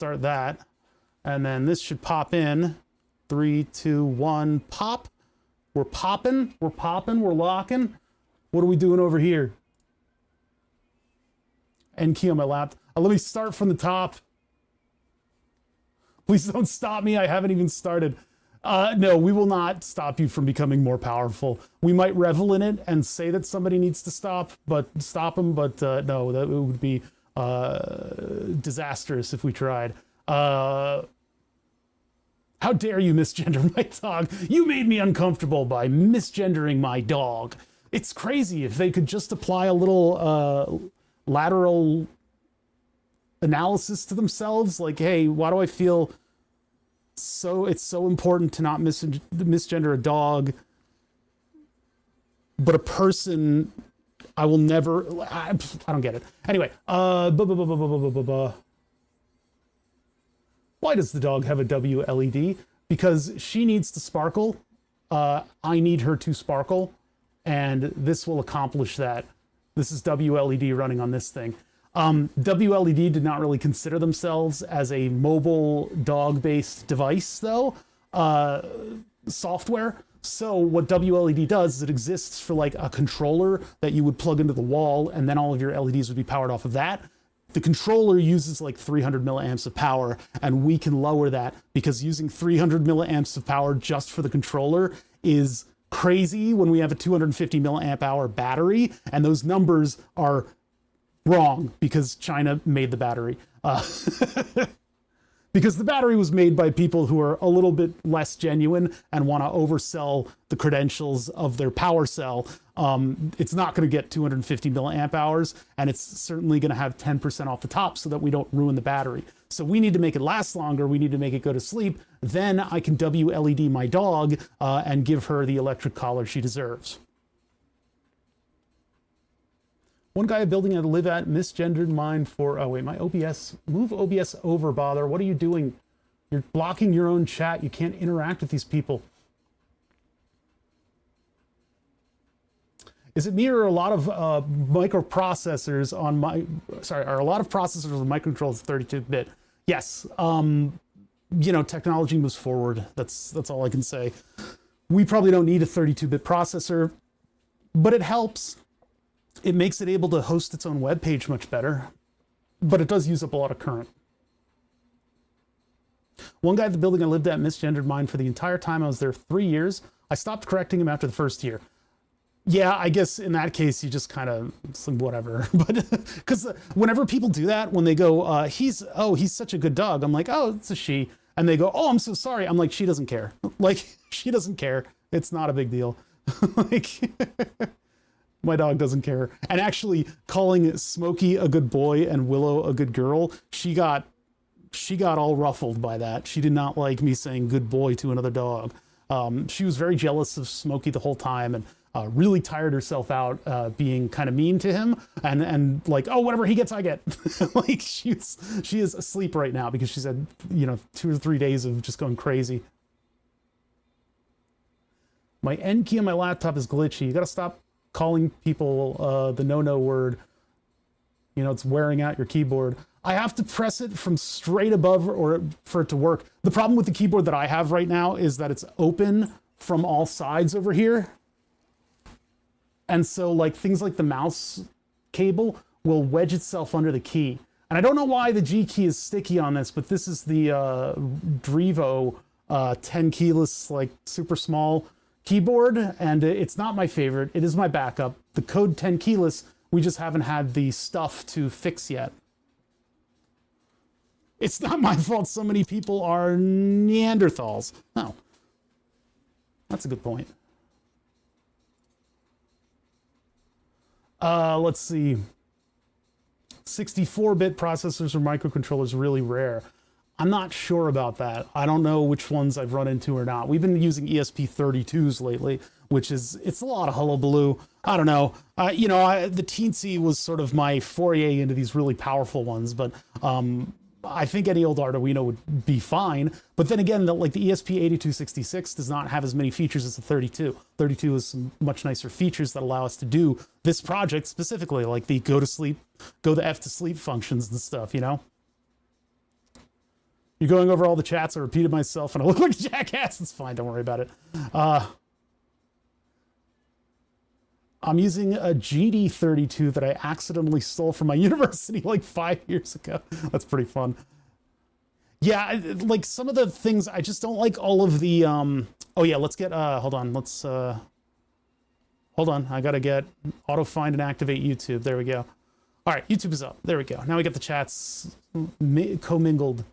start that. And then this should pop in. 3, 2, 1, pop. We're popping, we're locking. What are we doing over here? N key on my laptop. Let me start from the top. Please don't stop me. I haven't even started. No, we will not stop you from becoming more powerful. We might revel in it and say that somebody needs to stop them, but no, that would be disastrous if we tried. How dare you misgender my dog? You made me uncomfortable by misgendering my dog. It's crazy. If they could just apply a little lateral analysis to themselves, like, hey, why do I feel it's so important to not misgender a dog, but a person, I will never, I don't get it. Anyway, why does the dog have a wLED? Because she needs to sparkle. I need her to sparkle, and this will accomplish that. This is wLED running on this thing. wLED did not really consider themselves as a mobile dog-based device, though, software. So what wLED does is it exists for like a controller that you would plug into the wall, and then all of your LEDs would be powered off of that. The controller uses like 300 milliamps of power, and we can lower that because using 300 milliamps of power just for the controller is crazy when we have a 250 milliamp hour battery, and those numbers are wrong because China made the battery. Because the battery was made by people who are a little bit less genuine and want to oversell the credentials of their power cell. It's not going to get 250 milliamp hours, and it's certainly going to have 10% off the top so that we don't ruin the battery. So we need to make it last longer. We need to make it go to sleep. Then I can wLED my dog and give her the electric collar she deserves. One guy building I live at misgendered mine for, oh wait, my OBS, move OBS over, bother. What are you doing? You're blocking your own chat. You can't interact with these people. Is it me or a lot of microprocessors on my, sorry, are a lot of processors with microcontrollers 32-bit? Yes. You know, technology moves forward. That's all I can say. We probably don't need a 32-bit processor, but it helps. It makes it able to host its own web page much better, but it does use up a lot of current. One guy at the building I lived at misgendered mine for the entire time I was there, 3 years. I stopped correcting him after the first year. Yeah, I guess in that case, you just kind of, whatever. But because whenever people do that, when they go, he's such a good dog. I'm like, oh, it's a she. And they go, oh, I'm so sorry. I'm like, she doesn't care. Like, she doesn't care. It's not a big deal. Like, my dog doesn't care. And actually calling Smokey a good boy and Willow a good girl, she got all ruffled by that. She did not like me saying good boy to another dog. She was very jealous of Smokey the whole time and really tired herself out being kind of mean to him and like, oh, whatever he gets, I get. Like she is asleep right now because she's had, 2 or 3 days of just going crazy. My N key on my laptop is glitchy. You got to stop calling people the no word. It's wearing out your keyboard. I have to press it from straight above or for it to work. The problem with the keyboard that I have right now is that it's open from all sides over here. And so like things like the mouse cable will wedge itself under the key. And I don't know why the G key is sticky on this, but this is the Drivo 10 keyless, like super small keyboard. And it's not my favorite. It is my backup. The code 10 keyless, we just haven't had the stuff to fix yet. It's not my fault so many people are Neanderthals. Oh, that's a good point. Let's see. 64-bit processors or microcontrollers really rare. I'm not sure about that. I don't know which ones I've run into or not. We've been using ESP32s lately, which is, it's a lot of hullabaloo. I don't know. The Teensy was sort of my foray into these really powerful ones, but I think any old Arduino would be fine. But then again, the ESP8266 does not have as many features as the 32. 32 has some much nicer features that allow us to do this project specifically, like the go to F to sleep functions and stuff, You're going over all the chats. I repeated myself and I look like a jackass. It's fine. Don't worry about it. I'm using a GD32 that I accidentally stole from my university like 5 years ago. That's pretty fun. Yeah, like some of the things, I just don't like all of the, oh yeah, let's get, hold on, let's, hold on, I gotta get auto find and activate YouTube. There we go. All right, YouTube is up. There we go. Now we get the chats commingled.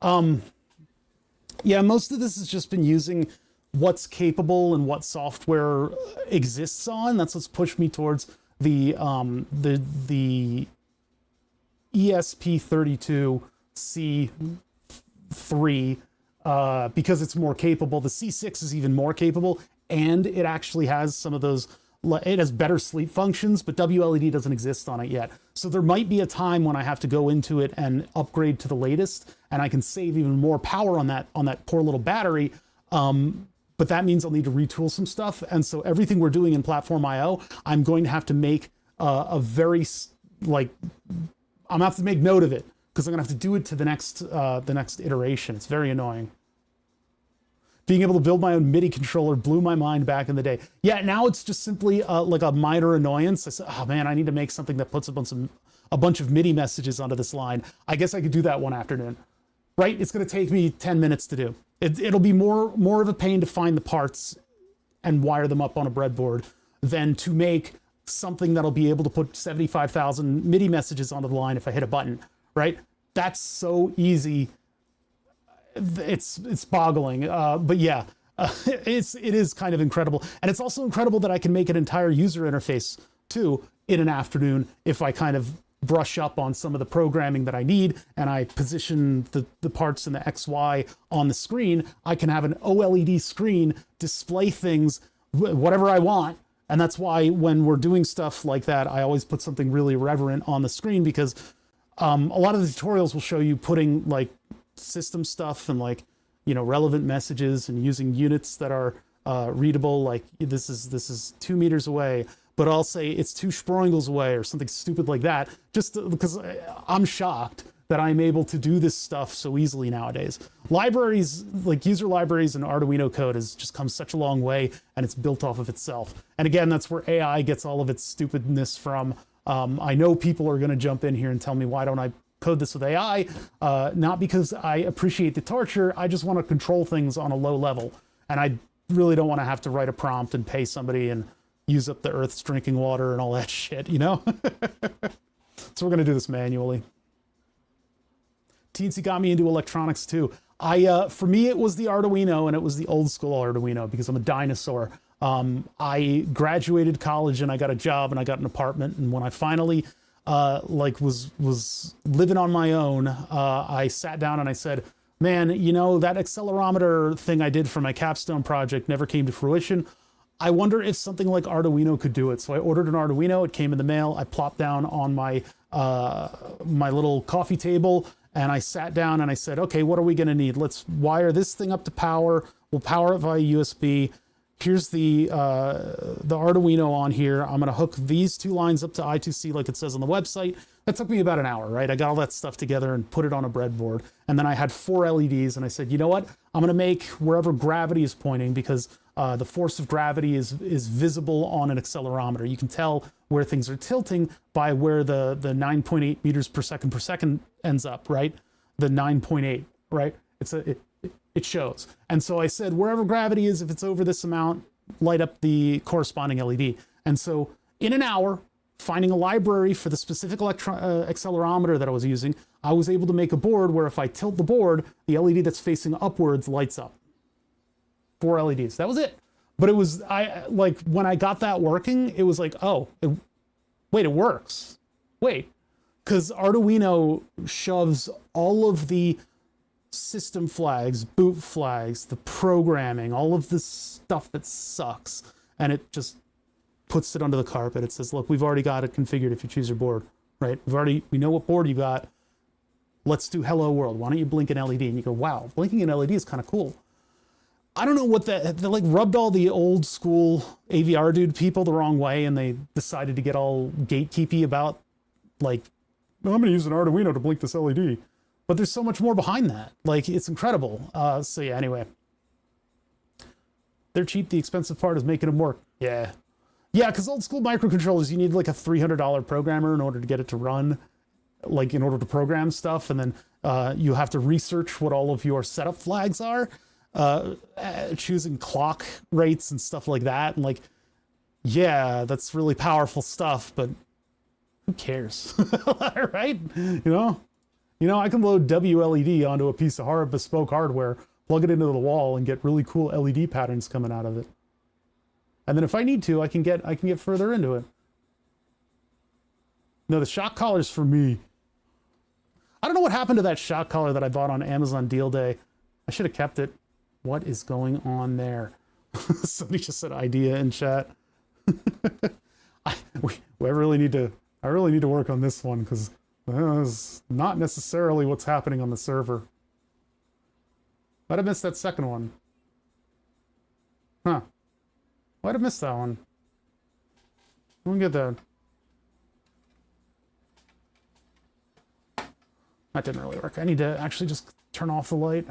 Yeah, most of this has just been using what's capable and what software exists on. That's what's pushed me towards the ESP32C3 because it's more capable. The C6 is even more capable, and it actually has some of those. It has better sleep functions, but wLED doesn't exist on it yet. So there might be a time when I have to go into it and upgrade to the latest, and I can save even more power on that poor little battery. But that means I'll need to retool some stuff. And so everything we're doing in Platform IO, I'm going to have to make a very, like, I'm gonna have to make note of it because I'm gonna have to do it to the next iteration. It's very annoying. Being able to build my own MIDI controller blew my mind back in the day. Yeah, now it's just simply like a minor annoyance. I said, oh man, I need to make something that puts a bunch of MIDI messages onto this line. I guess I could do that one afternoon, right? It's gonna take me 10 minutes to do. It'll be more of a pain to find the parts and wire them up on a breadboard than to make something that'll be able to put 75,000 MIDI messages onto the line if I hit a button, right? That's so easy. It's boggling, but yeah, it is kind of incredible. And it's also incredible that I can make an entire user interface too in an afternoon if I kind of brush up on some of the programming that I need and I position the parts in the XY on the screen. I can have an OLED screen display things, whatever I want. And that's why when we're doing stuff like that, I always put something really irreverent on the screen because a lot of the tutorials will show you putting like system stuff and like, you know, relevant messages and using units that are readable. Like this is 2 meters away, but I'll say it's 2 Sproingles away or something stupid like that, just because I'm shocked that I'm able to do this stuff so easily nowadays. Libraries, like user libraries and Arduino code has just come such a long way and it's built off of itself. And again, that's where AI gets all of its stupidness from. I know people are gonna jump in here and tell me, why don't I code this with AI? Not because I appreciate the torture, I just wanna control things on a low level. And I really don't wanna have to write a prompt and pay somebody and use up the Earth's drinking water and all that shit, you know? So we're gonna do this manually. Teensy got me into electronics too. For me, it was the Arduino, and it was the old school Arduino because I'm a dinosaur. I graduated college and I got a job and I got an apartment. And when I finally was living on my own, I sat down and I said, man, you know, that accelerometer thing I did for my capstone project never came to fruition. I wonder if something like Arduino could do it. So I ordered an Arduino, it came in the mail. I plopped down on my little coffee table and I sat down and I said, okay, what are we gonna need? Let's wire this thing up to power. We'll power it via USB. Here's the Arduino on here. I'm gonna hook these 2 lines up to I2C like it says on the website. That took me about an hour, right? I got all that stuff together and put it on a breadboard. And then I had 4 LEDs and I said, you know what? I'm gonna make wherever gravity is pointing because the force of gravity is visible on an accelerometer. You can tell where things are tilting by where the 9.8 meters per second ends up, right? The 9.8, right? It shows. And so I said, wherever gravity is, if it's over this amount, light up the corresponding LED. And so in an hour, finding a library for the specific accelerometer that I was using, I was able to make a board where if I tilt the board, the LED that's facing upwards lights up. 4 LEDs, that was it. But it was, like when I got that working, it was like, oh, wait, it works. Wait, because Arduino shoves all of the system flags, boot flags, the programming, all of this stuff that sucks, and it just puts it under the carpet. It says, look, we've already got it configured if you choose your board, right? We know what board you got. Let's do hello world. Why don't you blink an LED? And you go, wow, blinking an LED is kind of cool. I don't know what they like rubbed all the old school AVR dude people the wrong way, and they decided to get all gatekeepy about like, well, I'm gonna use an Arduino to blink this LED. but there's so much more behind that. Like, it's incredible. So yeah, anyway. They're cheap. The expensive part is making them work. Yeah. Yeah, because old school microcontrollers, you need like a $300 programmer in order to get it to run, like in order to program stuff. And then you have to research what all of your setup flags are, choosing clock rates and stuff like that. And like, yeah, that's really powerful stuff, but who cares? Right? You know, I can load wLED onto a piece of bespoke hardware, plug it into the wall, and get really cool LED patterns coming out of it. And then if I need to, I can get further into it. No, the shock collar's for me. I don't know what happened to that shock collar that I bought on Amazon Deal Day. I should have kept it. What is going on there? Somebody just said idea in chat. I really need to work on this one, because it's not necessarily what's happening on the server. Might have missed that second one. Huh. Might have missed that one. Let me get that. That didn't really work. I need to actually just turn off the light.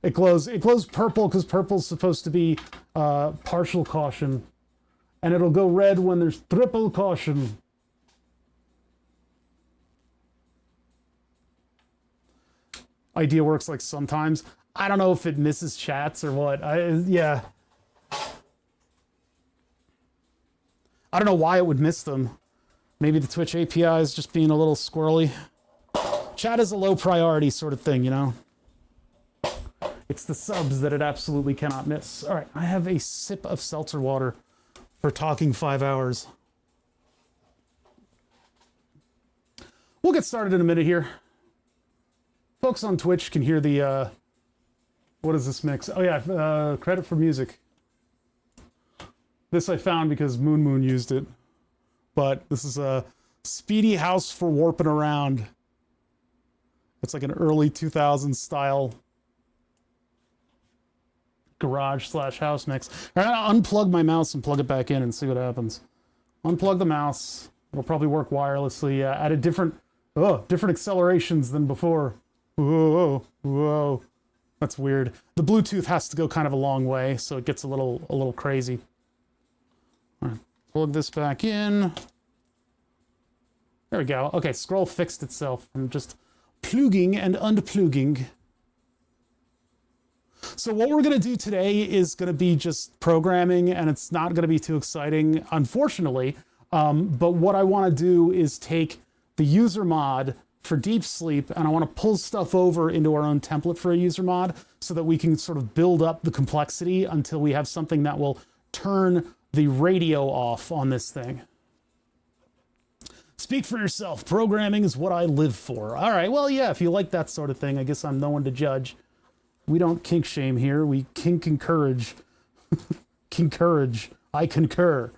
It glows purple because purple's supposed to be partial caution. And it'll go red when there's triple caution. Idea works like sometimes. I don't know if it misses chats or what. Yeah. I don't know why it would miss them. Maybe the Twitch API is just being a little squirrely. Chat is a low priority sort of thing, you know? It's the subs that it absolutely cannot miss. All right, I have a sip of seltzer water for talking 5 hours. We'll get started in a minute here. Folks on Twitch can hear the, what is this mix? Oh yeah, credit for music. This I found because Moon used it. But this is a Speedy House for Warping Around. It's like an early 2000s style garage/house mix. All right, I'll unplug my mouse and plug it back in and see what happens. Unplug the mouse. It'll probably work wirelessly at a different accelerations than before. Whoa, whoa. That's weird. The Bluetooth has to go kind of a long way, so it gets a little crazy. All right, plug this back in. There we go. Okay, scroll fixed itself. I'm just plugging and unplugging. So what we're going to do today is going to be just programming, and it's not going to be too exciting, unfortunately. But what I want to do is take the user mod for deep sleep, and I want to pull stuff over into our own template for a user mod so that we can sort of build up the complexity until we have something that will turn the radio off on this thing. Speak for yourself. Programming is what I live for. All right, well, yeah, if you like that sort of thing, I guess I'm no one to judge. We don't kink shame here. We kink encourage. Kincourage. I concur.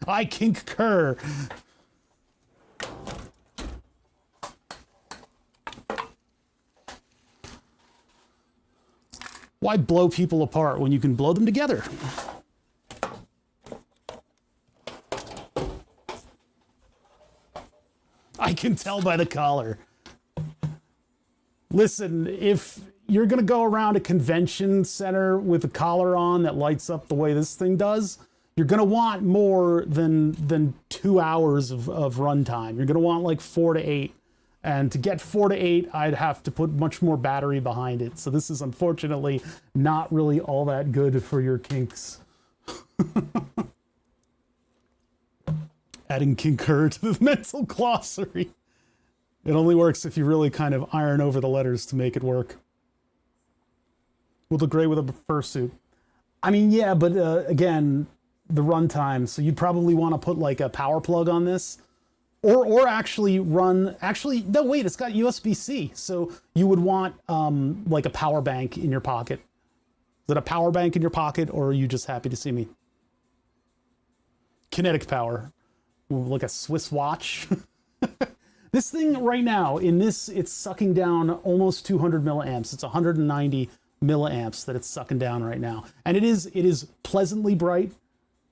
I concur. Why blow people apart when you can blow them together? I can tell by the collar. Listen, if you're going to go around a convention center with a collar on that lights up the way this thing does, you're going to want more than 2 hours of runtime. You're going to want like 4 to 8. And to get 4 to 8, I'd have to put much more battery behind it. So this is unfortunately not really all that good for your kinks. Adding concur to the mental glossary. It only works if you really kind of iron over the letters to make it work. Will look great with a fursuit. I mean, yeah, but again, the runtime. So you'd probably want to put like a power plug on this. Or actually run, no, wait, it's got USB-C. So you would want like a power bank in your pocket. Is it a power bank in your pocket, or are you just happy to see me? Kinetic power. Ooh, like a Swiss watch. This thing right now, it's sucking down almost 200 milliamps. It's 190 milliamps that it's sucking down right now. And it is pleasantly bright.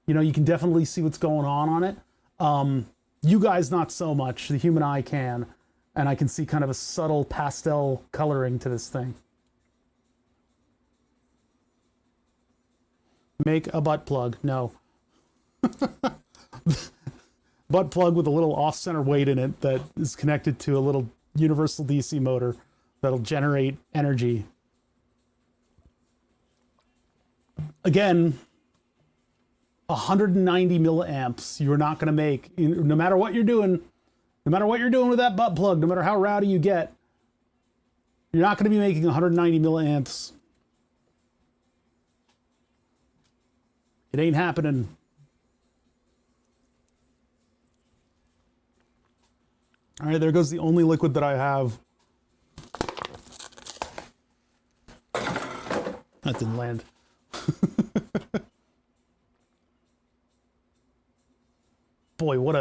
You know, you can definitely see what's going on it. You guys, not so much. The human eye can. and I can see kind of a subtle pastel coloring to this thing. Make a butt plug. No. Butt plug with a little off-center weight in it that is connected to a little universal DC motor that'll generate energy. Again, 190 milliamps you're not going to make, no matter what you're doing. No matter what you're doing with that butt plug, no matter how rowdy you get, you're not going to be making 190 milliamps. It ain't happening. All right, there goes the only liquid that I have. That didn't land. Boy, what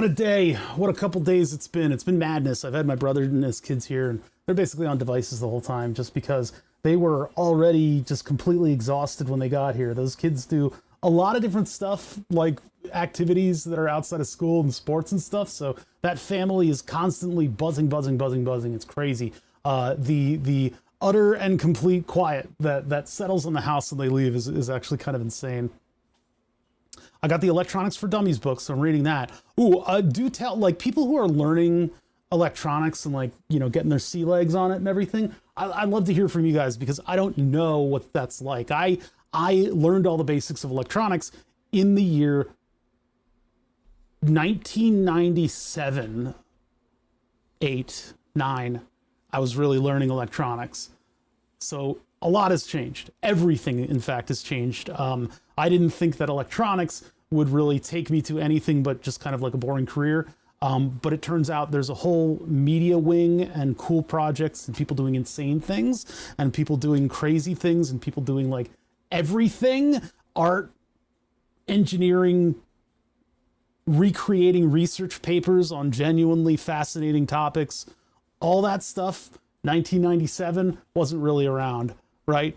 a day. What a couple days it's been. It's been madness. I've had my brother and his kids here, and they're basically on devices the whole time just because they were already just completely exhausted when they got here. Those kids do a lot of different stuff, like activities that are outside of school and sports and stuff. So that family is constantly buzzing. It's crazy. The utter and complete quiet that settles on the house when they leave is actually kind of insane. I got the Electronics for Dummies book, so I'm reading that. Ooh, do tell, like, people who are learning electronics and, like, you know, getting their sea legs on it and everything, I'd love to hear from you guys because I don't know what that's like. I learned all the basics of electronics in the year 1997, 8, 9. I was really learning electronics. So a lot has changed. Everything, in fact, has changed. I didn't think that electronics would really take me to anything but just kind of like a boring career. But it turns out there's a whole media wing and cool projects and people doing insane things and people doing crazy things and people doing like everything, art, engineering, recreating research papers on genuinely fascinating topics, all that stuff. 1997 wasn't really around, right?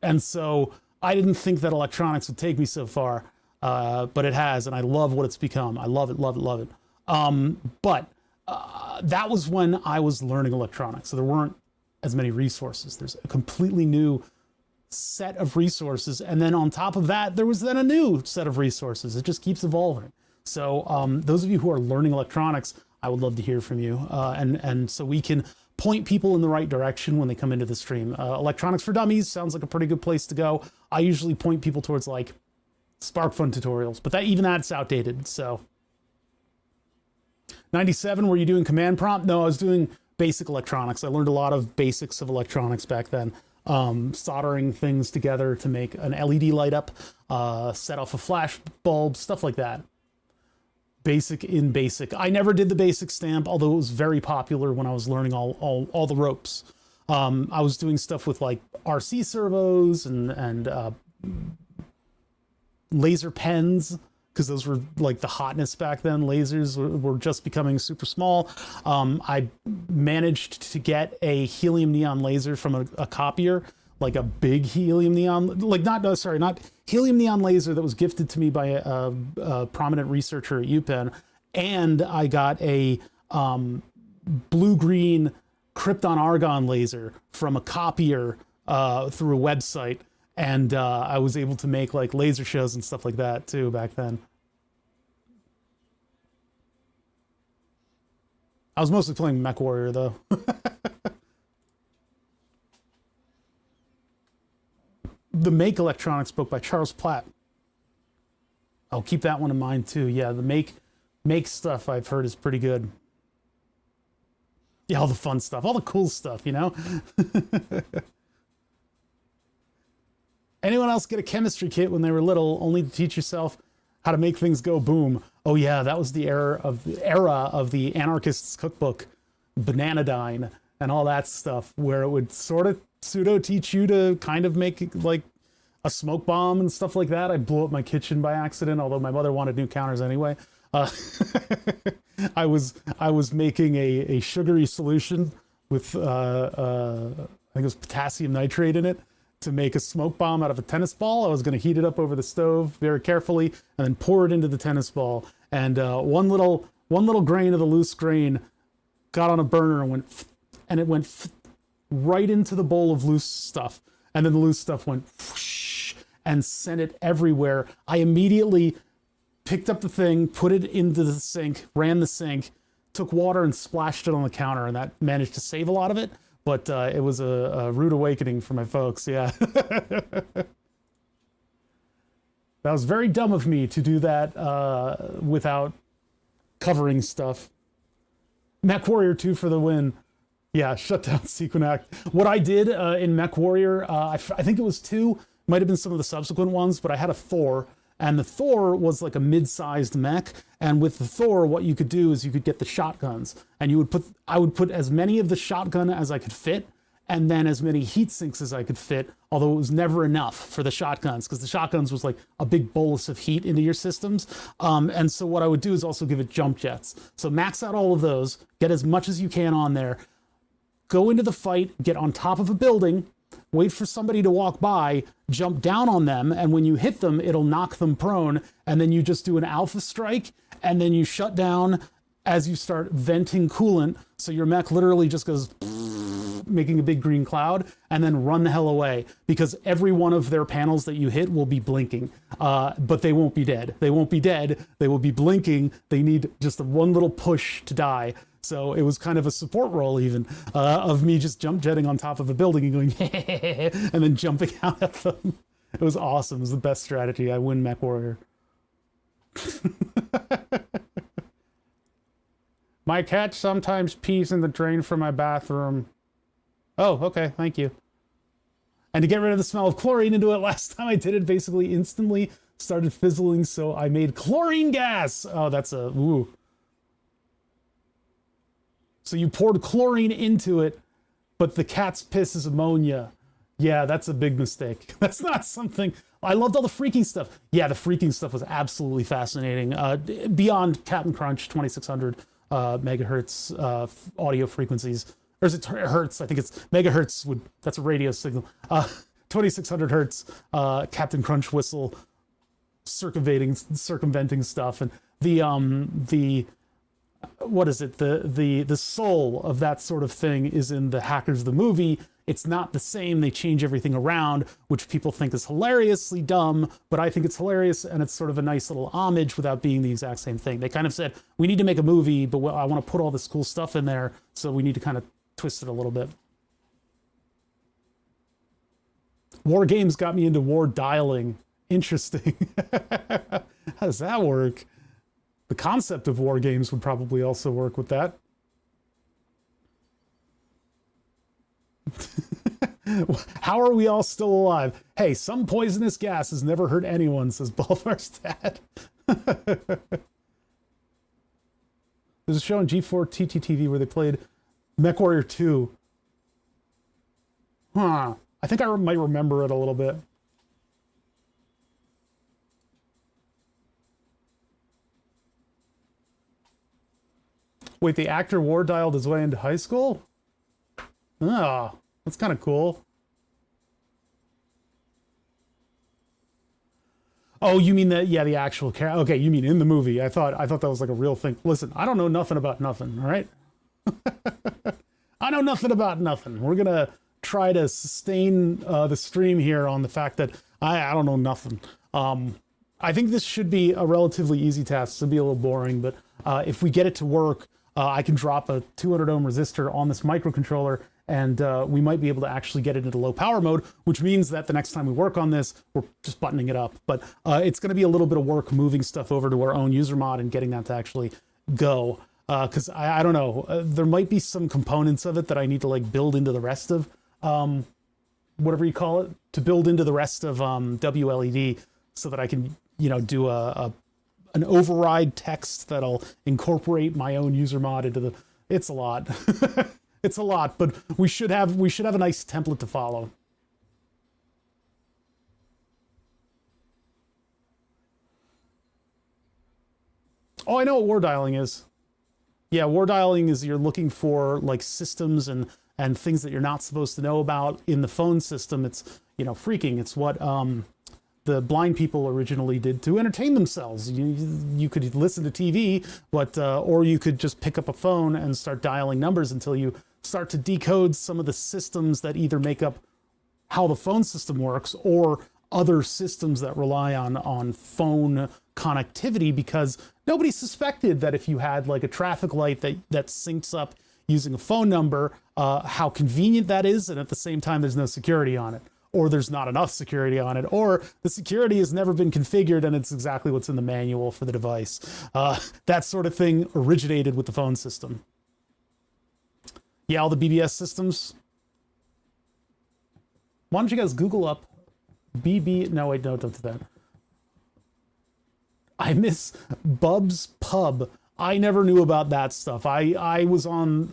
And so I didn't think that electronics would take me so far, but it has, and I love what it's become. I love it. But that was when I was learning electronics, so there weren't as many resources. There's a completely new set of resources, and then on top of that, there was then a new set of resources. It just keeps evolving. So those of you who are learning electronics, I would love to hear from you, and so we can point people in the right direction when they come into the stream. Electronics for Dummies sounds like a pretty good place to go. I usually point people towards like SparkFun tutorials, but even that's outdated. So 97, were you doing command prompt? No, I was doing basic electronics. I learned a lot of basics of electronics back then. Soldering things together to make an LED light up, set off a flash bulb, stuff like that. Basic in basic. I never did the basic stamp, although it was very popular when I was learning all the ropes. I was doing stuff with like RC servos and laser pens, because those were like the hotness back then. Lasers were just becoming super small. I managed to get a helium neon laser from a copier, like a big helium neon, like not helium neon laser that was gifted to me by a prominent researcher at UPenn. And I got a blue-green krypton argon laser from a copier through a website. And I was able to make like laser shows and stuff like that too back then. I was mostly playing MechWarrior though. The Make Electronics book by Charles Platt. I'll keep that one in mind too. Yeah, the make stuff I've heard is pretty good. Yeah, all the fun stuff, all the cool stuff, you know? Anyone else get a chemistry kit when they were little, only to teach yourself how to make things go boom? Oh yeah, that was the era of the anarchists cookbook, Bananadyne, and all that stuff, where it would sort of pseudo teach you to kind of make like a smoke bomb and stuff like that. I blew up my kitchen by accident, although my mother wanted new counters anyway. I was making a sugary solution with I think it was potassium nitrate in it to make a smoke bomb out of a tennis ball. I was going to heat it up over the stove very carefully and then pour it into the tennis ball. And one little one little grain of the loose grain got on a burner and it went right into the bowl of loose stuff. And then the loose stuff went whoosh, and sent it everywhere. I immediately picked up the thing, put it into the sink, ran the sink, took water and splashed it on the counter, and that managed to save a lot of it. But it was a rude awakening for my folks, yeah. That was very dumb of me to do that without covering stuff. MechWarrior 2 for the win. Yeah, shut down Sequinac. What I did in MechWarrior, I think it was 2, might have been some of the subsequent ones, but I had a Thor, and the Thor was like a mid-sized mech, and with the Thor, what you could do is you could get the shotguns, and I would put as many of the shotgun as I could fit, and then as many heat sinks as I could fit, although it was never enough for the shotguns, because the shotguns was like a big bolus of heat into your systems. And so what I would do is also give it jump jets. So max out all of those, get as much as you can on there, go into the fight, get on top of a building, wait for somebody to walk by, jump down on them, and when you hit them, it'll knock them prone, and then you just do an alpha strike, and then you shut down as you start venting coolant, so your mech literally just goes making a big green cloud, and then run the hell away, because every one of their panels that you hit will be blinking, but they won't be dead. They won't be dead. They will be blinking. They need just one little push to die. So it was kind of a support role even of me just jump jetting on top of a building and going, and then jumping out at them. It was awesome. It was the best strategy. I win MechWarrior. My cat sometimes pees in the drain from my bathroom. Oh, okay, thank you. And to get rid of the smell of chlorine into it, last time I did it, basically instantly started fizzling, so I made chlorine gas. Oh, that's a, ooh. So you poured chlorine into it, but the cat's piss is ammonia. Yeah, that's a big mistake. That's not something... I loved all the freaking stuff. Yeah, the freaking stuff was absolutely fascinating. Beyond Captain Crunch, 2600 megahertz audio frequencies. Or is it hertz? I think it's megahertz. That's a radio signal. 2600 hertz Captain Crunch whistle circumventing stuff. And the what is it? The soul of that sort of thing is in the Hackers the movie. It's not the same. They change everything around, which people think is hilariously dumb, but I think it's hilarious, and it's sort of a nice little homage without being the exact same thing. They kind of said, we need to make a movie, but I want to put all this cool stuff in there, so we need to kind of twist it a little bit. War games got me into war dialing. Interesting. How does that work? The concept of war games would probably also work with that. How are we all still alive? Hey, some poisonous gas has never hurt anyone, says Balfarstad. There's a show on G4 TTTV where they played MechWarrior 2. Huh. I think I might remember it a little bit. Wait, the actor war dialed his way into high school? Ah, that's kind of cool. Oh, you mean that? Yeah, the actual character. Okay, you mean in the movie? I thought that was like a real thing. Listen, I don't know nothing about nothing. All right, I know nothing about nothing. We're gonna try to sustain the stream here on the fact that I don't know nothing. I think this should be a relatively easy task. This will be a little boring, but if we get it to work, I can drop a 200 ohm resistor on this microcontroller, and we might be able to actually get it into low power mode, which means that the next time we work on this, we're just buttoning it up. But it's going to be a little bit of work moving stuff over to our own user mod and getting that to actually go. Because I don't know, there might be some components of it that I need to like build into the rest of whatever you call it, to build into the rest of wLED, so that I can, you know, do an override text that'll incorporate my own user mod into the... It's a lot. It's a lot, but we should have a nice template to follow. Oh, I know what war dialing is. Yeah, war dialing is you're looking for like systems and things that you're not supposed to know about in the phone system. It's, you know, freaking. It's what the blind people originally did to entertain themselves. You could listen to TV, but or you could just pick up a phone and start dialing numbers until you start to decode some of the systems that either make up how the phone system works or other systems that rely on phone connectivity, because nobody suspected that if you had like a traffic light that syncs up using a phone number, how convenient that is, and at the same time there's no security on it, or there's not enough security on it, or the security has never been configured and it's exactly what's in the manual for the device. That sort of thing originated with the phone system. Yeah, all the BBS systems. Why don't you guys Google up no, wait, no, don't do that. I miss Bub's Pub. I never knew about that stuff. I was on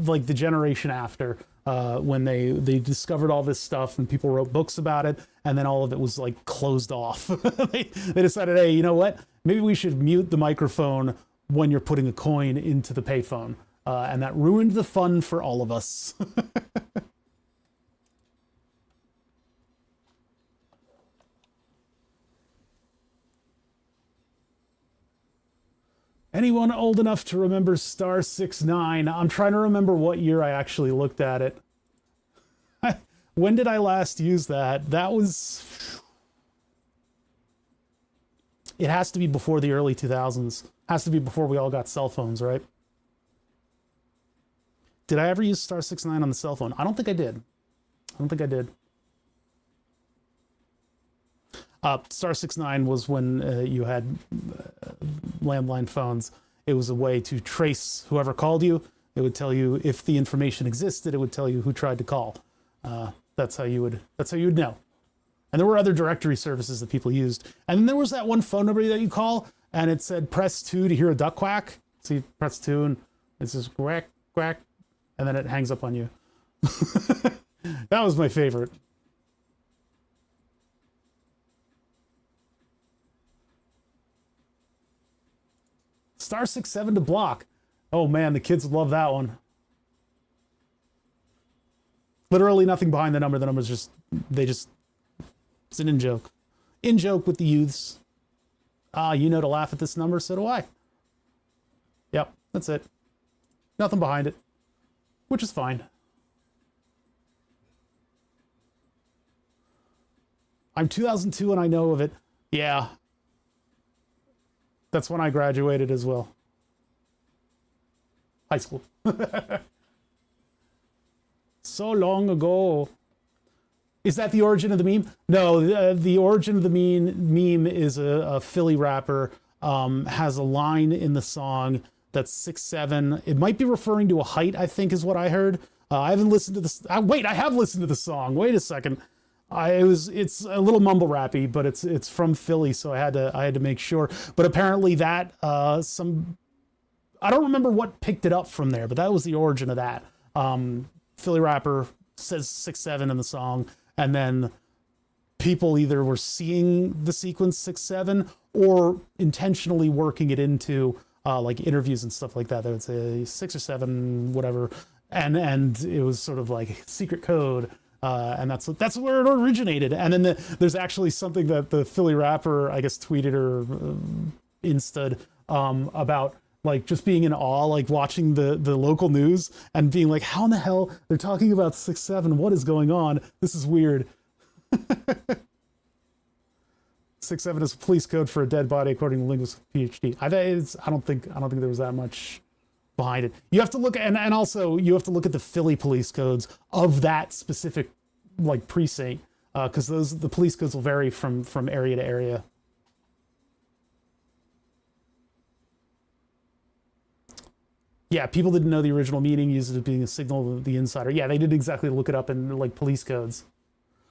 like the generation after when they discovered all this stuff and people wrote books about it, and then all of it was like closed off. they decided, hey, you know what? Maybe we should mute the microphone when you're putting a coin into the payphone, and that ruined the fun for all of us. Anyone old enough to remember Star 69? I'm trying to remember what year I actually looked at it. When did I last use that? That was... It has to be before the early 2000s. Has to be before we all got cell phones, right? Did I ever use Star 69 on the cell phone? I don't think I did. I don't think I did. Star 69 was when you had landline phones. It was a way to trace whoever called you. It would tell you if the information existed. It would tell you who tried to call. That's how you would know. And there were other directory services that people used. And then there was that one phone number that you call, and it said press 2 to hear a duck quack. So you press 2, and it says quack quack, and then it hangs up on you. That was my favorite. Star 67 to block. Oh man, the kids would love that one. Literally nothing behind the number. The number's just, it's an in-joke. In-joke with the youths. You know to laugh at this number, so do I. Yep, that's it. Nothing behind it, which is fine. I'm 2002 and I know of it. Yeah. That's when I graduated as well. High school. So long ago. Is that the origin of the meme? No, the origin of the meme is a Philly rapper, has a line in the song that's 6'7". It might be referring to a height, I think is what I heard. I haven't listened to this. Wait, I have listened to the song. Wait a second. It's a little mumble rappy, but it's from Philly, so I had to make sure. But apparently that I don't remember what picked it up from there, but that was the origin of that. Philly rapper says 6'7" in the song, and then people either were seeing the sequence 6'7" or intentionally working it into like interviews and stuff like that. They would say 6 or 7, whatever, and it was sort of like secret code. And that's where it originated. And then there's actually something that the Philly rapper, I guess, tweeted or insta'd about like just being in awe, like watching the local news and being like, how in the hell they're talking about 6'7"? What is going on? This is weird. 6'7" is police code for a dead body, according to linguist PhD. I don't think there was that much behind it. You have to look and also you have to look at the Philly police codes of that specific like precinct, because the police codes will vary from area to area. Yeah, people didn't know the original meaning, used it as being a signal of the insider. Yeah, they did exactly look it up in like police codes.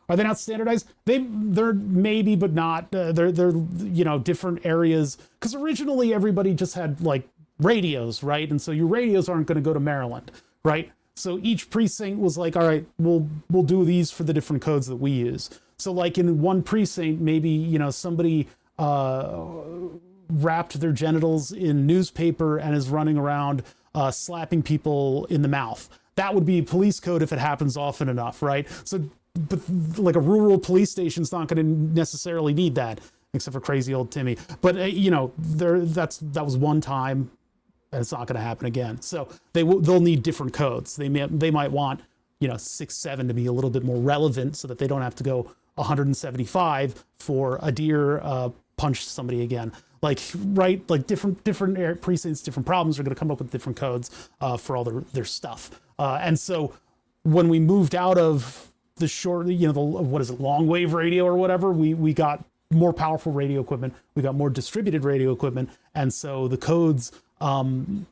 Are they not standardized? They're maybe, but not. They're you know, different areas, because originally everybody just had like radios, right? And so your radios aren't going to go to Maryland, right? So each precinct was like, all right, we'll do these for the different codes that we use. So like in one precinct, maybe, you know, somebody wrapped their genitals in newspaper and is running around slapping people in the mouth. That would be police code if it happens often enough, right? So but like a rural police station's not going to necessarily need that, except for crazy old Timmy. But you know, that was one time, and it's not going to happen again. So they'll need different codes. They might want, you know, 6.7 to be a little bit more relevant, so that they don't have to go 175 for a deer punch somebody again. Like, right, like different precincts, different problems are going to come up with different codes for all their stuff. And so when we moved out of the short, you know, what is it, long wave radio or whatever, we got more powerful radio equipment. We got more distributed radio equipment. And so the codes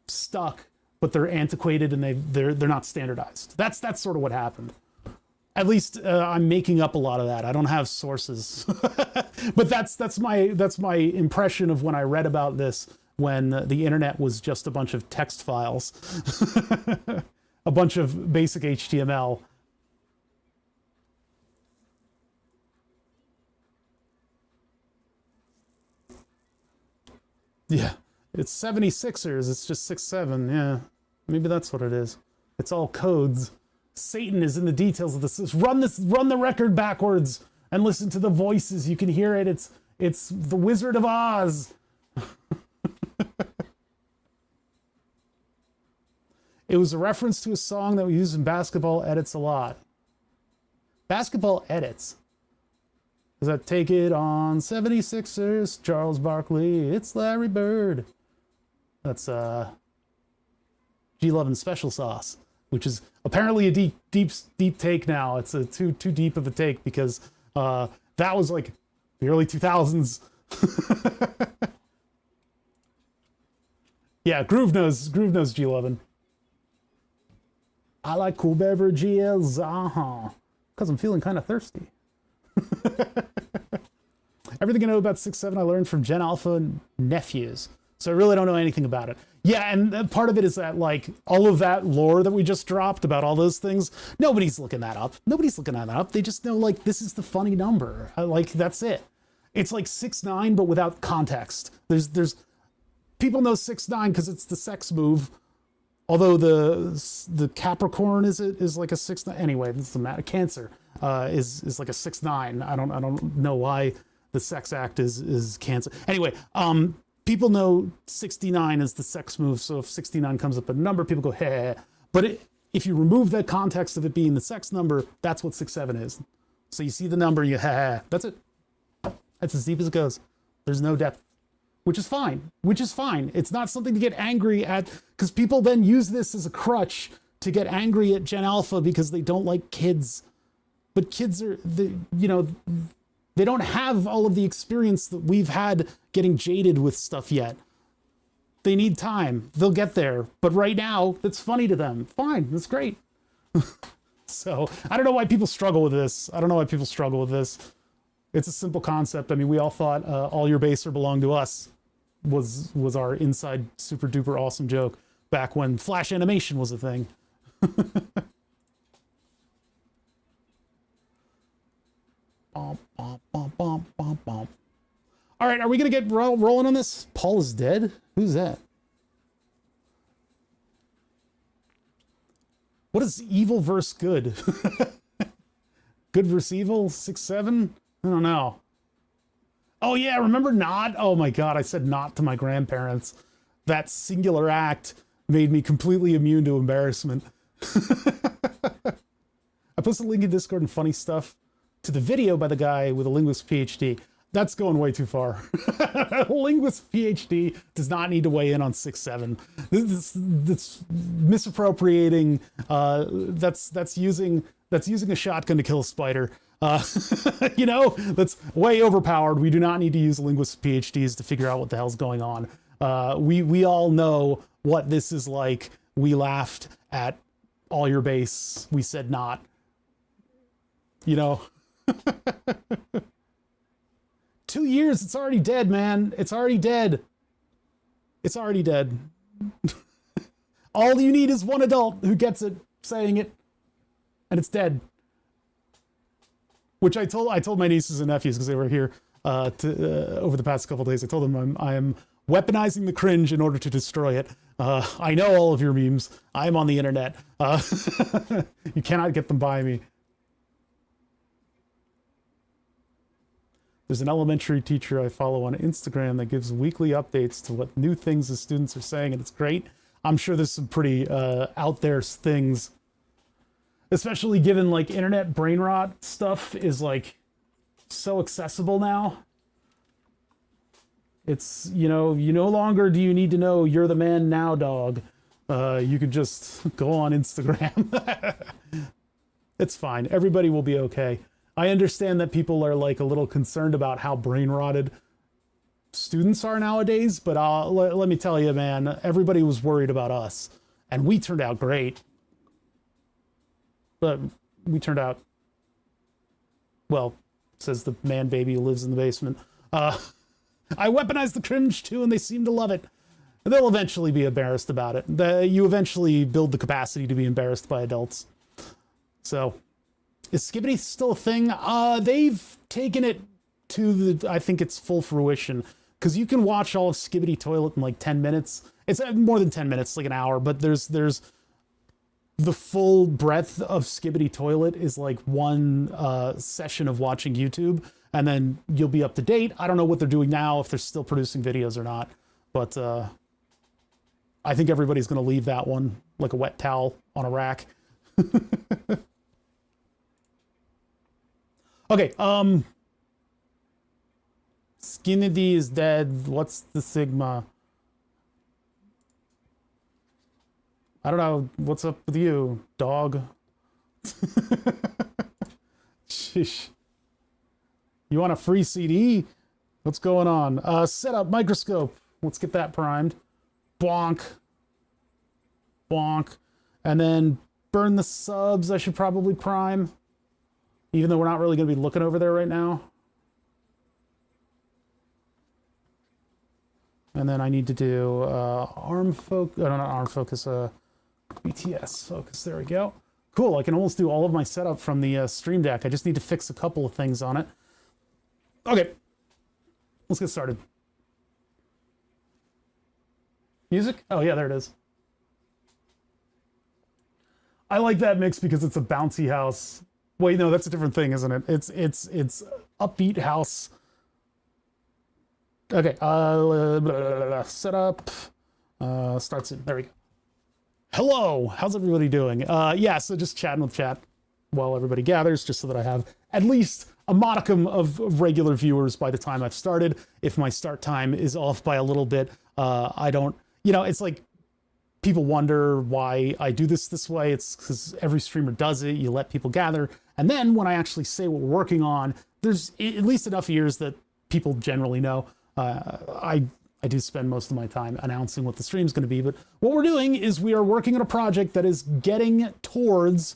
stuck, but they're antiquated and they're not standardized. That's sort of what happened. At least I'm making up a lot of that. I don't have sources, but that's my impression of when I read about this, when the internet was just a bunch of text files, a bunch of basic HTML. Yeah, it's 76ers. It's just 6.7. Yeah, maybe that's what it is. It's all codes. Satan is in the details of this. Run the record backwards and listen to the voices. You can hear it. It's the Wizard of Oz. It was a reference to a song that we use in basketball edits a lot. Basketball edits. Does that take it on 76ers, Charles Barkley, it's Larry Bird. That's G-Lovin' Special Sauce, which is apparently a deep take now. It's a too deep of a take, because that was like the early 2000s. Yeah, Groove knows G-Lovin'. I like cool beverages, because I'm feeling kind of thirsty. Everything I know about 6.7 I learned from Gen Alpha nephews, so I really don't know anything about it. Yeah, and part of it is that, like, all of that lore that we just dropped about all those things, nobody's looking that up. Nobody's looking that up. They just know, like, this is the funny number. Like, that's it. It's like 6.9, but without context. There's people know 6.9 because it's the sex move. Although the Capricorn is like a 6.9. Anyway, this is the matter. Cancer is like a 6.9. I don't know why the sex act is Cancer. Anyway, people know 69 is the sex move. So if 69 comes up a number, people go, hey. But if you remove that context of it being the sex number, that's what 6.7 is. So you see the number, you ha. That's it. That's as deep as it goes. There's no depth. Which is fine. It's not something to get angry at, because people then use this as a crutch to get angry at Gen Alpha because they don't like kids. But kids they don't have all of the experience that we've had getting jaded with stuff yet. They need time. They'll get there. But right now, that's funny to them. Fine, that's great. So I don't know why people struggle with this. It's a simple concept. I mean, we all thought all your base or belong to us was our inside super duper awesome joke back when Flash animation was a thing. All right, are we gonna get rolling on this? Paul is dead? Who's that? What is evil versus good? Good versus evil? 6.7? I don't know. Oh yeah, remember not? Oh my god, I said not to my grandparents. That singular act made me completely immune to embarrassment. I posted a link in Discord and funny stuff to the video by the guy with a linguist PhD. That's going way too far. Linguist PhD does not need to weigh in on 6.7. That's misappropriating. That's using a shotgun to kill a spider. That's way overpowered. We do not need to use linguist PhDs to figure out what the hell's going on. We all know what this is like. We laughed at all your base. We said not. 2 years, it's already dead, man. It's already dead. All you need is one adult who gets it, saying it, and it's dead. Which I told my nieces and nephews, because they were here over the past couple of days. I told them I am weaponizing the cringe in order to destroy it. I know all of your memes. I am on the internet. You cannot get them by me. There's an elementary teacher I follow on Instagram that gives weekly updates to what new things the students are saying, and it's great. I'm sure there's some pretty out there things, especially given like internet brain rot stuff is like so accessible now. It's, you know, you no longer do you need to know you're the man now, dog. You can just go on Instagram. It's fine. Everybody will be okay. I understand that people are like a little concerned about how brain rotted students are nowadays, but let me tell you, man, everybody was worried about us, and we turned out great. But we turned out, well, says the man baby who lives in the basement. I weaponized the cringe too, and they seem to love it. They'll eventually be embarrassed about it. You eventually build the capacity to be embarrassed by adults. So, is Skibbity still a thing? They've taken it to the, I think it's full fruition, because you can watch all of Skibbity Toilet in like 10 minutes. It's more than 10 minutes, like an hour, but there's the full breadth of Skibbity Toilet is like one session of watching YouTube, and then you'll be up to date. I don't know what they're doing now, if they're still producing videos or not, but I think everybody's going to leave that one like a wet towel on a rack. Okay, Skinnedy is dead. What's the Sigma? I don't know. What's up with you, dog? Sheesh. You want a free CD? What's going on? Set up microscope. Let's get that primed. Bonk. Bonk. And then burn the subs. I should probably prime, even though we're not really going to be looking over there right now. And then I need to do arm focus. Oh, no, not arm focus. BTS focus. There we go. Cool. I can almost do all of my setup from the Stream Deck. I just need to fix a couple of things on it. Okay. Let's get started. Music? Oh, yeah, there it is. I like that mix because it's a bouncy house. Wait, no, that's a different thing, isn't it? It's upbeat house. Okay, setup. Start soon. There we go. Hello, how's everybody doing? Yeah, so just chatting with chat while everybody gathers, just so that I have at least a modicum of regular viewers by the time I've started. If my start time is off by a little bit, I don't, you know, it's like people wonder why I do this way. It's because every streamer does it. You let people gather. And then when I actually say what we're working on, there's at least enough ears that people generally know. I do spend most of my time announcing what the stream's going to be, but what we're doing is we are working on a project that is getting towards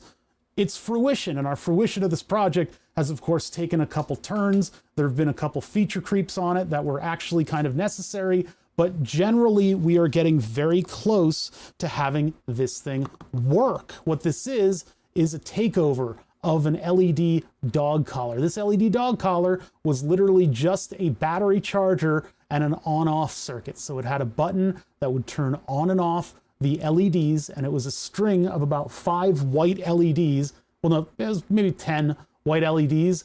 its fruition, and our fruition of this project has, of course, taken a couple turns. There have been a couple feature creeps on it that were actually kind of necessary, but generally we are getting very close to having this thing work. What this is a takeover of an LED dog collar. This LED dog collar was literally just a battery charger and an on-off circuit. So it had a button that would turn on and off the LEDs, and it was a string of about 5 white LEDs. Well, no, it was maybe 10 white LEDs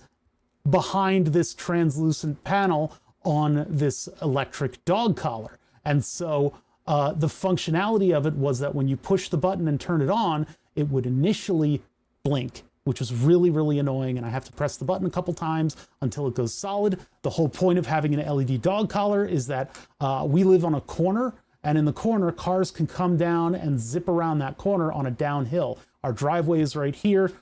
behind this translucent panel on this electric dog collar. And so the functionality of it was that when you push the button and turn it on, it would initially blink, which was really, really annoying, and I have to press the button a couple times until it goes solid. The whole point of having an LED dog collar is that we live on a corner, and in the corner, cars can come down and zip around that corner on a downhill. Our driveway is right here.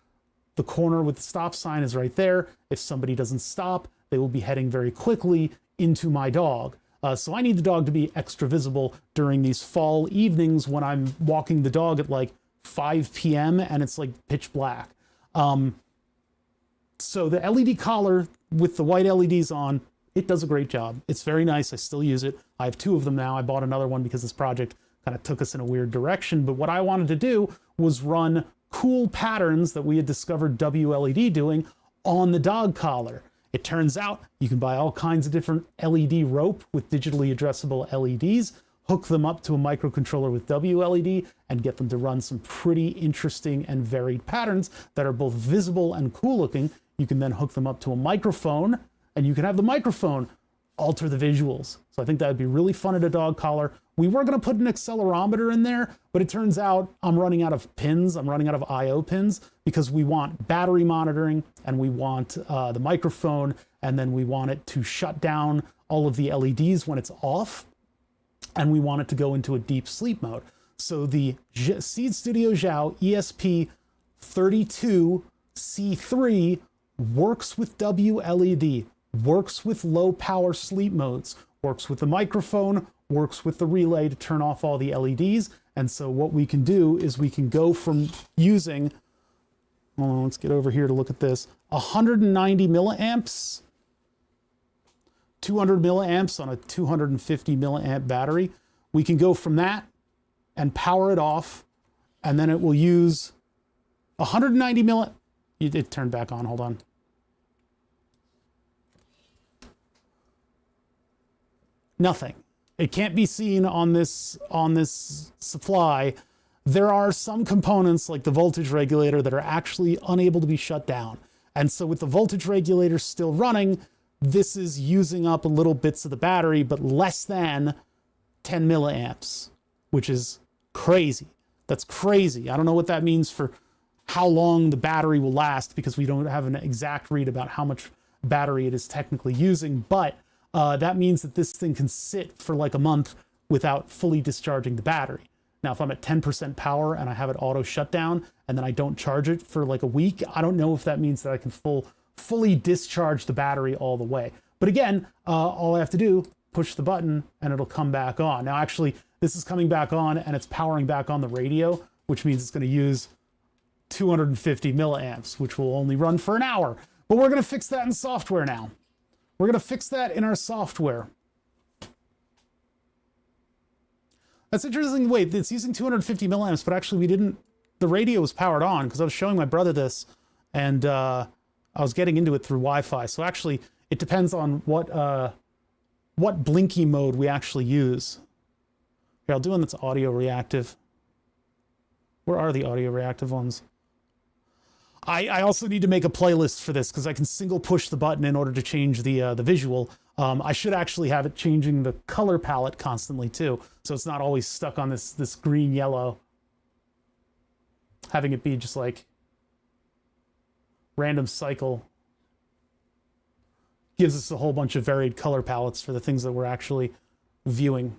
The corner with the stop sign is right there. If somebody doesn't stop, they will be heading very quickly into my dog. So I need the dog to be extra visible during these fall evenings when I'm walking the dog at like 5 p.m. and it's like pitch black. So the LED collar with the white LEDs on, it does a great job. It's very nice. I still use it. I have 2 of them now. I bought another one because this project kind of took us in a weird direction. But what I wanted to do was run cool patterns that we had discovered wLED doing on the dog collar. It turns out you can buy all kinds of different LED rope with digitally addressable LEDs, hook them up to a microcontroller with wLED, and get them to run some pretty interesting and varied patterns that are both visible and cool looking. You can then hook them up to a microphone and you can have the microphone alter the visuals. So I think that would be really fun at a dog collar. We were going to put an accelerometer in there, but it turns out I'm running out of pins. I'm running out of IO pins because we want battery monitoring, and we want the microphone, and then we want it to shut down all of the LEDs when it's off, and we want it to go into a deep sleep mode. So the Seeed Studio Xiao ESP32C3 works with wLED, works with low power sleep modes, works with the microphone, works with the relay to turn off all the LEDs. And so what we can do is we can go from using, hold on, let's get over here to look at this, 190 milliamps, 200 milliamps on a 250 milliamp battery. We can go from that and power it off, and then it will use 190 milliamps. It turned back on, hold on. Nothing. It can't be seen on this supply. There are some components like the voltage regulator that are actually unable to be shut down. And so with the voltage regulator still running, this is using up a little bits of the battery, but less than 10 milliamps, which is crazy. That's crazy. I don't know what that means for how long the battery will last, because we don't have an exact read about how much battery it is technically using, but that means that this thing can sit for like a month without fully discharging the battery. Now, if I'm at 10% power and I have it auto shut down and then I don't charge it for like a week, I don't know if that means that I can fully discharge the battery all the way. But again, all I have to do, push the button and it'll come back on. Now, actually, this is coming back on and it's powering back on the radio, which means it's going to use 250 milliamps, which will only run for an hour. But we're going to fix that in software now. We're going to fix that in our software. That's interesting. Wait, it's using 250 milliamps, but actually the radio was powered on because I was showing my brother this, and I was getting into it through Wi-Fi. So actually, it depends on what blinky mode we actually use. Here, I'll do one that's audio reactive. Where are the audio reactive ones? I also need to make a playlist for this because I can single push the button in order to change the visual. I should actually have it changing the color palette constantly too, so it's not always stuck on this green yellow. Having it be just like random cycle gives us a whole bunch of varied color palettes for the things that we're actually viewing.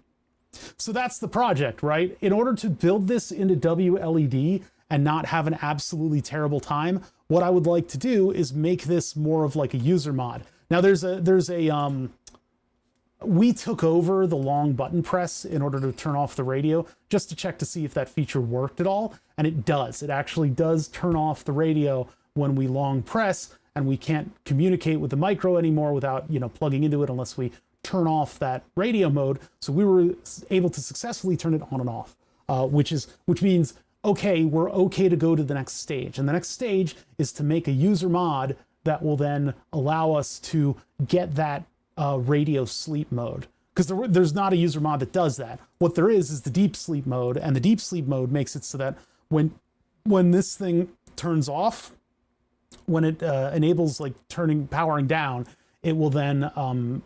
So that's the project, right? In order to build this into wLED and not have an absolutely terrible time, what I would like to do is make this more of like a user mod. Now we took over the long button press in order to turn off the radio, just to check to see if that feature worked at all. And it does. It actually does turn off the radio when we long press, and we can't communicate with the micro anymore without, plugging into it unless we turn off that radio mode. So we were able to successfully turn it on and off, which means, okay, we're okay to go to the next stage. And the next stage is to make a user mod that will then allow us to get that radio sleep mode. Because there's not a user mod that does that. What there is the deep sleep mode, and the deep sleep mode makes it so that when this thing turns off, when it enables like powering down, it will then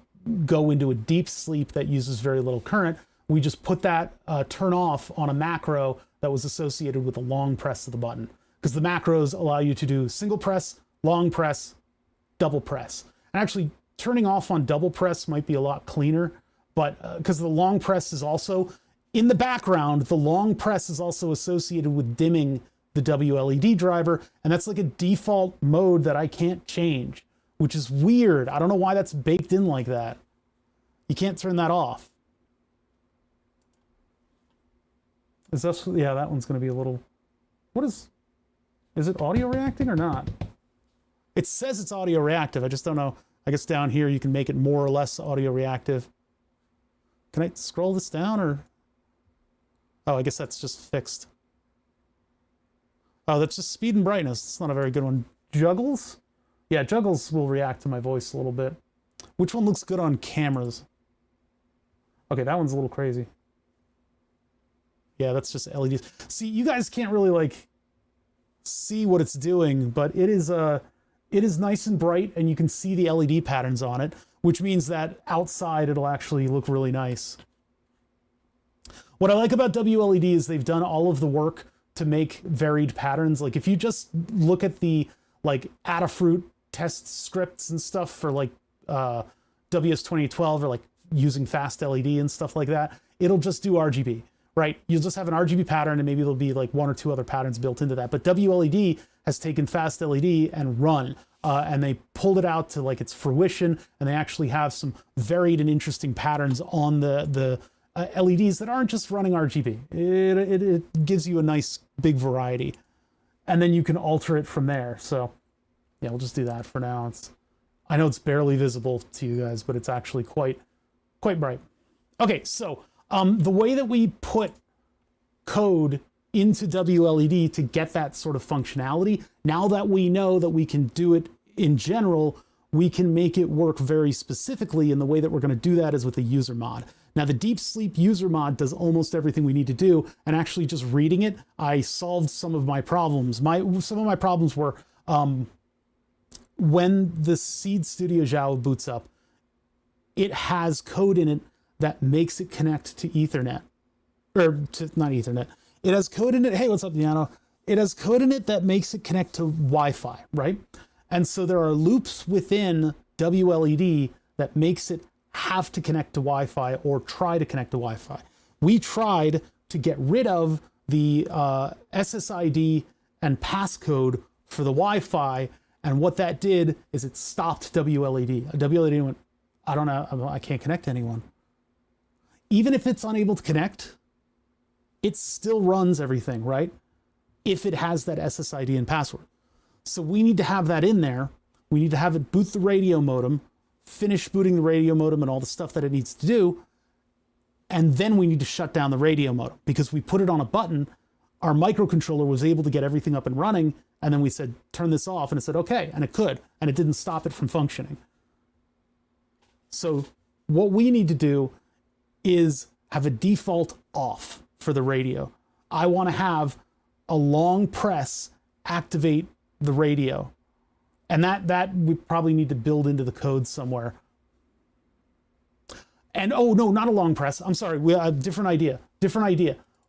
go into a deep sleep that uses very little current. We just put that turn off on a macro that was associated with a long press of the button, because the macros allow you to do single press, long press, double press. And actually turning off on double press might be a lot cleaner, but because the long press is also in the background, the long press is also associated with dimming the wLED driver, and that's like a default mode that I can't change, which is weird. I don't know why that's baked in like that. You can't turn that off. Yeah, that one's going to be a little... is it audio reacting or not? It says it's audio reactive. I just don't know. I guess down here you can make it more or less audio reactive. Can I scroll this down or... Oh, I guess that's just fixed. Oh, that's just speed and brightness. It's not a very good one. Juggles? Yeah, juggles will react to my voice a little bit. Which one looks good on cameras? Okay, that one's a little crazy. Yeah, that's just LEDs. See, you guys can't really like see what it's doing, but it is it is nice and bright, and you can see the LED patterns on it, which means that outside it'll actually look really nice. What I like about wLED is they've done all of the work to make varied patterns. Like if you just look at the like Adafruit test scripts and stuff for like WS2012 or like using fast LED and stuff like that, it'll just do RGB, right? You'll just have an RGB pattern and maybe there'll be like one or two other patterns built into that. But wLED has taken fast LED and run, and they pulled it out to like its fruition, and they actually have some varied and interesting patterns on the LEDs that aren't just running RGB. It gives you a nice big variety, and then you can alter it from there. So yeah, we'll just do that for now. I know it's barely visible to you guys, but it's actually quite bright. Okay, so the way that we put code into wLED to get that sort of functionality, now that we know that we can do it in general, we can make it work very specifically, and the way that we're going to do that is with a user mod. Now, the Deep Sleep user mod does almost everything we need to do, and actually just reading it, I solved some of my problems. Some of my problems were when the Seed Studio Java boots up, it has code in it that makes it connect to Ethernet. Or to, not Ethernet. It has code in it. Hey, what's up, Deanna? It has code in it that makes it connect to Wi-Fi, right? And so there are loops within wLED that makes it have to connect to Wi-Fi or try to connect to Wi-Fi. We tried to get rid of the SSID and passcode for the Wi-Fi, and what that did is it stopped wLED. wLED went, I don't know, I can't connect to anyone. Even if it's unable to connect, it still runs everything, right? If it has that SSID and password. So we need to have that in there. We need to have it boot the radio modem, finish booting the radio modem and all the stuff that it needs to do. And then we need to shut down the radio modem because we put it on a button. Our microcontroller was able to get everything up and running. And then we said, turn this off. And it said, okay. And it could. And it didn't stop it from functioning. So what we need to do is have a default off for the radio. I want to have a long press activate the radio. And that we probably need to build into the code somewhere. And oh no, not a long press. I'm sorry, we have a different idea.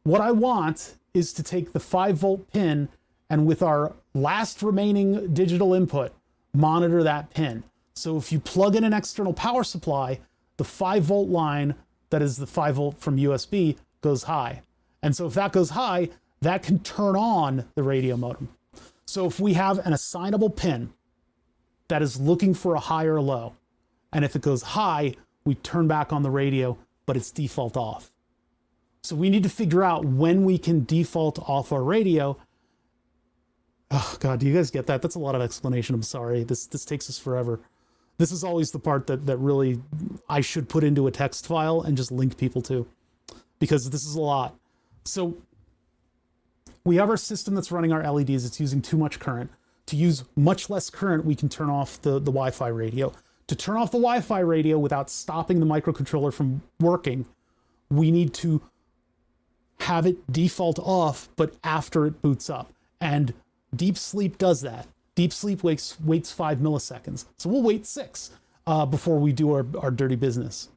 What I want is to take the 5-volt pin and with our last remaining digital input, monitor that pin. So if you plug in an external power supply, the 5-volt line, that is the 5-volt from USB, goes high. And so if that goes high, that can turn on the radio modem. So if we have an assignable pin that is looking for a high or low, and if it goes high, we turn back on the radio, but it's default off. So we need to figure out when we can default off our radio. Oh God, do you guys get that? That's a lot of explanation. I'm sorry. This takes us forever. This is always the part that really I should put into a text file and just link people to, because this is a lot. So we have our system that's running our LEDs. It's using too much current. To use much less current, we can turn off the Wi-Fi radio. To turn off the Wi-Fi radio without stopping the microcontroller from working, we need to have it default off, but after it boots up. And Deep Sleep does that. Deep Sleep waits 5 milliseconds. So we'll wait 6 before we do our dirty business.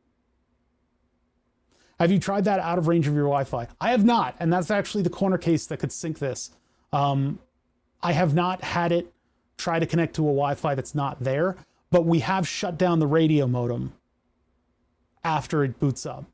Have you tried that out of range of your Wi-Fi? I have not, and that's actually the corner case that could sync this. I have not had it try to connect to a Wi-Fi that's not there, but we have shut down the radio modem after it boots up.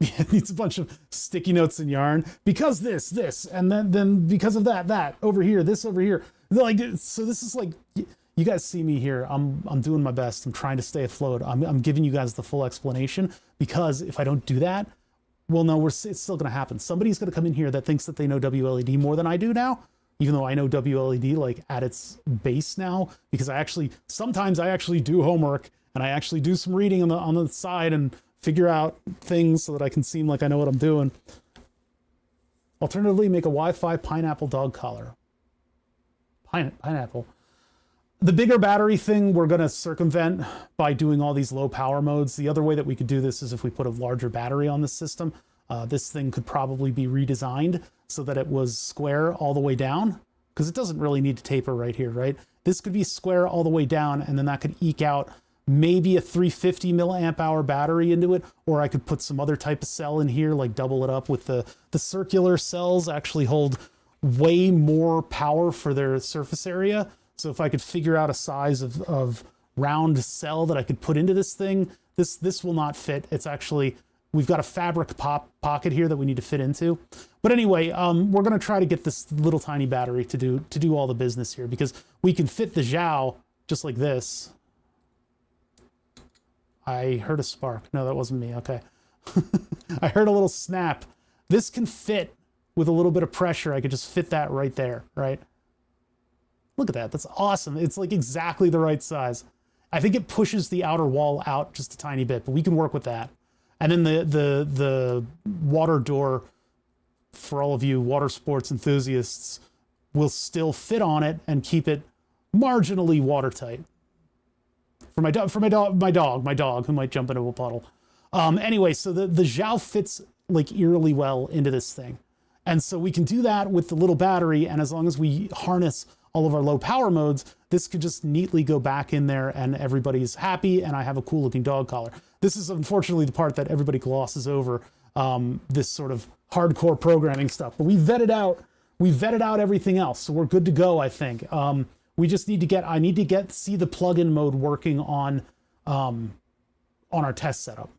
It needs a bunch of sticky notes and yarn because this, and then because of that over here, this over here. Like, so this is like, you guys see me here. I'm doing my best. I'm trying to stay afloat. I'm giving you guys the full explanation, because if I don't do that, well, no, it's still going to happen. Somebody's going to come in here that thinks that they know wLED more than I do now, even though I know wLED like at its base now, because sometimes I actually do homework and I actually do some reading on the side and figure out things so that I can seem like I know what I'm doing. Alternatively, make a Wi-Fi pineapple dog collar. Pineapple. The bigger battery thing, we're going to circumvent by doing all these low power modes. The other way that we could do this is if we put a larger battery on this system. This thing could probably be redesigned so that it was square all the way down, because it doesn't really need to taper right here, right? This could be square all the way down, and then that could eke out maybe a 350 milliamp hour battery into it, or I could put some other type of cell in here, like double it up with the circular cells actually hold way more power for their surface area. So if I could figure out a size of round cell that I could put into this thing, this will not fit. It's actually, we've got a fabric pocket here that we need to fit into. But anyway, we're gonna try to get this little tiny battery to do all the business here, because we can fit the Zhao just like this. I heard a spark. No, that wasn't me. Okay. I heard a little snap. This can fit with a little bit of pressure. I could just fit that right there, right? Look at that. That's awesome. It's like exactly the right size. I think it pushes the outer wall out just a tiny bit, but we can work with that. And then the water door, for all of you water sports enthusiasts, will still fit on it and keep it marginally watertight. For my dog who might jump into a puddle. Anyway, so the Zhao fits like eerily well into this thing. And so we can do that with the little battery, and as long as we harness all of our low power modes, this could just neatly go back in there and everybody's happy, and I have a cool looking dog collar. This is unfortunately the part that everybody glosses over, this sort of hardcore programming stuff. But we vetted out everything else, so we're good to go, I think. We just need to see the plugin mode working on our test setup.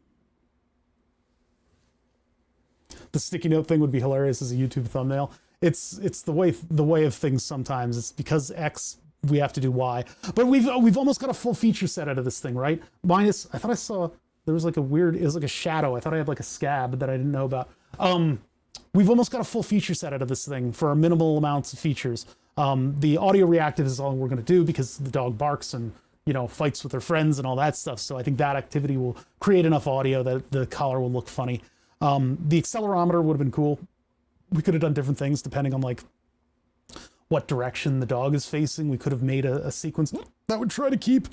The sticky note thing would be hilarious as a YouTube thumbnail. It's the way of things sometimes. It's because X, we have to do Y. But we've almost got a full feature set out of this thing, right? Minus, I thought I saw there was like it was like a shadow. I thought I had like a scab that I didn't know about. We've almost got a full feature set out of this thing for our minimal amounts of features. The audio reactive is all we're going to do because the dog barks and, you know, fights with her friends and all that stuff. So I think that activity will create enough audio that the collar will look funny. The accelerometer would have been cool. We could have done different things depending on like what direction the dog is facing. We could have made a sequence that would try to keep,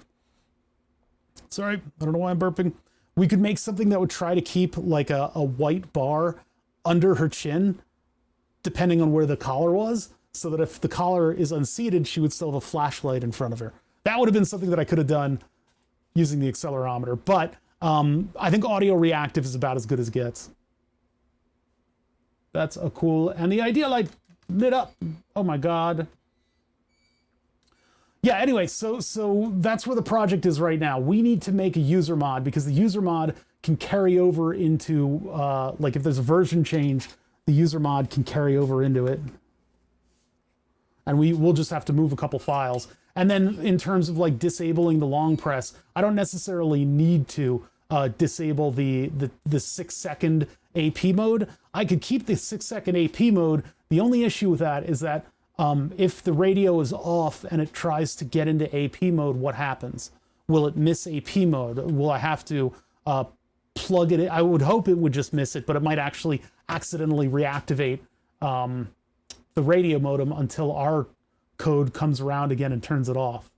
sorry, I don't know why I'm burping. We could make something that would try to keep like a white bar under her chin, depending on where the collar was, so that if the collar is unseated, she would still have a flashlight in front of her. That would have been something that I could have done using the accelerometer, but I think audio reactive is about as good as it gets. That's a cool, and the idea light lit up. Oh my God. Yeah, anyway, so that's where the project is right now. We need to make a user mod because the user mod can carry over into, like if there's a version change, the user mod can carry over into it. And we'll just have to move a couple files. And then in terms of like disabling the long press, I don't necessarily need to disable the 6-second AP mode. I could keep the 6-second AP mode. The only issue with that is that if the radio is off and it tries to get into AP mode, what happens? Will it miss AP mode? Will I have to plug it in? I would hope it would just miss it, but it might actually accidentally reactivate the radio modem until our code comes around again and turns it off.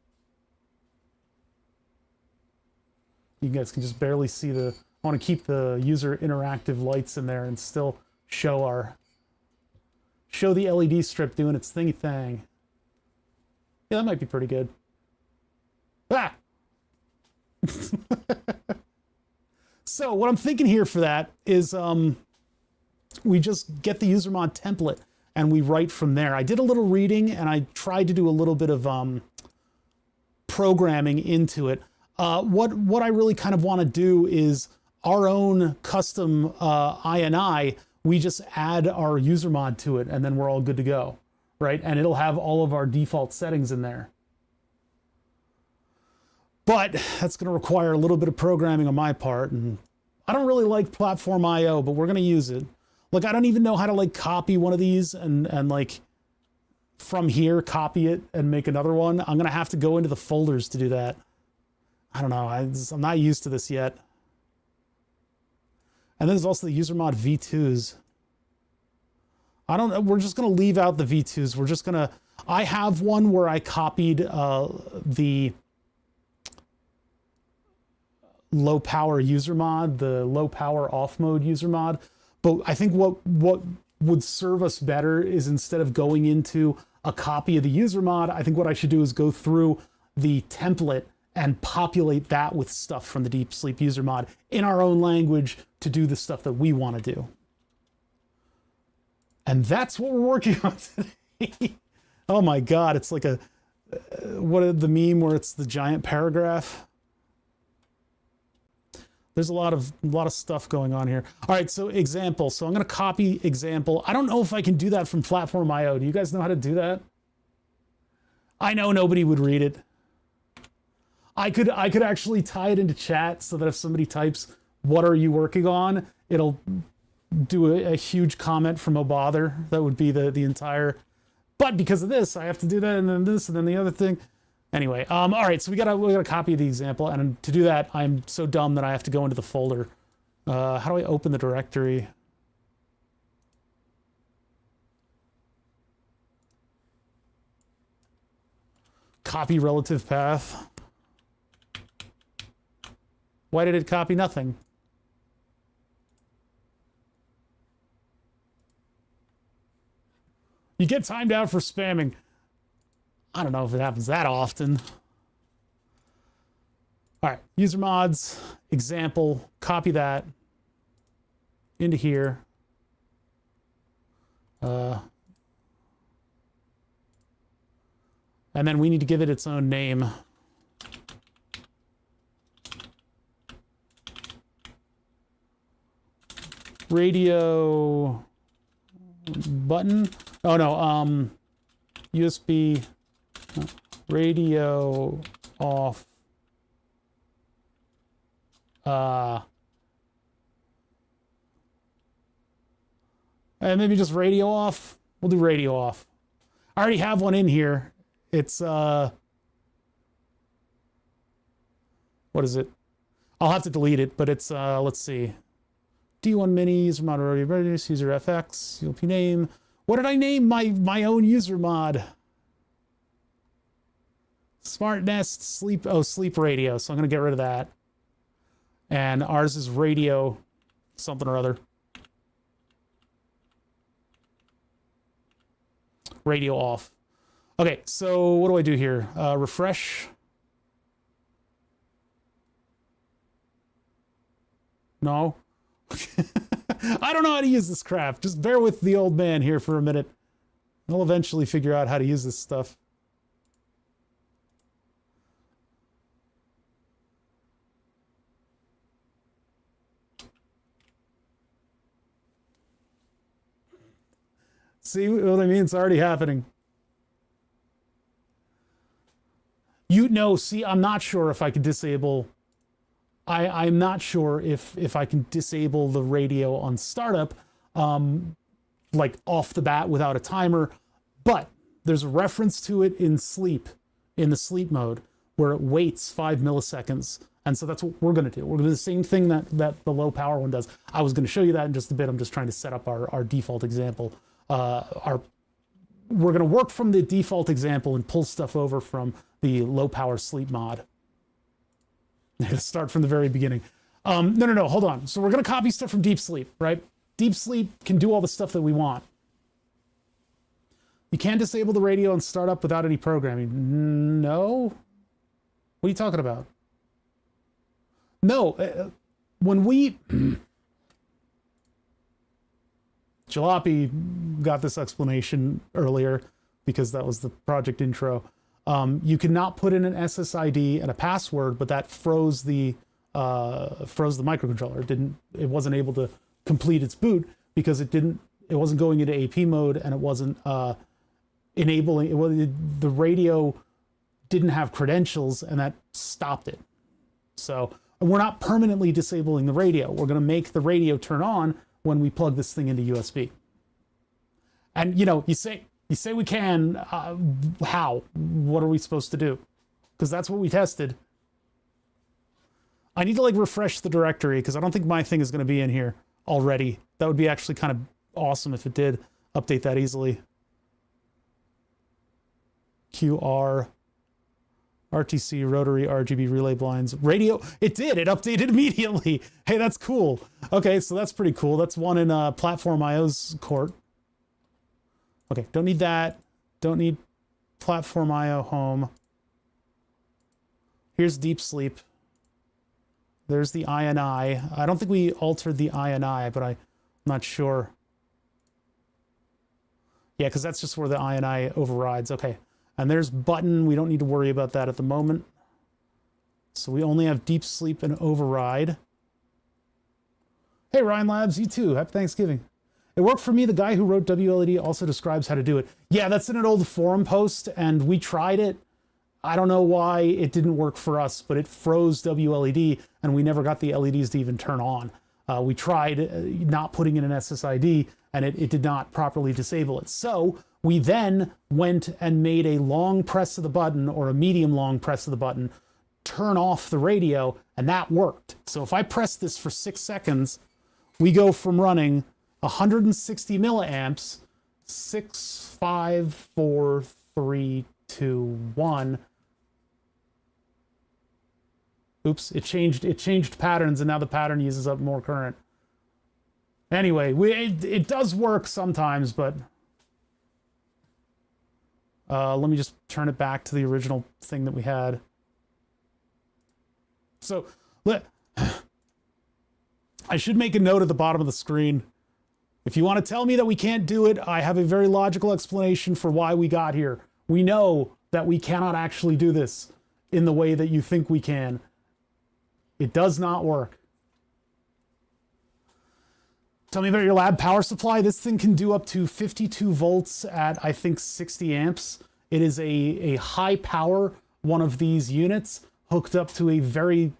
You guys can just barely see I want to keep the user interactive lights in there and still show the LED strip doing its thingy thing. Yeah, that might be pretty good. Ah! So what I'm thinking here for that is we just get the user mod template and we write from there. I did a little reading and I tried to do a little bit of programming into it. What I really kind of want to do is our own custom INI. We just add our user mod to it and then we're all good to go, right? And it'll have all of our default settings in there. But that's going to require a little bit of programming on my part. And I don't really like platform IO, but we're going to use it. Like, I don't even know how to like copy one of these and like from here, copy it and make another one. I'm going to have to go into the folders to do that. I don't know. I'm not used to this yet. And then there's also the user mod V2s. I don't know. We're just going to leave out the V2s. We're just going to, I have one where I copied the low power user mod, the low power off mode user mod. But I think what would serve us better is instead of going into a copy of the user mod, I think what I should do is go through the template and populate that with stuff from the Deep Sleep user mod in our own language to do the stuff that we want to do. And that's what we're working on today. Oh my God, it's like a, what is the meme where it's the giant paragraph? There's a lot of stuff going on here. All right, so example. So I'm going to copy example. I don't know if I can do that from Platform.io. Do you guys know how to do that? I know nobody would read it. I could actually tie it into chat so that if somebody types, "What are you working on?" it'll do a huge comment from "Oh bother." That would be the entire. But because of this, I have to do that, and then this, and then the other thing. Anyway, all right, so we gotta copy the example, and to do that, I'm so dumb that I have to go into the folder. How do I open the directory? Copy relative path. Why did it copy nothing? You get timed out for spamming. I don't know if it happens that often. All right, user mods, example, copy that into here. And then we need to give it its own name. Radio button. Oh no, USB radio off. And maybe just radio off. We'll do radio off. I already have one in here. It's what is it? I'll have to delete it, but it's let's see. D1 mini user mod already ready. User FX ULP name. What did I name my own user mod? Smart Nest sleep. Oh, sleep radio. So I'm gonna get rid of that. And ours is radio something or other. Radio off. Okay, so what do I do here? Refresh. No. I don't know how to use this crap. Just bear with the old man here for a minute. I'll eventually figure out how to use this stuff. See what I mean? It's already happening. You know, see, I'm not sure if I could disable. I'm not sure if I can disable the radio on startup, like off the bat without a timer. But there's a reference to it in sleep, in the sleep mode, where it waits 5 milliseconds. And so that's what we're going to do. We're going to do the same thing that the low power one does. I was going to show you that in just a bit. I'm just trying to set up our default example. We're going to work from the default example and pull stuff over from the low power sleep mod. Start from the very beginning. No, hold on. So we're going to copy stuff from Deep Sleep, right? Deep Sleep can do all the stuff that we want. You can't disable the radio and startup without any programming. No? What are you talking about? No. When we... Jalopy got this explanation earlier because that was the project intro. You cannot put in an SSID and a password, but that froze the microcontroller. It wasn't able to complete its boot because it wasn't going into AP mode, and it wasn't enabling the radio didn't have credentials, and that stopped it. So we're not permanently disabling the radio. We're going to make the radio turn on when we plug this thing into USB. And you say we can, how? What are we supposed to do? Because that's what we tested. I need to refresh the directory because I don't think my thing is going to be in here already. That would be actually kind of awesome if it did update that easily. QR, RTC, rotary, RGB relay blinds, radio. It did. It updated immediately. Hey, that's cool. Okay, so that's pretty cool. That's one in Platform.io's court. Okay, don't need that. Don't need platform IO home. Here's deep sleep. There's the INI. I don't think we altered the INI, but I'm not sure. Yeah, because that's just where the INI overrides. Okay. And there's button. We don't need to worry about that at the moment. So we only have deep sleep and override. Hey, Ryan Labs, you too. Happy Thanksgiving. It worked for me. The guy who wrote wLED also describes how to do it. Yeah, that's in an old forum post, and we tried it. I don't know why it didn't work for us, but it froze wLED, and we never got the LEDs to even turn on. We tried not putting in an SSID, and it did not properly disable it. So we then went and made a long press of the button, or a medium long press of the button, turn off the radio, and that worked. So if I press this for 6 seconds, we go from running 160 milliamps, 6, 5, 4, 3, 2, 1. Oops, it changed patterns, and now the pattern uses up more current. Anyway, it does work sometimes, but let me just turn it back to the original thing that we had. So I should make a note at the bottom of the screen. If you want to tell me that we can't do it, I have a very logical explanation for why we got here. We know that we cannot actually do this in the way that you think we can. It does not work. Tell me about your lab power supply. This thing can do up to 52 volts at, I think, 60 amps. It is a high power one of these units hooked up to a very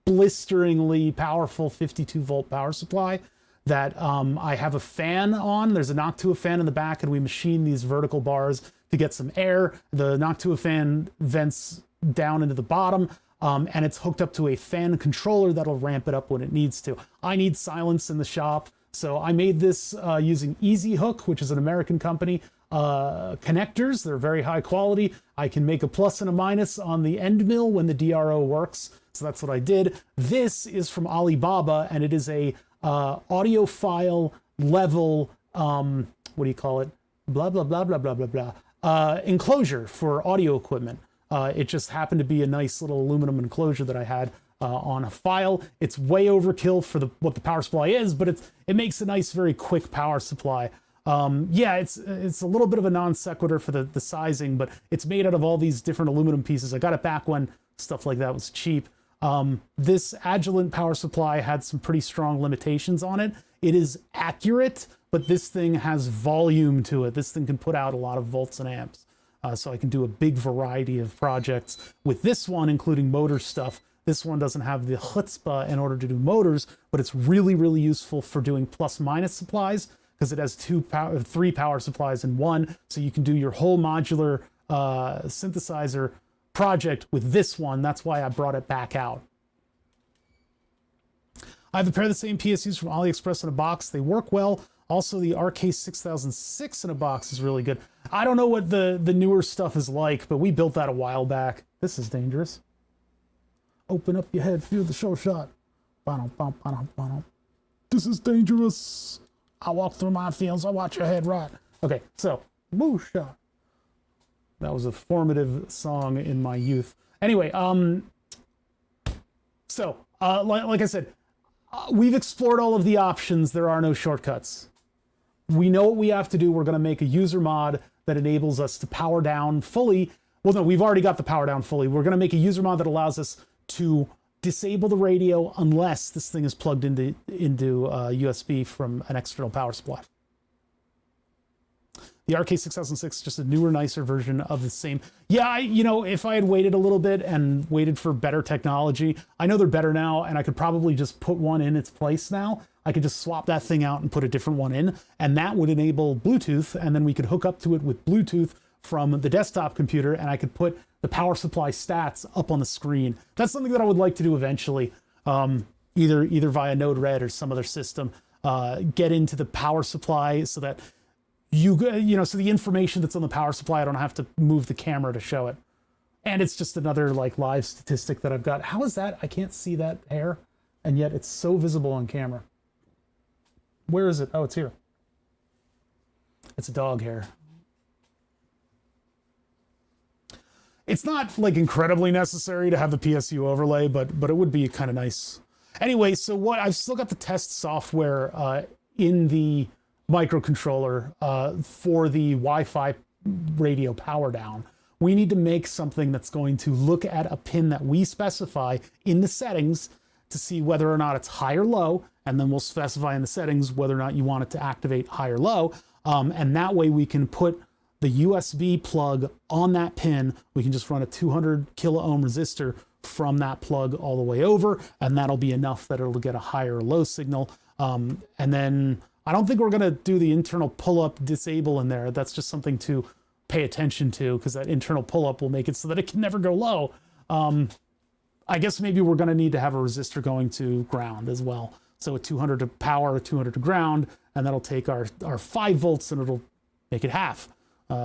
blisteringly powerful 52 volt power supply that I have a fan on. There's a Noctua fan in the back, and we machine these vertical bars to get some air. The Noctua fan vents down into the bottom, and it's hooked up to a fan controller that'll ramp it up when it needs to. I need silence in the shop, so I made this using Easy Hook, which is an American company. Connectors, they're very high quality. I can make a plus and a minus on the end mill when the DRO works, so that's what I did. This is from Alibaba, and it is a audiophile level, what do you call it? Blah, blah, blah, blah, blah, blah, blah. Enclosure for audio equipment. It just happened to be a nice little aluminum enclosure that I had on a file. It's way overkill for what the power supply is, but it makes a nice, very quick power supply. Yeah, it's a little bit of a non sequitur for the sizing, but it's made out of all these different aluminum pieces. I got it back when stuff like that was cheap. This Agilent power supply had some pretty strong limitations on it. It is accurate, but this thing has volume to it. This thing can put out a lot of volts and amps. So I can do a big variety of projects with this one, including motor stuff. This one doesn't have the chutzpah in order to do motors, but it's really, really useful for doing plus minus supplies, because it has three power supplies in one. So you can do your whole modular synthesizer project with this one. That's why I brought it back out. I have a pair of the same PSUs from AliExpress in a box. They work well. Also, the RK6006 in a box is really good. I don't know what the newer stuff is like, but we built that a while back. This is dangerous. Open up your head, feel the show shot. This is dangerous. I walk through my fields, I watch your head rot. Okay, so, boo shot. That was a formative song in my youth. Anyway, so, like I said, we've explored all of the options. There are no shortcuts. We know what we have to do. We're going to make a user mod that enables us to power down fully. Well, no, we've already got the power down fully. We're going to make a user mod that allows us to disable the radio unless this thing is plugged into USB from an external power supply. The RK6006 is just a newer, nicer version of the same. Yeah, if I had waited a little bit and waited for better technology, I know they're better now, and I could probably just put one in its place now. I could just swap that thing out and put a different one in, and that would enable Bluetooth, and then we could hook up to it with Bluetooth from the desktop computer, and I could put the power supply stats up on the screen. That's something that I would like to do eventually, either via Node-RED or some other system. Get into the power supply so that so the information that's on the power supply, I don't have to move the camera to show it. And it's just another live statistic that I've got. How is that? I can't see that hair, and yet it's so visible on camera. Where is it? Oh, it's here. It's a dog hair. It's not like incredibly necessary to have the PSU overlay, but it would be kind of nice. Anyway, so what I've still got the test software in the microcontroller for the Wi-Fi radio power down. We need to make something that's going to look at a pin that we specify in the settings to see whether or not it's high or low, and then we'll specify in the settings whether or not you want it to activate high or low, and that way we can put the USB plug on that pin. We can just run a 200 kilo ohm resistor from that plug all the way over, and that'll be enough that it'll get a higher or low signal. And then I don't think we're gonna do the internal pull-up disable in there. That's just something to pay attention to, because that internal pull-up will make it so that it can never go low. I guess maybe we're gonna need to have a resistor going to ground as well. So a 200 to power, a 200 to ground, and that'll take our 5 volts and it'll make it half.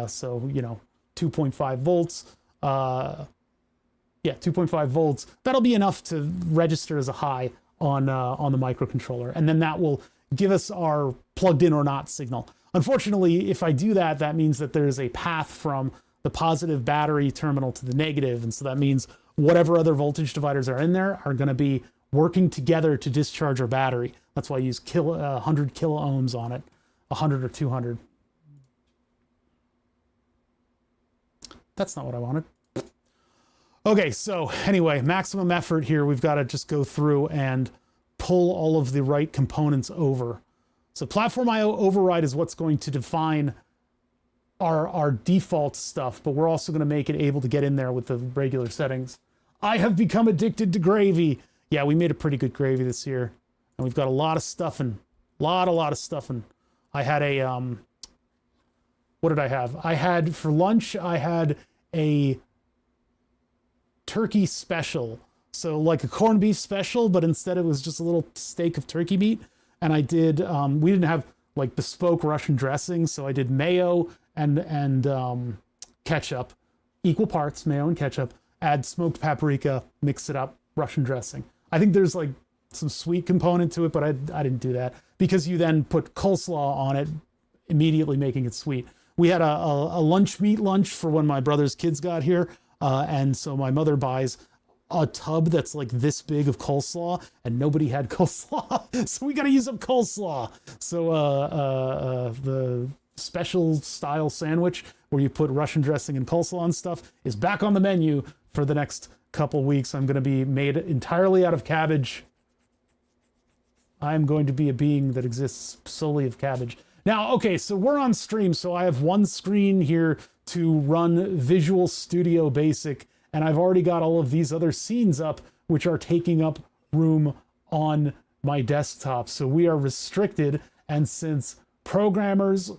So, 2.5 volts. Yeah, 2.5 volts. That'll be enough to register as a high on the microcontroller. And then that will give us our plugged in or not signal. Unfortunately, if I do that, that means that there's a path from the positive battery terminal to the negative. And so that means whatever other voltage dividers are in there are going to be working together to discharge our battery. That's why I use 100 kilo ohms on it, 100 or 200. That's not what I wanted. Okay, so anyway, maximum effort here. We've got to just go through and pull all of the right components over. So platform IO override is what's going to define our default stuff, but we're also going to make it able to get in there with the regular settings. I have become addicted to gravy. Yeah, we made a pretty good gravy this year, and we've got a lot of stuffing, a lot of stuffing. I had a what did I have? I had for lunch, I had a turkey special. So like a corned beef special, but instead it was just a little steak of turkey meat. And I did, we didn't have like bespoke Russian dressing. So I did mayo and ketchup, equal parts, mayo and ketchup, add smoked paprika, mix it up, Russian dressing. I think there's like some sweet component to it, but I didn't do that because you then put coleslaw on it, immediately making it sweet. We had a lunch meat lunch for when my brother's kids got here. And so my mother buys a tub that's like this big of coleslaw, and nobody had coleslaw. So we got to use up coleslaw. So the special style sandwich where you put Russian dressing and coleslaw and stuff is back on the menu for the next couple weeks. I'm going to be made entirely out of cabbage. I'm going to be a being that exists solely of cabbage. Now, okay, so we're on stream, so I have one screen here to run Visual Studio Basic, and I've already got all of these other scenes up, which are taking up room on my desktop. So we are restricted, and since programmers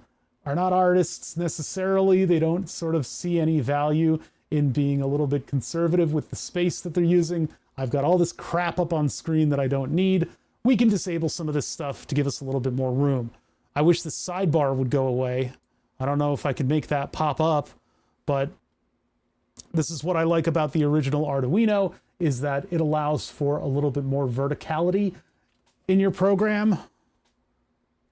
are not artists necessarily, they don't sort of see any value in being a little bit conservative with the space that they're using. I've got all this crap up on screen that I don't need. We can disable some of this stuff to give us a little bit more room. I wish the sidebar would go away. I don't know if I could make that pop up, but this is what I like about the original Arduino, is that it allows for a little bit more verticality in your program.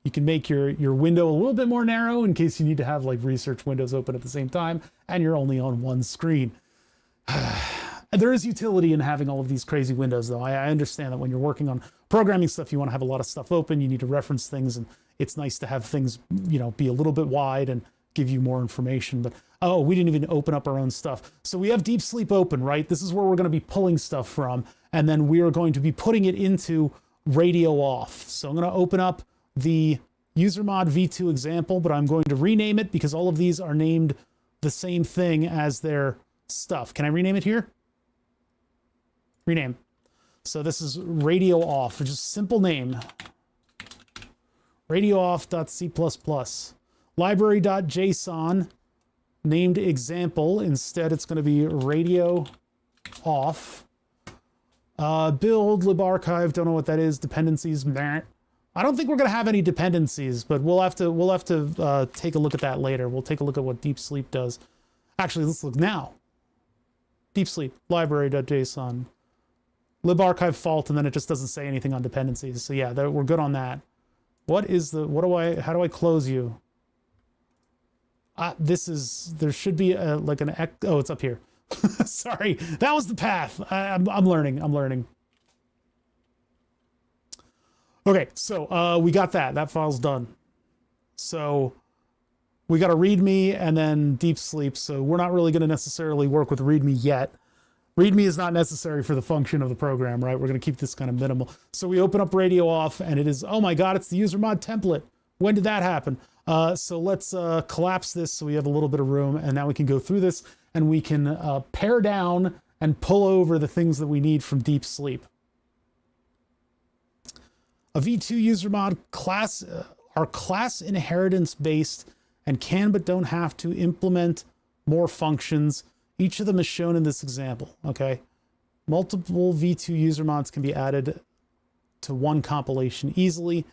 You can make your window a little bit more narrow in case you need to have like research windows open at the same time, and you're only on one screen. There is utility in having all of these crazy windows, though. I understand that when you're working on programming stuff, you want to have a lot of stuff open, you need to reference things, and it's nice to have things, be a little bit wide and give you more information. But, oh, we didn't even open up our own stuff. So we have Deep Sleep open, right? This is where we're going to be pulling stuff from, and then we are going to be putting it into radio off. So I'm going to open up the usermod v2 example, but I'm going to rename it because all of these are named the same thing as their stuff. Can I rename it here? Rename. So this is radio off, which is a simple name. RadioOff.c++. Library.json, named example. Instead, it's going to be radio off. Build, libarchive, don't know what that is. Dependencies, meh. I don't think we're going to have any dependencies, but we'll have to take a look at that later. We'll take a look at what Deep Sleep does. Actually, let's look now. Deep Sleep, library.json. libarchive fault, and then it just doesn't say anything on dependencies. So yeah, we're good on that. How do I close you? There should be oh, it's up here. Sorry, that was the path. I'm learning. I'm learning. Okay, so we got that. That file's done. So we got a README and then deep sleep. So we're not really going to necessarily work with README yet. README is not necessary for the function of the program, right? We're going to keep this kind of minimal. So we open up radio off and it is, oh my God, it's the usermod template. When did that happen? So let's collapse this so we have a little bit of room, and now we can go through this and we can pare down and pull over the things that we need from deep sleep. A V2 usermod class are class inheritance based and can but don't have to implement more functions. Each of them is shown in this example, okay? Multiple V2 usermods can be added to one compilation easily.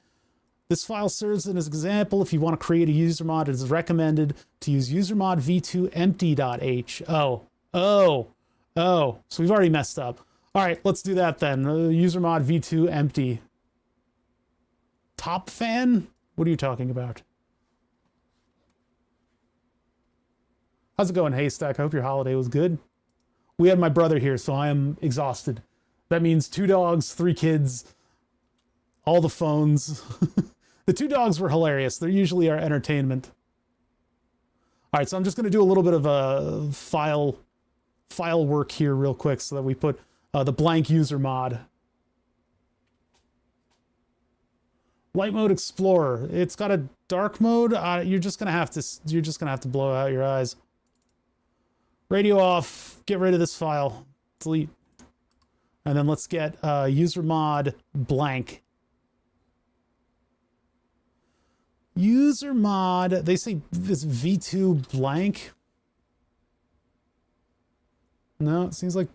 This file serves as an example. If you want to create a usermod, it is recommended to use usermod v2 empty.h. Oh, so we've already messed up. All right, let's do that then. Usermod v2 empty. Top fan? What are you talking about? How's it going, Haystack? I hope your holiday was good. We had my brother here, so I am exhausted. That means 2 dogs, 3 kids, all the phones. The 2 dogs were hilarious. They're usually our entertainment. All right, so I'm just going to do a little bit of a file work here real quick so that we put the blank user mod. Light mode explorer. It's got a dark mode. You're just gonna have to blow out your eyes. Radio off. Get rid of this file. Delete. And then let's get user mod blank. User mod. They say this v2 blank. No, it seems like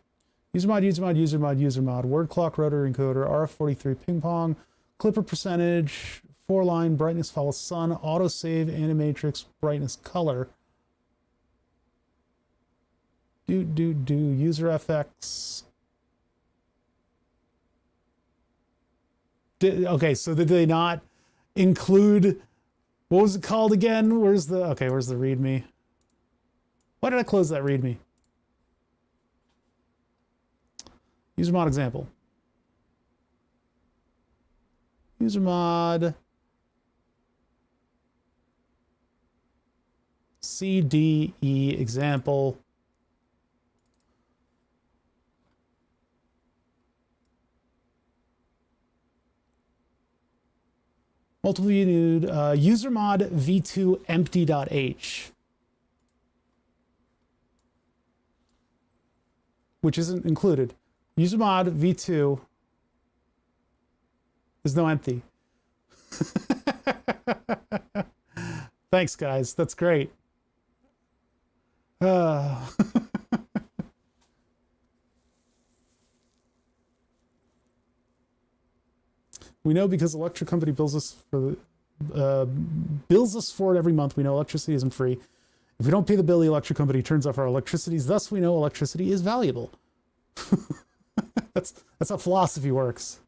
user mod, user mod, user mod, user mod. Word clock, rotary encoder, RF43 ping pong. Clipper percentage, 4-line, brightness follows sun, autosave, animatrix, brightness, color. User FX. Okay, so did they not include, what was it called again? Where's the README? Why did I close that README? User mod example. User mod CDE example. Multiple unit user mod v2 empty.h, which isn't included. User mod v2. There's no empty. Thanks, guys. That's great. We know because electric company bills us for it every month. We know electricity isn't free. If we don't pay the bill, the electric company turns off our electricity. Thus, we know electricity is valuable. That's how philosophy works.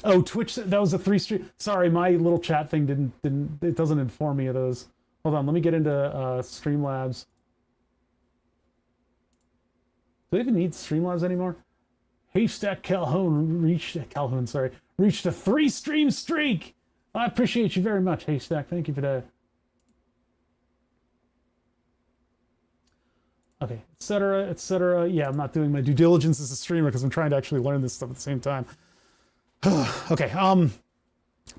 Oh, Twitch, that was a 3 stream. Sorry, my little chat thing it doesn't inform me of those. Hold on, let me get into Streamlabs. Do they even need Streamlabs anymore? Haystack Calhoun reached a 3-stream streak. I appreciate you very much, Haystack. Thank you for that. Okay, etc., etc. Yeah, I'm not doing my due diligence as a streamer because I'm trying to actually learn this stuff at the same time. Okay,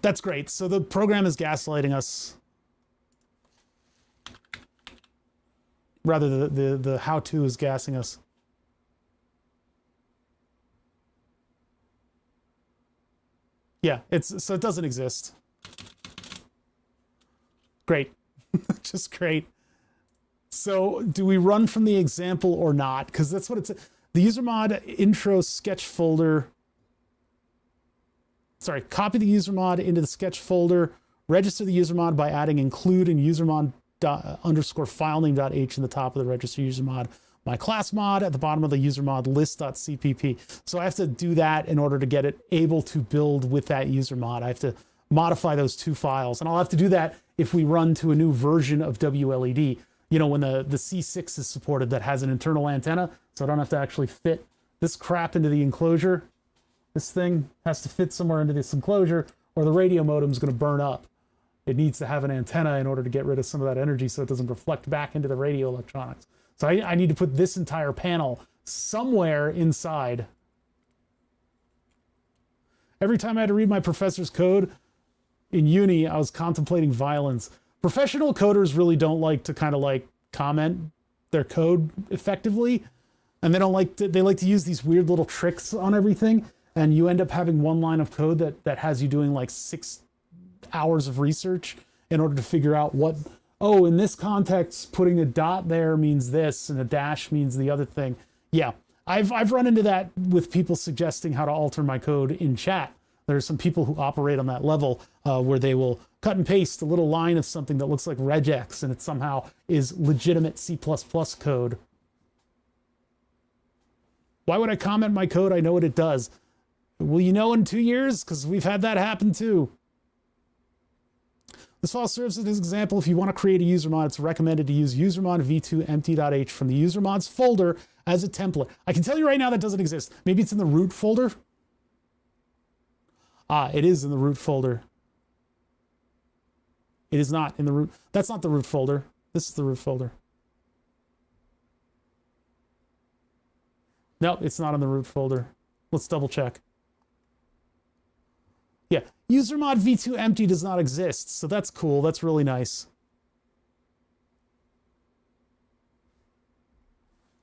that's great. So the program is gaslighting us. Rather, the how-to is gassing us. Yeah, so it doesn't exist. Great. Just great. So do we run from the example or not? Because that's what it's... The user mod intro sketch folder... Sorry, copy the user mod into the sketch folder, register the user mod by adding include and usermod underscore filename.h in the top of the register user mod, my class mod at the bottom of the user mod list.cpp. So I have to do that in order to get it able to build with that user mod. I have to modify those 2 files, and I'll have to do that if we run to a new version of wLED. you know, when the C6 is supported that has an internal antenna, so I don't have to actually fit this crap into the enclosure. This thing has to fit somewhere into this enclosure or the radio modem is going to burn up. It needs to have an antenna in order to get rid of some of that energy so it doesn't reflect back into the radio electronics. So I need to put this entire panel somewhere inside. Every time I had to read my professor's code in uni, I was contemplating violence. Professional coders really don't like to kind of like comment their code effectively. And they like to use these weird little tricks on everything. And you end up having one line of code that has you doing like 6 hours of research in order to figure out what, oh, in this context, putting a dot there means this and a dash means the other thing. Yeah, I've run into that with people suggesting how to alter my code in chat. There are some people who operate on that level where they will cut and paste a little line of something that looks like regex and it somehow is legitimate C++ code. Why would I comment my code? I know what it does. Will you know in 2 years? Because we've had that happen too. This file serves as an example. If you want to create a user mod, it's recommended to use usermod v2 empty.h from the usermods folder as a template. I can tell you right now that doesn't exist. Maybe it's in the root folder. Ah, it is in the root folder. It is not in the root. That's not the root folder. This is the root folder. No, it's not in the root folder. Let's double check. Yeah, usermod v2 empty does not exist, so that's cool. That's really nice.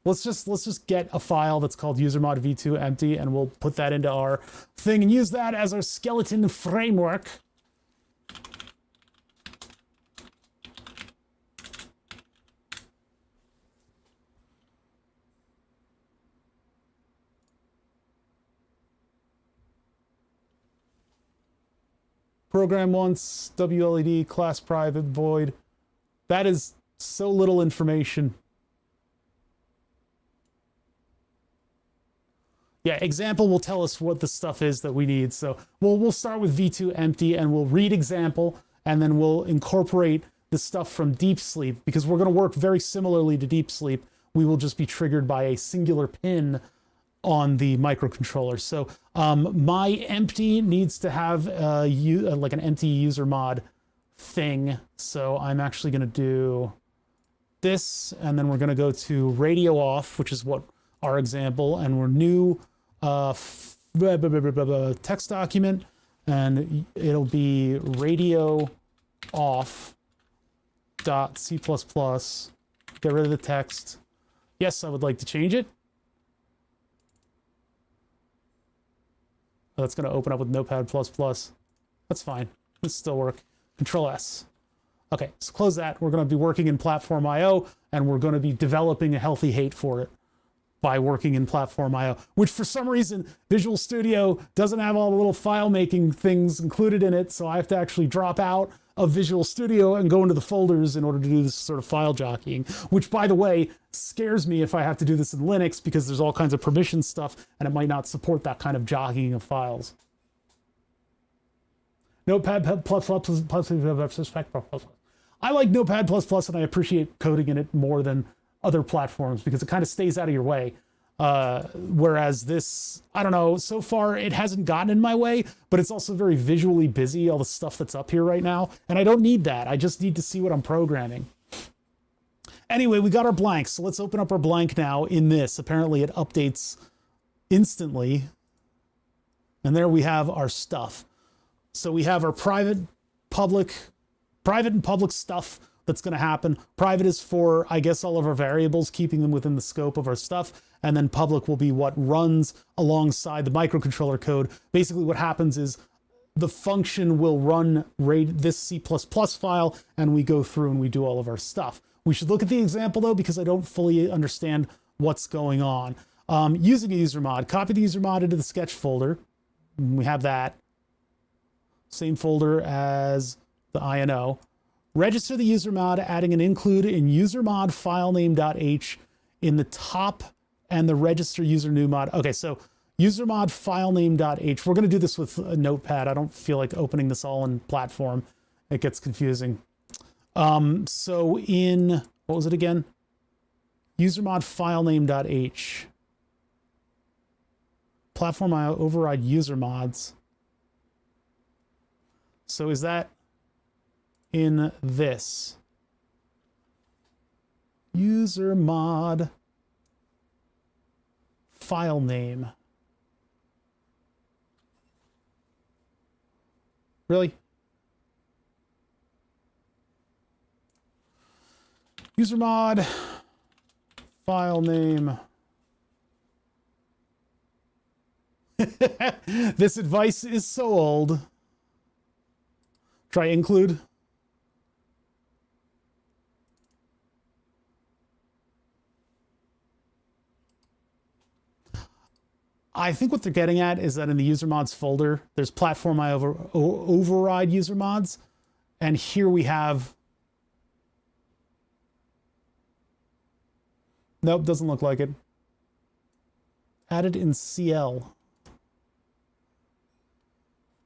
Let's just get a file that's called usermod v2 empty, and we'll put that into our thing and use that as our skeleton framework. Program once, wLED, class private, void. That is so little information. Yeah, example will tell us what the stuff is that we need. So we'll start with v2 empty and we'll read example and then we'll incorporate the stuff from deep sleep because we're going to work very similarly to deep sleep. We will just be triggered by a singular pin on the microcontroller. So my empty needs to have like an empty user mod thing. So I'm actually going to do this, and then we're going to go to radio off, which is what our example, and we're new text document, and it'll be radio off dot C++. Get rid of the text. Yes, I would like to change it. That's going to open up with Notepad++. That's fine. This still work. Control S. Okay, so close that. We're going to be working in Platform IO, and we're going to be developing a healthy hate for it by working in Platform IO, which for some reason Visual Studio doesn't have all the little file making things included in it, so I have to actually drop out of Visual Studio and go into the folders in order to do this sort of file jockeying, which, by the way, scares me if I have to do this in Linux because there's all kinds of permission stuff and it might not support that kind of jockeying of files. Notepad++. I like Notepad++ and I appreciate coding in it more than other platforms because it kind of stays out of your way. Whereas this, I don't know, so far it hasn't gotten in my way, but it's also very visually busy, all the stuff that's up here right now. And I don't need that. I just need to see what I'm programming. Anyway, we got our blank. So let's open up our blank now in this. Apparently it updates instantly. And there we have our stuff. So we have our private and public stuff that's going to happen. Private is for, I guess, all of our variables, keeping them within the scope of our stuff. And then public will be what runs alongside the microcontroller code. Basically what happens is the function will run this C++ file, and we go through and we do all of our stuff. We should look at the example though, because I don't fully understand what's going on. Using a user mod, copy the user mod into the sketch folder. We have that. Same folder as the INO. Register the user mod, adding an include in usermod filename.h in the top and the register user new mod. Okay, so usermod filename.h. We're going to do this with a notepad. I don't feel like opening this all in platform. It gets confusing. So in What was it again? Usermod filename.h. Platform IO override user mods. So is that in this? User mod file name. Really? User mod file name. This advice is so old. Try include. I think what they're getting at is that in the user mods folder, there's platform I override user mods. And here we have. Nope, doesn't look like it. Added in CL.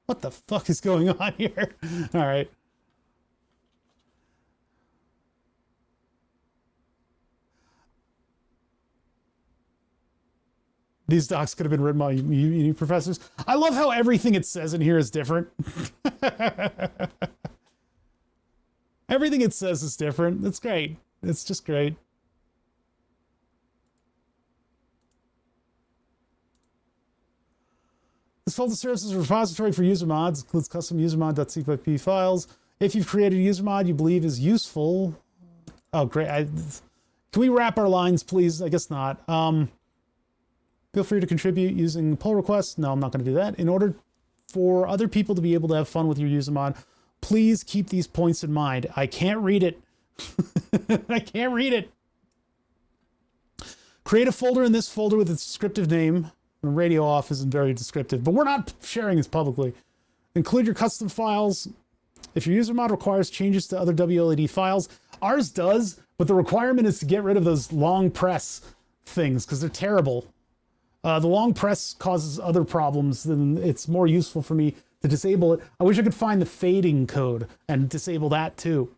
What the fuck is going on here? All right. These docs could have been written by uni professors. I love how everything it says in here is different. Everything it says is different. It's great. It's just great. This folder serves as a repository for user mods, includes custom usermod.cpp files. If you've created a user mod you believe is useful. Oh, great. Can we wrap our lines, please? I guess not. Feel free to contribute using pull requests. No, I'm not going to do that. In order for other people to be able to have fun with your user mod, please keep these points in mind. I can't read it. I can't read it. Create a folder in this folder with its descriptive name. Radio off isn't very descriptive, but we're not sharing this publicly. Include your custom files. If your user mod requires changes to other wLED files, ours does, but the requirement is to get rid of those long press things because they're terrible. The long press causes other problems, then it's more useful for me to disable it. I wish I could find the fading code and disable that too.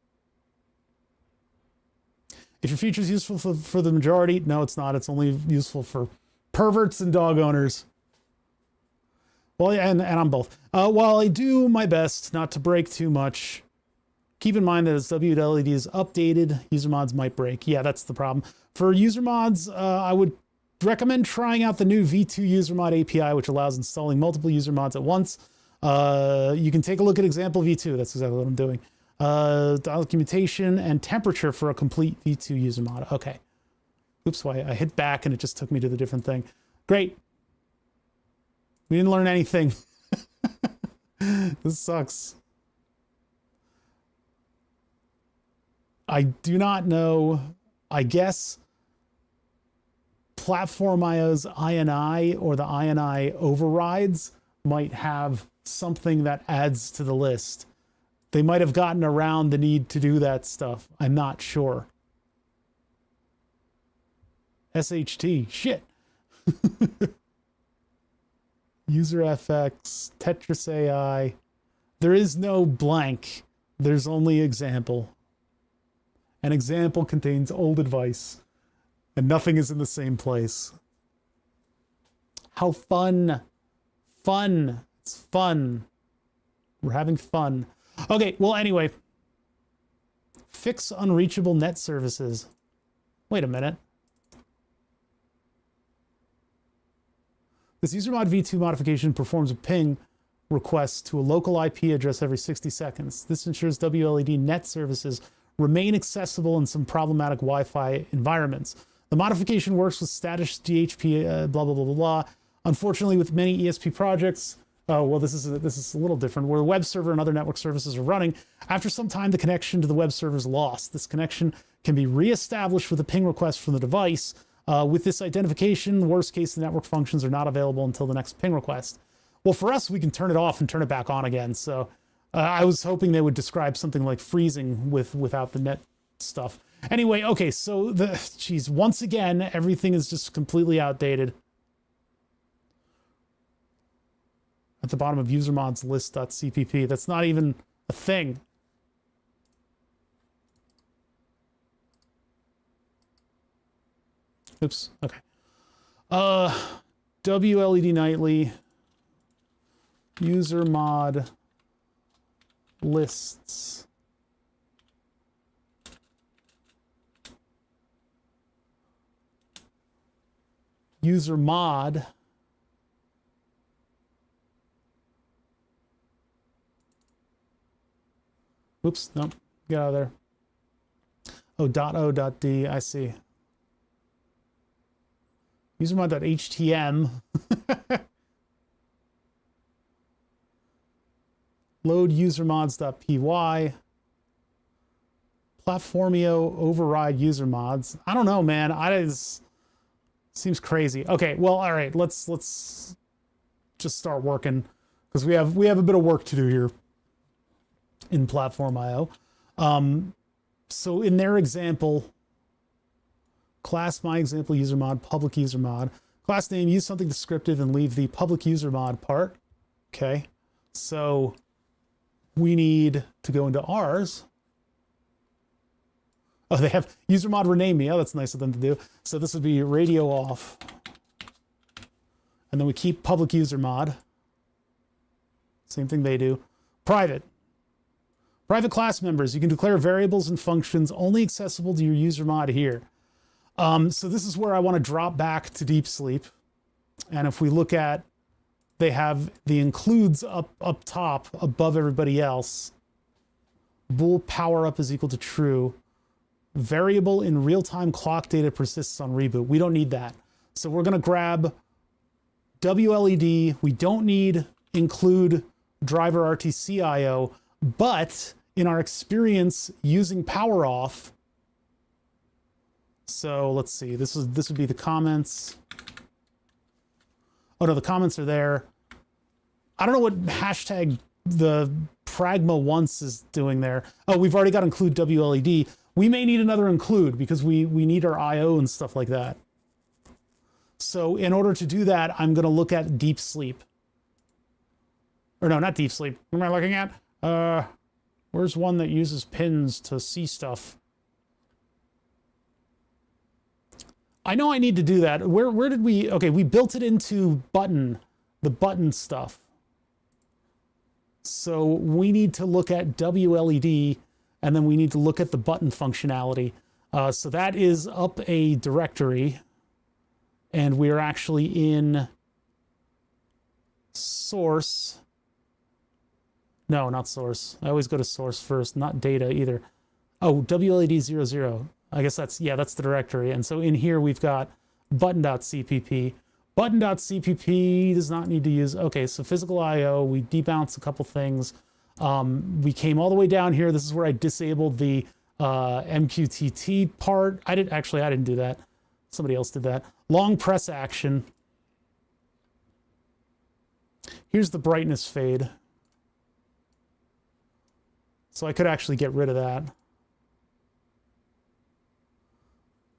If your feature is useful for the majority, no, it's not. It's only useful for perverts and dog owners. Well, and I'm both. While I do my best not to break too much, keep in mind that as wLED is updated, user mods might break. Yeah, that's the problem. For user mods, I would recommend trying out the new V2 usermod API, which allows installing multiple user mods at once. You can take a look at example V2. That's exactly what I'm doing. Documentation and temperature for a complete V2 user mod. Okay. Oops, I hit back and it just took me to the different thing. Great. We didn't learn anything. This sucks. I do not know. I guess Platform IO's INI or the INI overrides might have something that adds to the list. They might have gotten around the need to do that stuff. I'm not sure. SHT, shit. UserFX, Tetris AI. There is no blank. There's only example. An example contains old advice. And nothing is in the same place. How fun. Fun. It's fun. We're having fun. Okay, well, anyway. Fix unreachable net services. Wait a minute. This usermod v2 modification performs a ping request to a local IP address every 60 seconds. This ensures wLED net services remain accessible in some problematic Wi-Fi environments. The modification works with status DHP, blah, blah, blah, blah, blah. Unfortunately, with many ESP projects, well, this is a little different, where the web server and other network services are running. After some time, the connection to the web server is lost. This connection can be reestablished with a ping request from the device. With this identification, worst case, the network functions are not available until the next ping request. Well, for us, we can turn it off and turn it back on again. So I was hoping they would describe something like freezing without the net stuff. Anyway, okay, so once again, everything is just completely outdated. At the bottom of usermods list.cpp, that's not even a thing. Oops. Okay. wLED nightly user mod lists. User mod. Oops, no, get out of there. Oh, .o.d, I see. Usermod.htm. Load usermods.py. Platformio override usermods. I don't know, man. Seems crazy. Okay, well, all right. Let's just start working because we have a bit of work to do here in platform.io. So in their example, class my example user mod, public user mod, class name, use something descriptive and leave the public user mod part. Okay, so we need to go into ours. Oh, they have user mod rename me. Oh, that's nice of them to do. So this would be radio off. And then we keep public user mod. Same thing they do. Private. Private class members. You can declare variables and functions only accessible to your user mod here. So this is where I want to drop back to deep sleep. And if we look at, they have the includes up top above everybody else. Bool power up is equal to true. Variable in real-time clock data persists on reboot. We don't need that. So we're going to grab wLED. We don't need include driver RTC IO, but in our experience using power off. So let's see, this would be the comments. Oh no, the comments are there. I don't know what hashtag the pragma once is doing there. Oh, we've already got include wLED. We may need another include because we need our IO and stuff like that. So in order to do that, I'm going to look at deep sleep. Or no, not deep sleep. What am I looking at? Where's one that uses pins to see stuff? I know I need to do that. Where did we? Okay, we built it into button, the button stuff. So we need to look at wLED, and then we need to look at the button functionality. So that is up a directory, and we're actually in source. No, not source. I always go to source first, not data either. Oh, wLED 00. I guess that's the directory. And so in here we've got button.cpp. Button.cpp does not need to use, okay, so physical IO, we debounce a couple things. We came all the way down here. This is where I disabled the MQTT part. I didn't do that. Somebody else did that. Long press action. Here's the brightness fade. So I could actually get rid of that.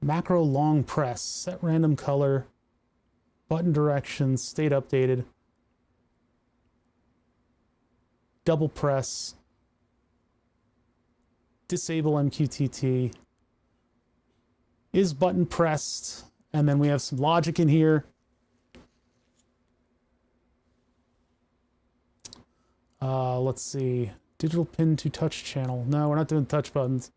Macro long press, set random color, button directions, state updated, double press, disable MQTT, is button pressed, and then we have some logic in here. Let's see, digital pin to touch channel. No, we're not doing touch buttons.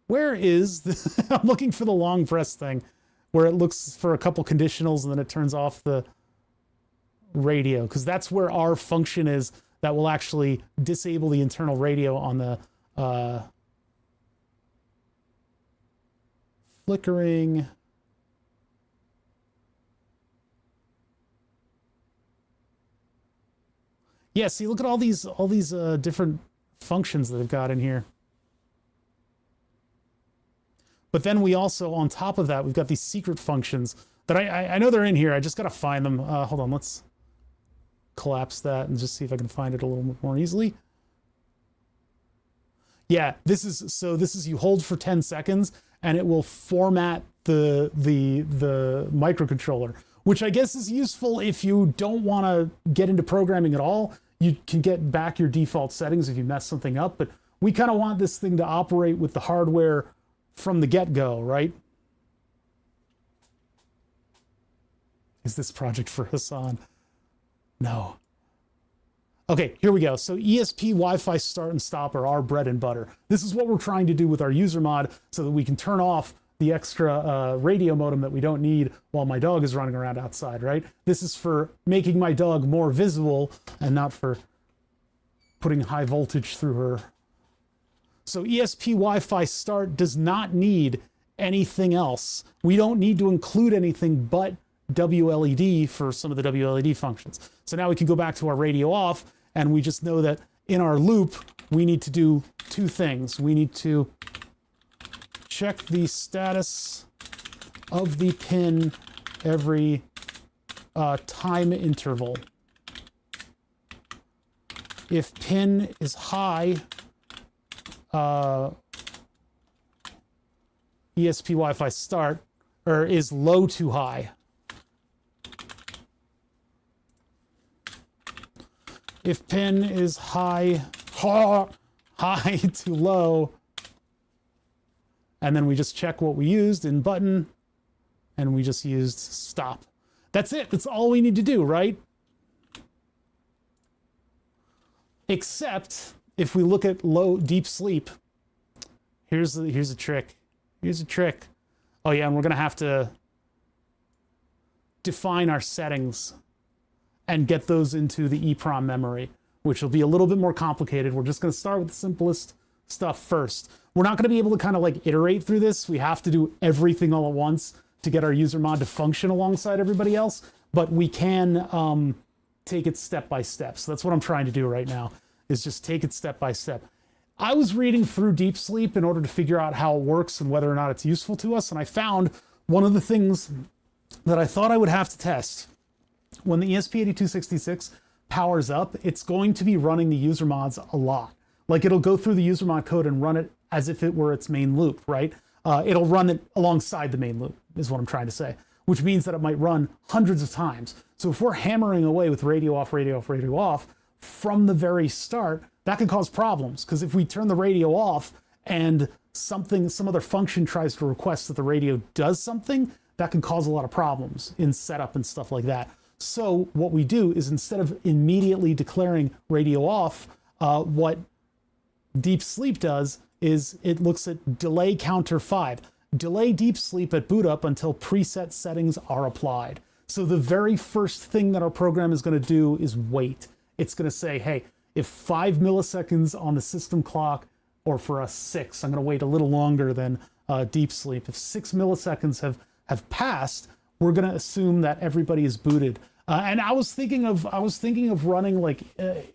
Where is the, I'm looking for the long press thing where it looks for a couple conditionals and then it turns off the radio, because that's where our function is that will actually disable the internal radio on the flickering. Yeah, see, look at all these different functions that they've got in here. But then we also, on top of that, we've got these secret functions that I know they're in here. I just got to find them. Hold on, let's collapse that and just see if I can find it a little bit more easily. Yeah, this is you hold for 10 seconds and it will format the microcontroller, which I guess is useful if you don't want to get into programming at all. You can get back your default settings if you mess something up, but we kind of want this thing to operate with the hardware from the get-go, right? Is this project for Hassan? No. Okay, here we go. So ESP Wi-Fi start and stop are our bread and butter. This is what we're trying to do with our user mod so that we can turn off the extra radio modem that we don't need while my dog is running around outside, right? This is for making my dog more visible and not for putting high voltage through her. So ESP Wi-Fi start does not need anything else. We don't need to include anything but wLED for some of the wLED functions. So now we can go back to our radio off, and we just know that in our loop, we need to do two things. We need to check the status of the pin every time interval. If pin is high, ESP Wi-Fi start, or is low to high. If pin is high to low, and then we just check what we used in button, and we just used stop. That's it. That's all we need to do, right? Except if we look at deep sleep, here's a trick. Here's a trick. Oh yeah, and we're gonna have to define our settings and get those into the EEPROM memory, which will be a little bit more complicated. We're just gonna start with the simplest stuff first. We're not gonna be able to kind of like iterate through this. We have to do everything all at once to get our user mod to function alongside everybody else, but we can take it step by step. So that's what I'm trying to do right now, is just take it step by step. I was reading through Deep Sleep in order to figure out how it works and whether or not it's useful to us, and I found one of the things that I thought I would have to test. When the ESP8266 powers up, it's going to be running the user mods a lot. Like, it'll go through the user mod code and run it as if it were its main loop, right? It'll run it alongside the main loop, is what I'm trying to say, which means that it might run hundreds of times. So if we're hammering away with radio off, radio off, radio off from the very start, that can cause problems, because if we turn the radio off and some other function tries to request that the radio does something, that can cause a lot of problems in setup and stuff like that. So what we do is, instead of immediately declaring radio off, what Deep Sleep does is it looks at delay counter 5. Delay Deep Sleep at boot up until preset settings are applied. So the very first thing that our program is going to do is wait. It's going to say, hey, if 5 milliseconds on the system clock, or for us 6, I'm going to wait a little longer than Deep Sleep. If 6 milliseconds have passed, we're going to assume that everybody is booted. And I was thinking of running like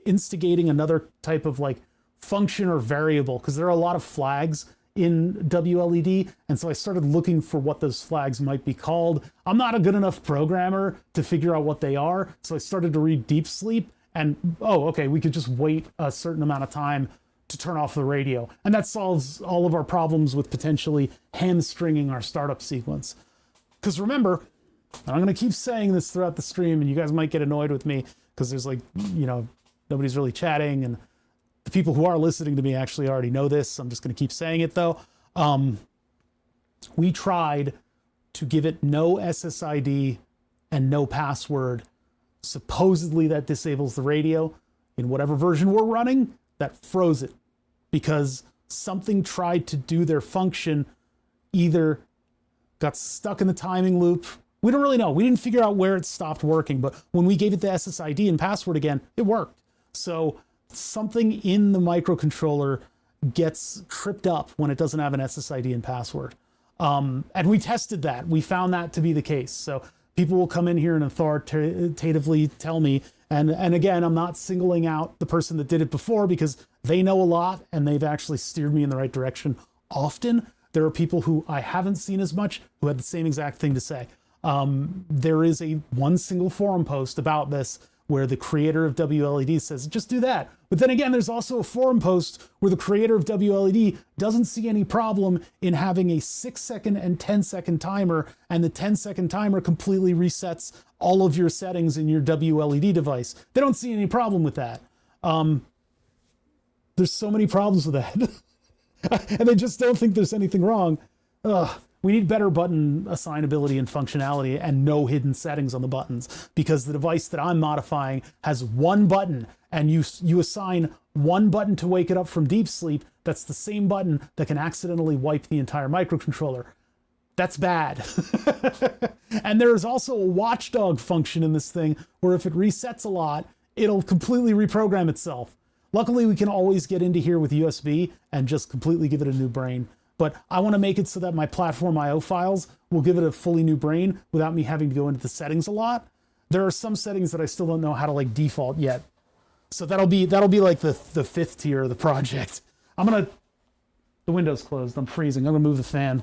instigating another type of like function or variable, because there are a lot of flags in wLED, and so I started looking for what those flags might be called. I'm not a good enough programmer to figure out what they are, so I started to read Deep Sleep, and oh, okay, we could just wait a certain amount of time to turn off the radio, and that solves all of our problems with potentially hamstringing our startup sequence. Because remember, and I'm going to keep saying this throughout the stream, and you guys might get annoyed with me because there's like, you know, nobody's really chatting, and the people who are listening to me actually already know this. I'm just going to keep saying it though. We tried to give it no SSID and no password. Supposedly that disables the radio. In whatever version we're running, that froze it because something tried to do their function, either got stuck in the timing loop. We don't really know. We didn't figure out where it stopped working, but when we gave it the SSID and password again, it worked. So something in the microcontroller gets tripped up when it doesn't have an SSID and password. And we tested that. We found that to be the case. So people will come in here and authoritatively tell me, and again, I'm not singling out the person that did it before because they know a lot and they've actually steered me in the right direction often. There are people who I haven't seen as much who had the same exact thing to say. There is one single forum post about this where the creator of wLED says, just do that. But then again, there's also a forum post where the creator of wLED doesn't see any problem in having a 6-second and 10-second timer, and the 10-second timer completely resets all of your settings in your wLED device. They don't see any problem with that. The There's so many problems with that. And they just don't think there's anything wrong. Ugh. We need better button assignability and functionality and no hidden settings on the buttons, because the device that I'm modifying has one button, and you assign one button to wake it up from deep sleep. That's the same button that can accidentally wipe the entire microcontroller. That's bad. And there is also a watchdog function in this thing where if it resets a lot, it'll completely reprogram itself. Luckily, we can always get into here with USB and just completely give it a new brain. But I want to make it so that my platform IO files will give it a fully new brain without me having to go into the settings a lot. There are some settings that I still don't know how to like default yet. So that'll be like the fifth tier of the project. The window's closed. I'm freezing. I'm gonna move the fan.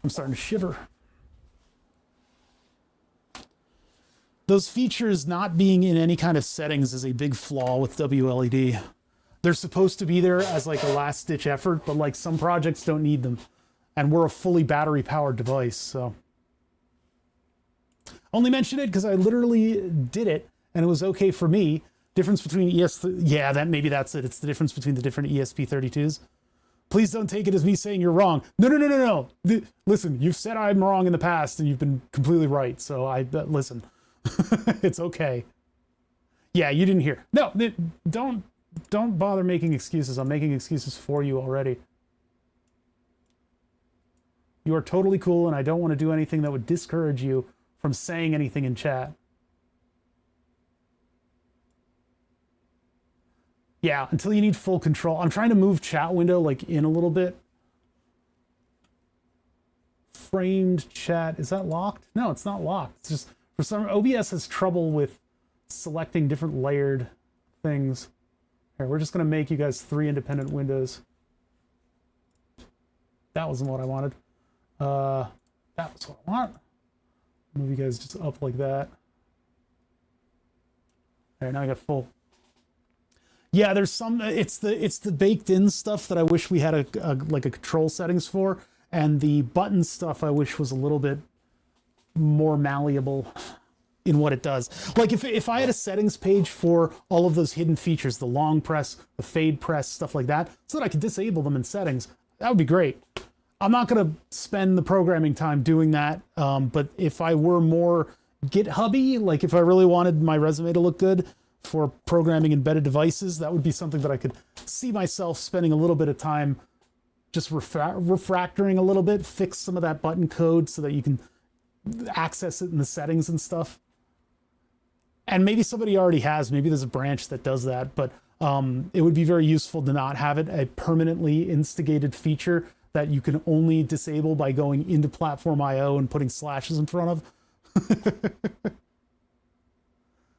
I'm starting to shiver. Those features not being in any kind of settings is a big flaw with wLED. They're supposed to be there as like a last ditch effort, but like some projects don't need them. And we're a fully battery powered device, so. Only mention it because I literally did it and it was okay for me. Difference between maybe that's it. It's the difference between the different ESP32s. Please don't take it as me saying you're wrong. No. Listen, you've said I'm wrong in the past and you've been completely right. So listen, it's okay. Yeah, you didn't hear. No, don't bother making excuses. I'm making excuses for you already. You are totally cool, and I don't want to do anything that would discourage you from saying anything in chat. Yeah, until you need full control. I'm trying to move chat window like in a little bit. Framed chat, is that locked? No, it's not locked. It's just, for some, OBS has trouble with selecting different layered things. Here, we're just going to make you guys 3 independent windows. That wasn't what I wanted. That was what I want. Move you guys just up like that. There, now I got full. Yeah, there's some. It's the baked-in stuff that I wish we had a control settings for, and the button stuff I wish was a little bit more malleable in what it does. Like if I had a settings page for all of those hidden features, the long press, the fade press, stuff like that, so that I could disable them in settings, that would be great. I'm not going to spend the programming time doing that, but if I were more GitHub-y, like if I really wanted my resume to look good for programming embedded devices, that would be something that I could see myself spending a little bit of time just refactoring a little bit, fix some of that button code so that you can access it in the settings and stuff. And maybe somebody already has, maybe there's a branch that does that, but it would be very useful to not have it a permanently instigated feature that you can only disable by going into platform IO and putting slashes in front of.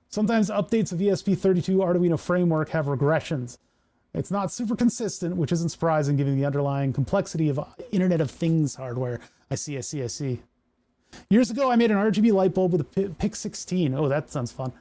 Sometimes updates of ESP32 Arduino framework have regressions. It's not super consistent, which isn't surprising given the underlying complexity of Internet of Things hardware. I see. Years ago, I made an RGB light bulb with a PIC 16. Oh, that sounds fun.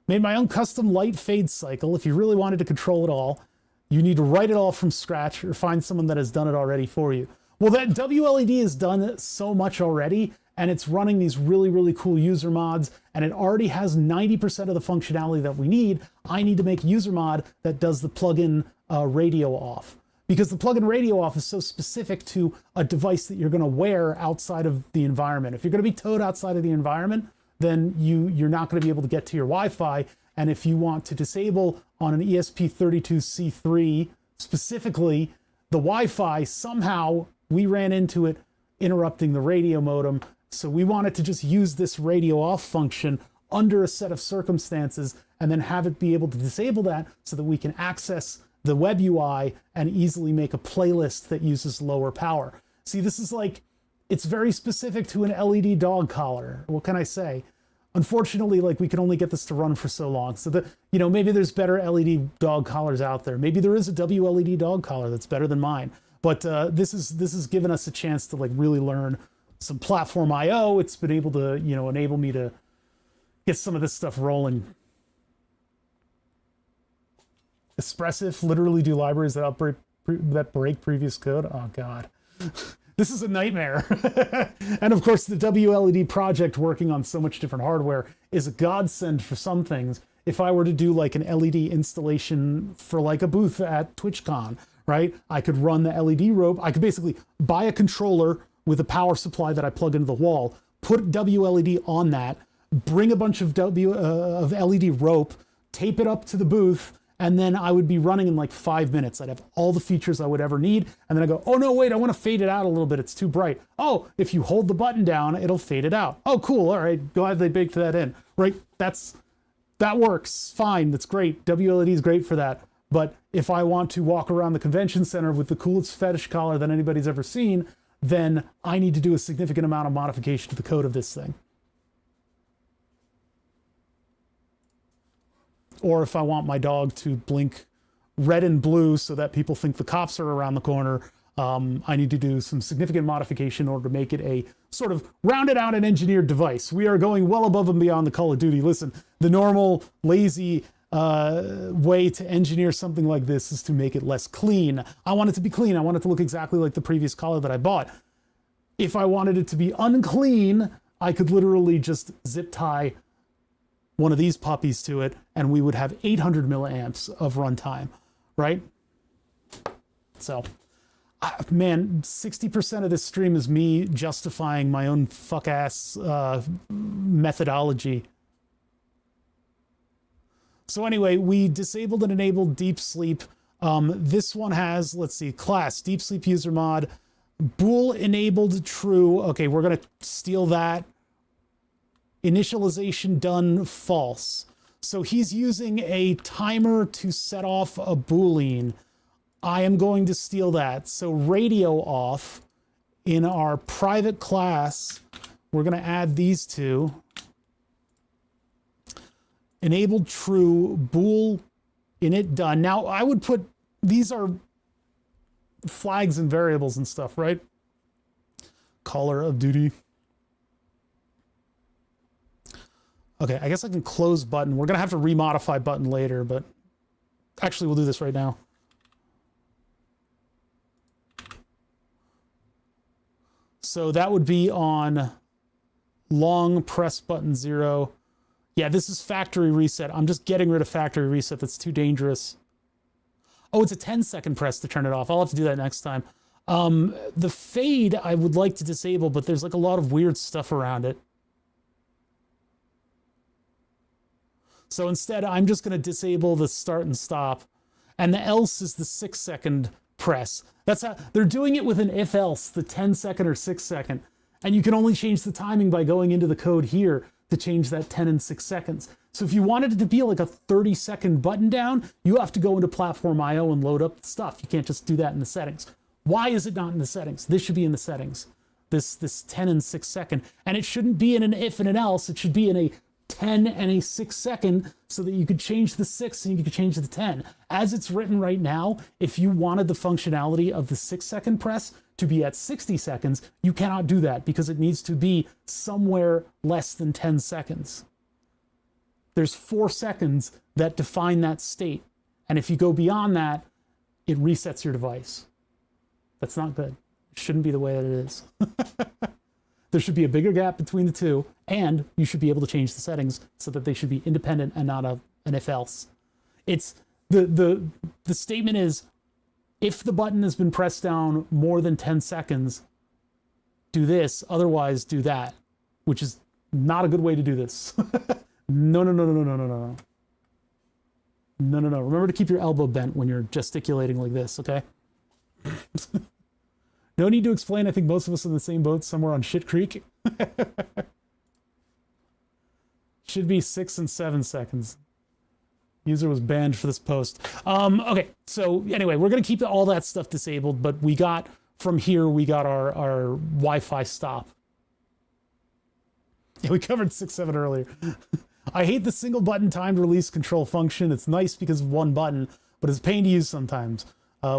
Made my own custom light fade cycle. If you really wanted to control it all, you need to write it all from scratch or find someone that has done it already for you. Well, that wLED has done so much already, and it's running these really, really cool user mods, and it already has 90% of the functionality that we need. I need to make user mod that does the plug-in radio off. Because the plug-in radio off is so specific to a device that you're going to wear outside of the environment. If you're going to be towed outside of the environment, then you're not going to be able to get to your Wi-Fi. And if you want to disable on an ESP32C3 specifically, the Wi-Fi, somehow we ran into it interrupting the radio modem. So we wanted to just use this radio off function under a set of circumstances and then have it be able to disable that so that we can access the web UI and easily make a playlist that uses lower power. See, this is like, it's very specific to an LED dog collar. What can I say? Unfortunately, like we can only get this to run for so long. So maybe there's better LED dog collars out there. Maybe there is a wLED dog collar that's better than mine. But this has given us a chance to like really learn some platform IO. It's been able to, enable me to get some of this stuff rolling. Espressif, literally do libraries that break previous code. Oh God, this is a nightmare. And of course, the wLED project working on so much different hardware is a godsend for some things. if I were to do like an LED installation for like a booth at TwitchCon, right? I could run the LED rope. I could basically buy a controller with a power supply that I plug into the wall, put wLED on that, bring a bunch of LED rope, tape it up to the booth, and then I would be running in like 5 minutes. I'd have all the features I would ever need. And then I go, oh no, wait, I want to fade it out a little bit. It's too bright. Oh, if you hold the button down, it'll fade it out. Oh, cool. All right. Glad they baked that in, right? That works fine. That's great. wLED is great for that. But if I want to walk around the convention center with the coolest fetish collar that anybody's ever seen, then I need to do a significant amount of modification to the code of this thing. Or if I want my dog to blink red and blue so that people think the cops are around the corner, I need to do some significant modification in order to make it a sort of rounded out and engineered device. We are going well above and beyond the Call of Duty. Listen, the normal, lazy way to engineer something like this is to make it less clean. I want it to be clean. I want it to look exactly like the previous collar that I bought. If I wanted it to be unclean, I could literally just zip tie one of these puppies to it, and we would have 800 milliamps of runtime, right? So, man, 60% of this stream is me justifying my own fuck-ass methodology. So anyway, we disabled and enabled deep sleep. This one has, let's see, class, deep sleep user mod, bool enabled true. Okay, we're going to steal that. Initialization done false. So he's using a timer to set off a Boolean. I am going to steal that. So radio off in our private class, we're going to add these two. Enabled true, bool init done. Now I would put, these are flags and variables and stuff, right? Caller of duty. Okay, I guess I can close button. We're going to have to remodify button later, but actually we'll do this right now. So that would be on long press button 0. Yeah, this is factory reset. I'm just getting rid of factory reset. That's too dangerous. Oh, it's a 10-second press to turn it off. I'll have to do that next time. The fade I would like to disable, but there's like a lot of weird stuff around it. So instead, I'm just going to disable the start and stop. And the else is the 6-second press. That's how they're doing it with an if else, the 10-second or 6-second. And you can only change the timing by going into the code here to change that 10 and 6 seconds. So if you wanted it to be like a 30-second button down, you have to go into Platform IO and load up the stuff. You can't just do that in the settings. Why is it not in the settings? This should be in the settings. This 10 and 6 second. And it shouldn't be in an if and an else. It should be in a 10 and a 6 second so that you could change the 6 and you could change the 10. As it's written right now, if you wanted the functionality of the 6-second press to be at 60 seconds, you cannot do that because it needs to be somewhere less than 10 seconds. There's 4 seconds that define that state. And if you go beyond that, it resets your device. That's not good. It shouldn't be the way that it is. There should be a bigger gap between the two, and you should be able to change the settings so that they should be independent and not an if else. It's the statement is, if the button has been pressed down more than 10 seconds, do this, otherwise do that, which is not a good way to do this. No. Remember to keep your elbow bent when you're gesticulating like this, okay? No need to explain. I think most of us are in the same boat somewhere on Shit Creek. Should be 6 and 7 seconds. User was banned for this post. Okay, so anyway, we're going to keep all that stuff disabled, but we got, from here, we got our Wi-Fi stop. Yeah, we covered 6.7 earlier. I hate the single button timed release control function. It's nice because of one button, but it's a pain to use sometimes.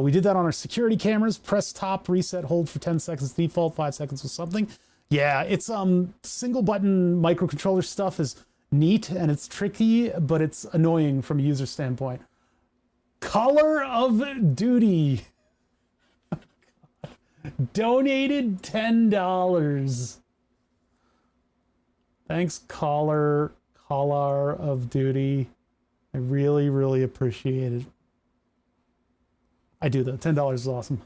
We did that on our security cameras. Press top, reset, hold for 10 seconds default, 5 seconds with something. Yeah, it's single button microcontroller stuff is neat and it's tricky, but it's annoying from a user standpoint. Color of Duty. Donated $10. Thanks, Caller of Duty. I really, really appreciate it. I do though. $10 is awesome.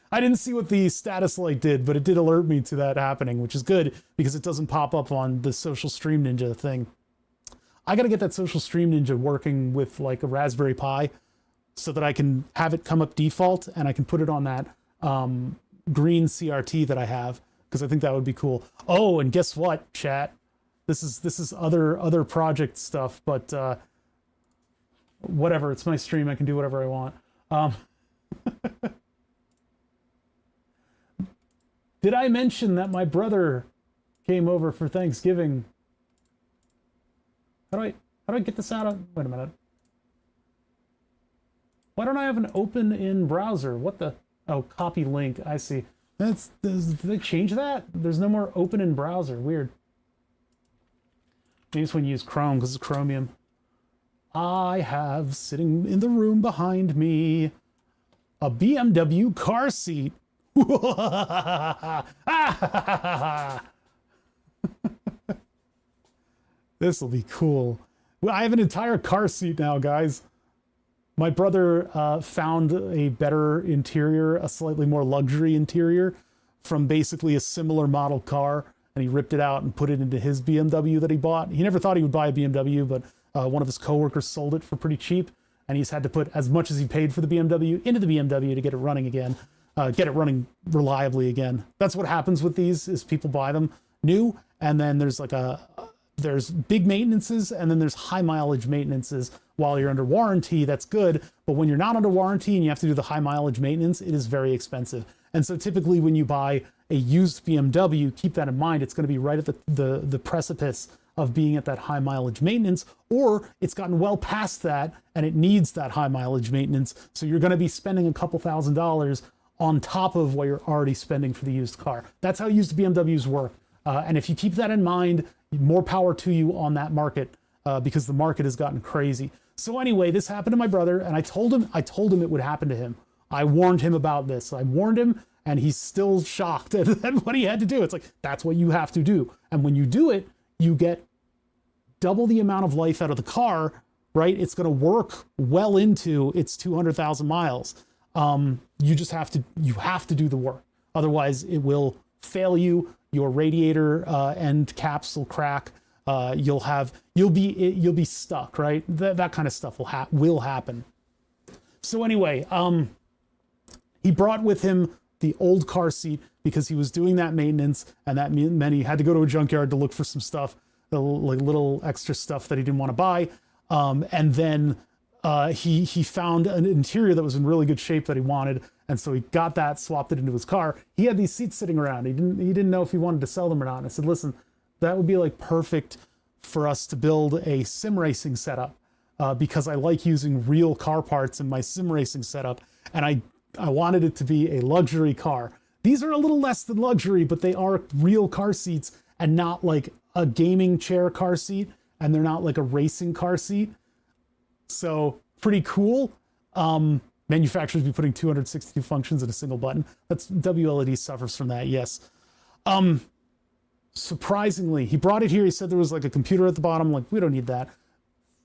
I didn't see what the status light did, but it did alert me to that happening, which is good because it doesn't pop up on the Social Stream Ninja thing. I got to get that Social Stream Ninja working with like a Raspberry Pi so that I can have it come up default and I can put it on that green CRT that I have, because I think that would be cool. Oh, and guess what, chat? This is other project stuff, but whatever. It's my stream. I can do whatever I want. Did I mention that my brother came over for Thanksgiving? How do I get this out of? Wait a minute. Why don't I have an open in browser? What the? Oh, copy link. I see. Did they change that? There's no more open in browser. Weird. Maybe it's when you use Chrome because it's Chromium. I have sitting in the room behind me a BMW car seat. This will be cool. Well, I have an entire car seat now, guys. My brother found a better interior, a slightly more luxury interior from basically a similar model car, and he ripped it out and put it into his BMW that he bought. He never thought he would buy a BMW, but one of his coworkers sold it for pretty cheap, and he's had to put as much as he paid for the BMW into the BMW to get it running again, get it running reliably again. That's what happens with these, is people buy them new, and then there's like there's big maintenances, and then there's high mileage maintenances. While you're under warranty, that's good, but when you're not under warranty and you have to do the high mileage maintenance, it is very expensive. And so typically when you buy a used BMW, keep that in mind, it's going to be right at the precipice of being at that high mileage maintenance, or it's gotten well past that and it needs that high mileage maintenance. So you're going to be spending a couple $1,000s on top of what you're already spending for the used car. That's how used BMWs work. And if you keep that in mind, more power to you on that market, because the market has gotten crazy. So anyway, this happened to my brother, and I told him it would happen to him. I warned him about this. I warned him, and he's still shocked at what he had to do. It's like, that's what you have to do. And when you do it, you get double the amount of life out of the car, right? It's going to work well into its 200,000 miles. You just have to do the work. Otherwise, it will fail you. Your radiator end caps will crack. You'll be stuck, right? That kind of stuff will happen. So anyway, he brought with him the old car seat because he was doing that maintenance, and that meant he had to go to a junkyard to look for some stuff, like little extra stuff that he didn't want to buy. And then he found an interior that was in really good shape that he wanted, and so he got that, swapped it into his car. He had these seats sitting around. He didn't know if he wanted to sell them or not. And I said, listen, that would be like perfect for us to build a sim racing setup, because I like using real car parts in my sim racing setup, and I wanted it to be a luxury car. These are a little less than luxury, but they are real car seats and not like a gaming chair car seat, and they're not like a racing car seat. So pretty cool. Manufacturers be putting 262 functions in a single button. That's wLED suffers from that, yes. Surprisingly, he brought it here. He said there was like a computer at the bottom. Like, we don't need that.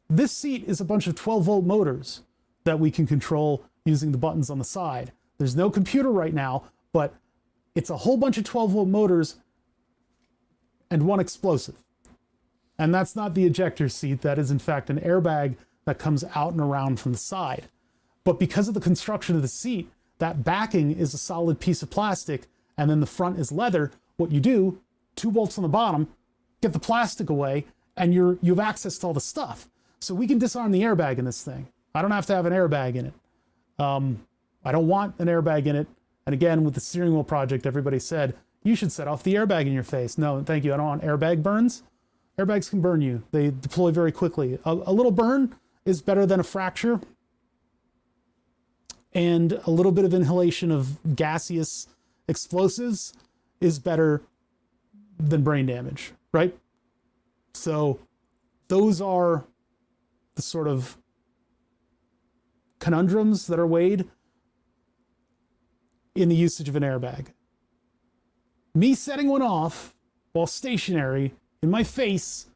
This seat is a bunch of 12-volt motors that we can control using the buttons on the side. There's no computer right now, but it's a whole bunch of 12-volt motors and one explosive. And that's not the ejector seat. That is, in fact, an airbag that comes out and around from the side. But because of the construction of the seat, that backing is a solid piece of plastic, and then the front is leather. What you do, 2 bolts on the bottom, get the plastic away, and you have access to all the stuff. So we can disarm the airbag in this thing. I don't have to have an airbag in it. I don't want an airbag in it. And again, with the steering wheel project, everybody said, you should set off the airbag in your face. No, thank you. I don't want airbag burns. Airbags can burn you. They deploy very quickly. A little burn is better than a fracture. And a little bit of inhalation of gaseous explosives is better than brain damage, right? So those are the sort of conundrums that are weighed in the usage of an airbag. Me setting one off while stationary in my face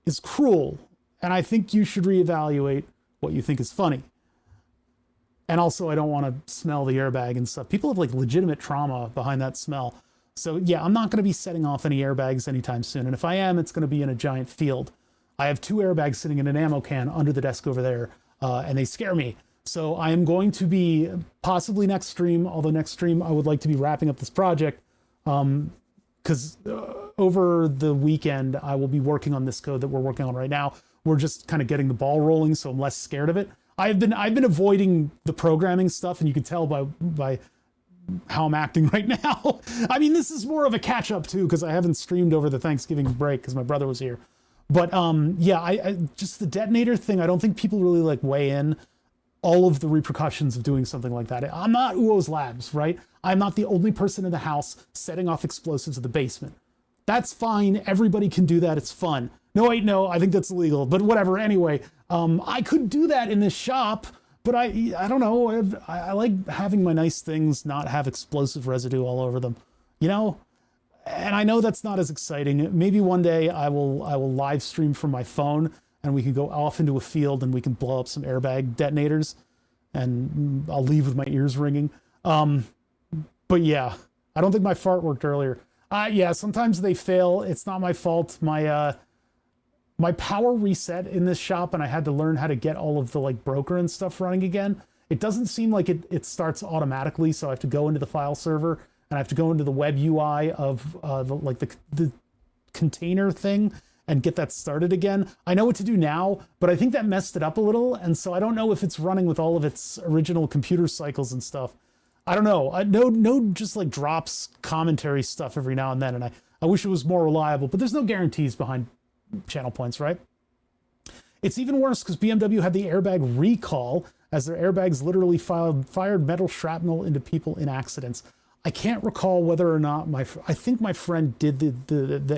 is cruel. And I think you should reevaluate what you think is funny. And also, I don't want to smell the airbag and stuff. People have like legitimate trauma behind that smell. So yeah, I'm not going to be setting off any airbags anytime soon. And if I am, it's going to be in a giant field. I have 2 airbags sitting in an ammo can under the desk over there, and they scare me. So I am going to be possibly next stream, although next stream I would like to be wrapping up this project, because over the weekend I will be working on this code that we're working on right now. We're just kind of getting the ball rolling, so I'm less scared of it. I've been avoiding the programming stuff, and you can tell by how I'm acting right now. I mean, this is more of a catch up too, because I haven't streamed over the Thanksgiving break because my brother was here. But yeah, I just the detonator thing, I don't think people really like weigh in all of the repercussions of doing something like that. I'm not Uo's Labs, right? I'm not the only person in the house setting off explosives in the basement. That's fine. Everybody can do that. It's fun. No, wait, no, I think that's illegal, but whatever. Anyway, I could do that in this shop, but I don't know. I like having my nice things not have explosive residue all over them, you know? And I know that's not as exciting. Maybe one day I will live stream from my phone, and we can go off into a field and we can blow up some airbag detonators, and I'll leave with my ears ringing. But yeah, I don't think my fart worked earlier. Yeah, sometimes they fail. It's not my fault. My power reset in this shop, and I had to learn how to get all of the like broker and stuff running again. It doesn't seem like it starts automatically, so I have to go into the file server, and I have to go into the web UI of the container thing and get that started again. I know what to do now, but I think that messed it up a little, and so I don't know if it's running with all of its original computer cycles and stuff. I don't know. Node just like drops commentary stuff every now and then, and I wish it was more reliable, but there's no guarantees behind channel points, right? It's even worse because BMW had the airbag recall, as their airbags literally fired metal shrapnel into people in accidents. I can't recall whether or not I think my friend did the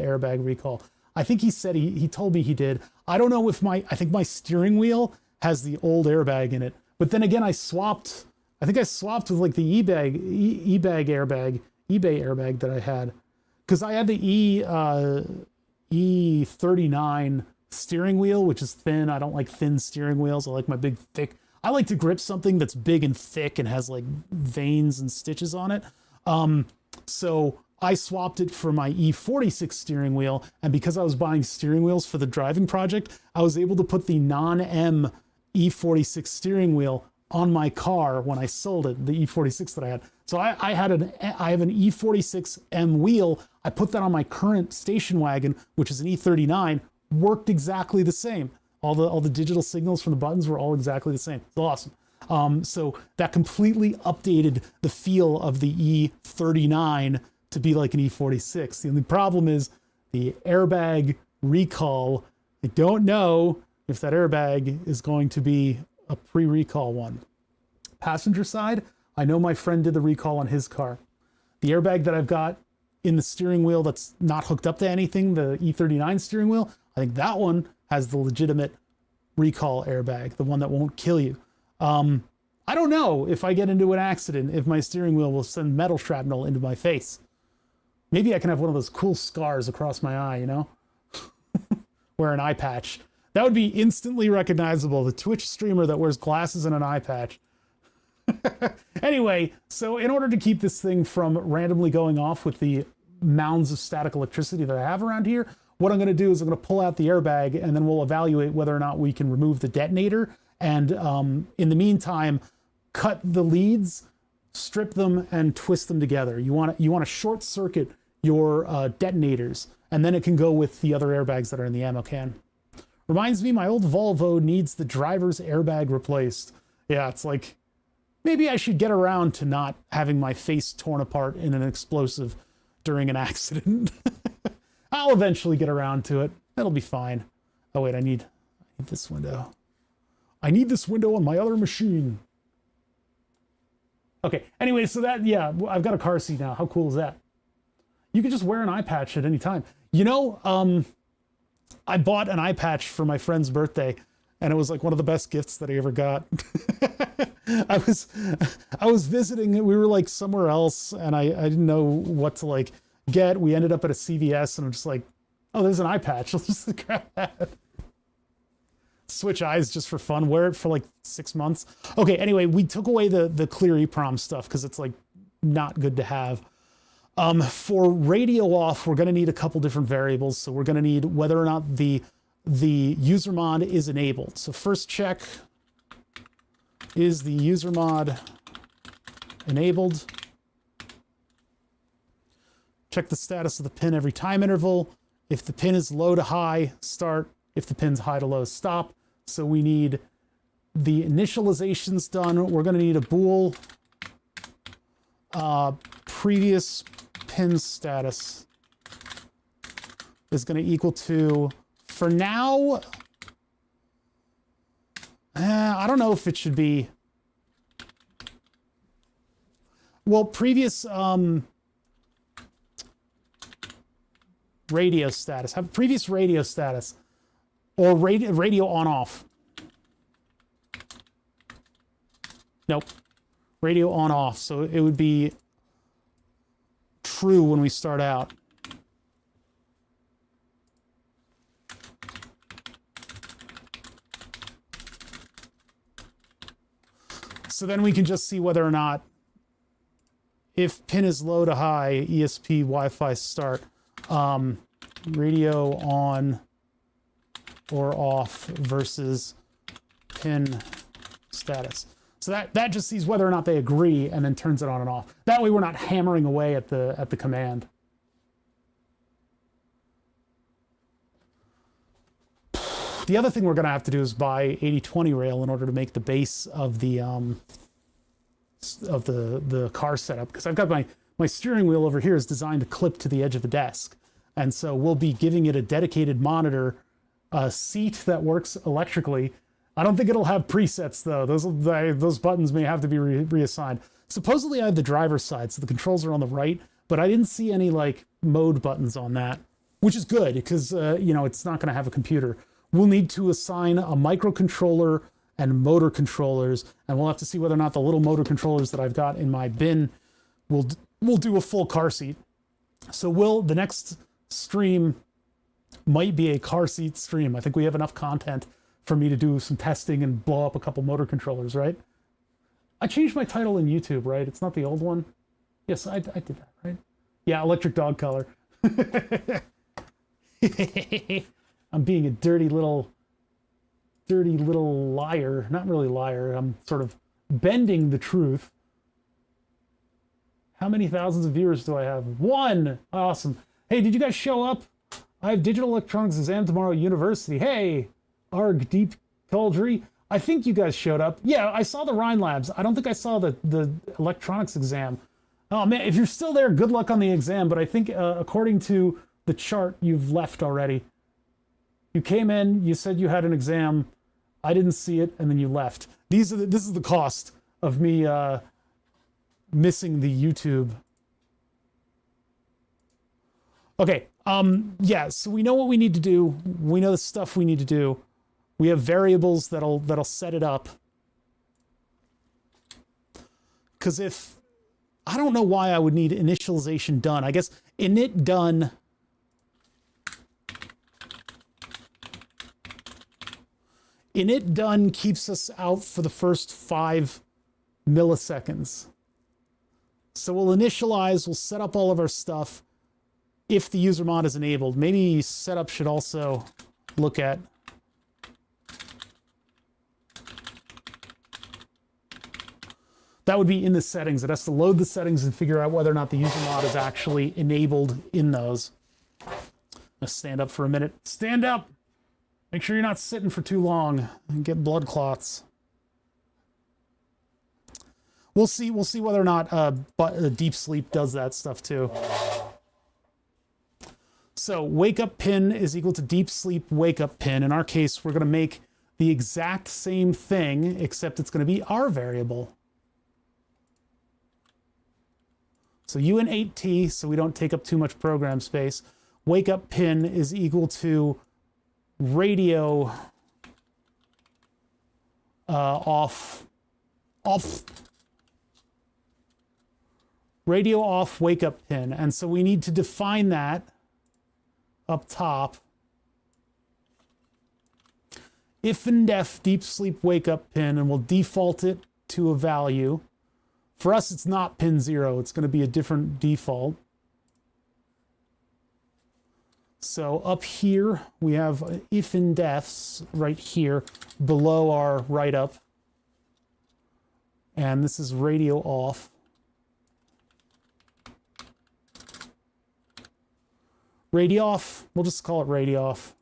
airbag recall. I think he said he told me he did. I don't know if I think my steering wheel has the old airbag in it, but then again, I think I swapped with like the eBay airbag that I had, because I had the E39 steering wheel, which is thin. I don't like thin steering wheels. I like my big, thick. I like to grip something that's big and thick and has like veins and stitches on it. So I swapped it for my E46 steering wheel. And because I was buying steering wheels for the driving project, I was able to put the non-M E46 steering wheel on my car when I sold it, the E46 that I had. So I have an E46M wheel. I put that on my current station wagon, which is an E39, worked exactly the same. All the digital signals from the buttons were all exactly the same. It's awesome. So that completely updated the feel of the E39 to be like an E46. The only problem is the airbag recall. I don't know if that airbag is going to be a pre-recall one. Passenger side, I know my friend did the recall on his car. The airbag that I've got in the steering wheel that's not hooked up to anything, the E39 steering wheel, I think that one has the legitimate recall airbag, the one that won't kill you. I don't know if I get into an accident, if my steering wheel will send metal shrapnel into my face. Maybe I can have one of those cool scars across my eye, you know? Wear an eye patch. That would be instantly recognizable. The Twitch streamer that wears glasses and an eye patch. Anyway, so in order to keep this thing from randomly going off with the mounds of static electricity that I have around here, what I'm going to do is I'm going to pull out the airbag, and then we'll evaluate whether or not we can remove the detonator. And in the meantime, cut the leads, strip them, and twist them together. You want to short circuit your detonators, and then it can go with the other airbags that are in the ammo can. Reminds me, my old Volvo needs the driver's airbag replaced. Yeah, it's like, maybe I should get around to not having my face torn apart in an explosive during an accident. I'll eventually get around to it. It'll be fine. Oh wait, I need this window. I need this window on my other machine. Okay, anyway, so that, yeah, I've got a car seat now. How cool is that? You can just wear an eye patch at any time. You know, I bought an eye patch for my friend's birthday, and it was like one of the best gifts that I ever got. I was visiting, we were like somewhere else, and I didn't know what to like get. We ended up at a CVS, and I'm just like, Oh, there's an eye patch. Let's just grab that. Switch eyes just for fun. Wear it for like 6 months. Okay, anyway, we took away the clear EEPROM stuff because it's like not good to have. For radio off, we're going to need a couple different variables. So we're going to need whether or not the user mod is enabled. So first check, is the user mod enabled? Check the status of the pin every time interval. If the pin is low to high, start. If the pin's high to low, stop. So we need the initializations done. We're going to need a bool previous pin status is going to equal to, for now, I don't know if it should be, well, previous radio status, have previous radio status, or radio on off. Nope, radio on off. So it would be true when we start out. So then we can just see whether or not, if pin is low to high, ESP Wi-Fi start, radio on or off versus pin status. So that just sees whether or not they agree and then turns it on and off. That way we're not hammering away at the command. The other thing we're going to have to do is buy 80/20 rail in order to make the base of the car setup, because I've got my steering wheel over here is designed to clip to the edge of the desk, and so we'll be giving it a dedicated monitor, a seat that works electrically. I don't think it'll have presets though. Those buttons may have to be reassigned. Supposedly I have the driver's side, so the controls are on the right, but I didn't see any like mode buttons on that, which is good because you know, it's not going to have a computer. We'll need to assign a microcontroller and motor controllers, and we'll have to see whether or not the little motor controllers that I've got in my bin will do a full car seat. So the next stream might be a car seat stream. I think we have enough content for me to do some testing and blow up a couple motor controllers, right? I changed my title in YouTube, right? It's not the old one. Yes, I did that, right? Yeah, electric dog color. I'm being a dirty little liar. Not really liar. I'm sort of bending the truth. How many thousands of viewers do I have? 1! Awesome. Hey, did you guys show up? I have digital electronics exam tomorrow at university. Hey, arg, deep Coldry. I think you guys showed up. Yeah, I saw the Rhine Labs. I don't think I saw the electronics exam. Oh man, if you're still there, good luck on the exam. But I think according to the chart, you've left already. You came in, you said you had an exam, I didn't see it, and then you left. This is the cost of me missing the YouTube. Okay, yeah, so we know what we need to do. We know the stuff we need to do. We have variables that'll set it up. Because I don't know why I would need initialization done. I guess init done. Init done keeps us out for the first 5 milliseconds. So we'll initialize, we'll set up all of our stuff if the user mod is enabled. Maybe setup should also look at that would be in the settings. It has to load the settings and figure out whether or not the user mod is actually enabled in those. Let's stand up for a minute. Stand up! Make sure you're not sitting for too long and get blood clots. We'll see whether or not deep sleep does that stuff too. So wake up pin is equal to deep sleep wake up pin. In our case, we're going to make the exact same thing, except it's going to be our variable. So UN8T, so we don't take up too much program space. Wake up pin is equal to radio off radio off wake up pin. And so we need to define that. up top. If and def deep sleep wake up pin, and we'll default it to a value. For us, it's not pin 0. It's going to be a different default. So up here, we have if and defs right here below our write up. And this is radio off. Radio off, we'll just call it radio off.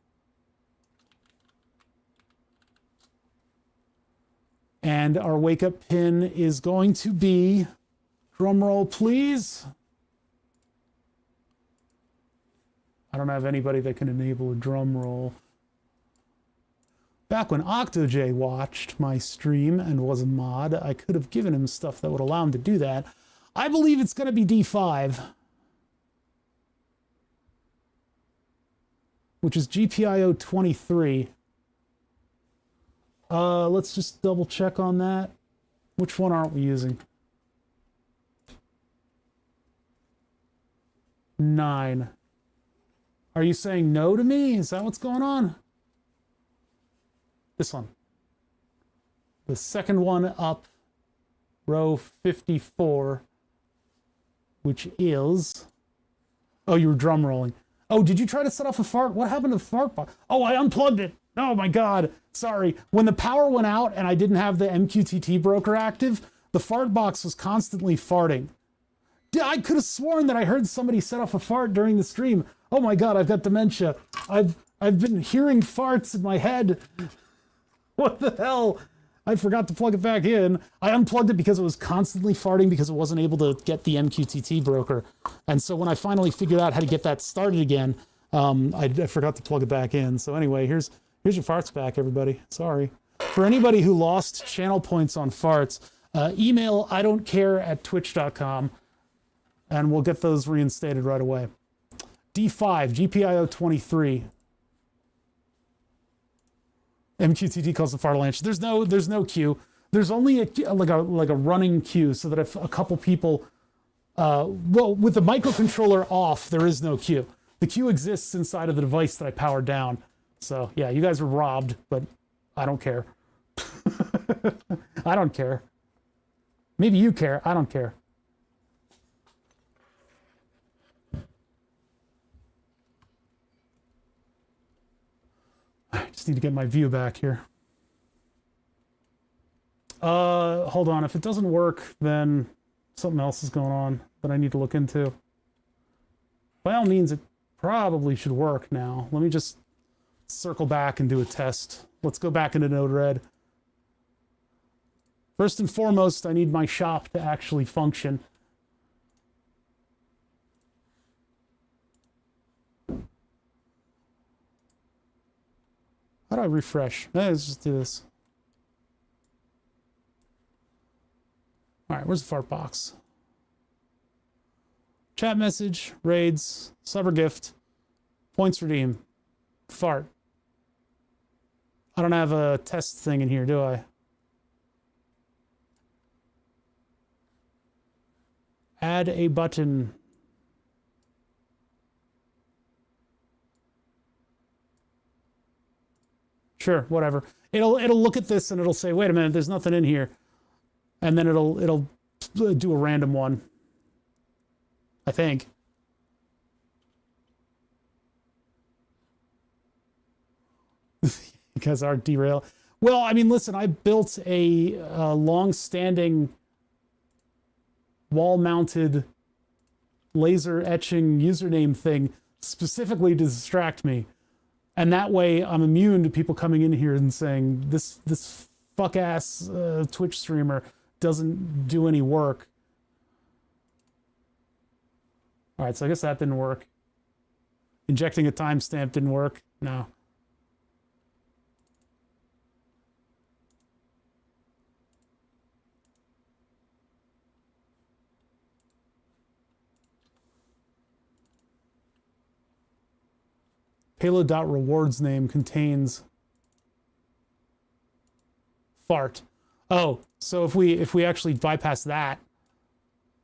And our wake up pin is going to be, drum roll please. I don't have anybody that can enable a drum roll. Back when OctoJ watched my stream and was a mod, I could have given him stuff that would allow him to do that. I believe it's going to be D5, which is GPIO 23. Let's just double check on that. Which one aren't we using? 9. Are you saying no to me? Is that what's going on? This one. The second one up, row 54, which is... Oh, you were drum rolling. Oh, did you try to set off a fart? What happened to the fart box? Oh, I unplugged it. Oh my God. Sorry. When the power went out and I didn't have the MQTT broker active, the fart box was constantly farting. I could have sworn that I heard somebody set off a fart during the stream. Oh my God, I've got dementia. I've been hearing farts in my head. What the hell? I forgot to plug it back in. I unplugged it because it was constantly farting because it wasn't able to get the MQTT broker. And so when I finally figured out how to get that started again, I forgot to plug it back in. So anyway, here's your farts back, everybody. Sorry. For anybody who lost channel points on farts, email idon'tcare@twitch.com and we'll get those reinstated right away. D5, GPIO 23. MQTT calls the fartlanche. There's no queue. There's only like a running queue, so that if a couple people, well, with the microcontroller off, there is no queue. The queue exists inside of the device that I powered down. So yeah, you guys were robbed, but I don't care. I don't care. Maybe you care. I don't care. I just need to get my view back here. Hold on. If it doesn't work, then something else is going on that I need to look into. By all means, it probably should work now. Let me just circle back and do a test. Let's go back into Node-RED. First and foremost, I need my shop to actually function. How do I refresh? Let's just do this. All right, where's the fart box? Chat message, raids, subber gift, points redeem, fart. I don't have a test thing in here, do I? Add a button. Sure, whatever. It'll look at this and it'll say, wait a minute, there's nothing in here. And then it'll do a random one. I think. Because our derail. Well, I mean, listen, I built a long-standing wall-mounted laser etching username thing specifically to distract me. And that way I'm immune to people coming in here and saying, this fuck-ass Twitch streamer doesn't do any work. All right, so I guess that didn't work. Injecting a timestamp didn't work. No. Payload.rewards name contains fart. Oh, so if we actually bypass that